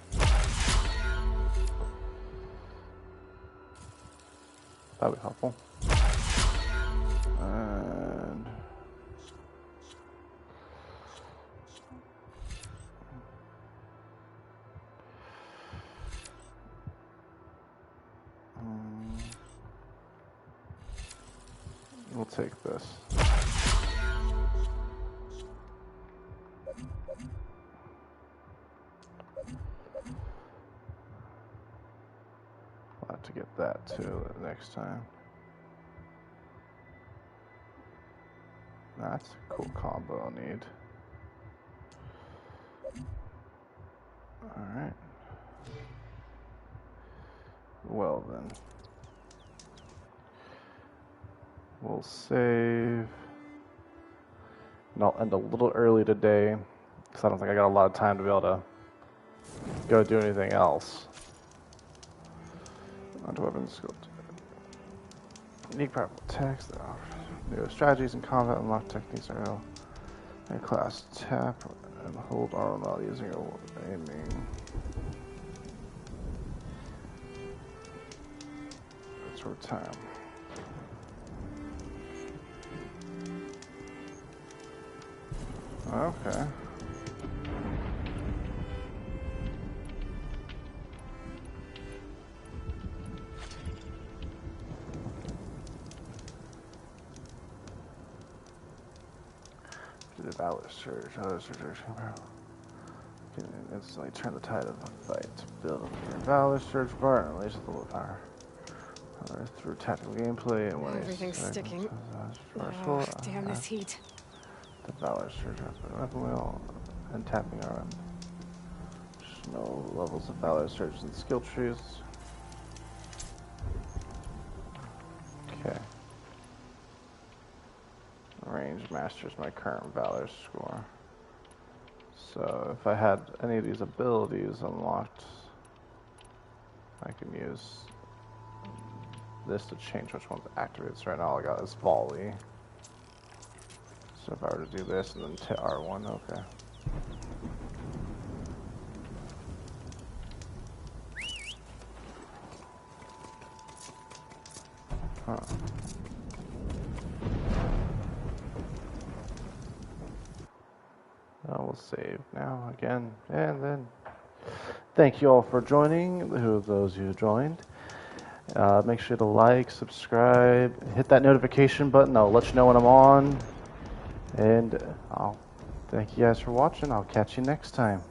That'd be helpful. And we'll take this. I'll have to get that too next time. That's a cool combo I need. Alright. Well then. We'll save. And I'll end a little early today, because I don't think I got a lot of time to be able to go do anything else. Onto weapons skill. Unique powerful attacks that offer new strategies in combat. Unlock techniques are all. A class tap and hold R while using aiming. That's for time. Okay. The Valor Surge. Valor Surge. Can instantly turn the tide of a fight. Build your Valor Surge bar and release the willpower. Through tactical gameplay and when everything's sticking. Damn this heat. The Valor Surge weapon wheel and tapping our no levels of Valor Surge and skill trees. Okay. Range masters my current Valor score. So if I had any of these abilities unlocked, I can use this to change which one activates. Right now all I got is volley. So if I were to do this and then hit R1, okay. Huh. We'll save now again, and then thank you all for joining. Those who joined, make sure to like, subscribe, hit that notification button. I'll let you know when I'm on, and I'll thank you guys for watching. I'll catch you next time.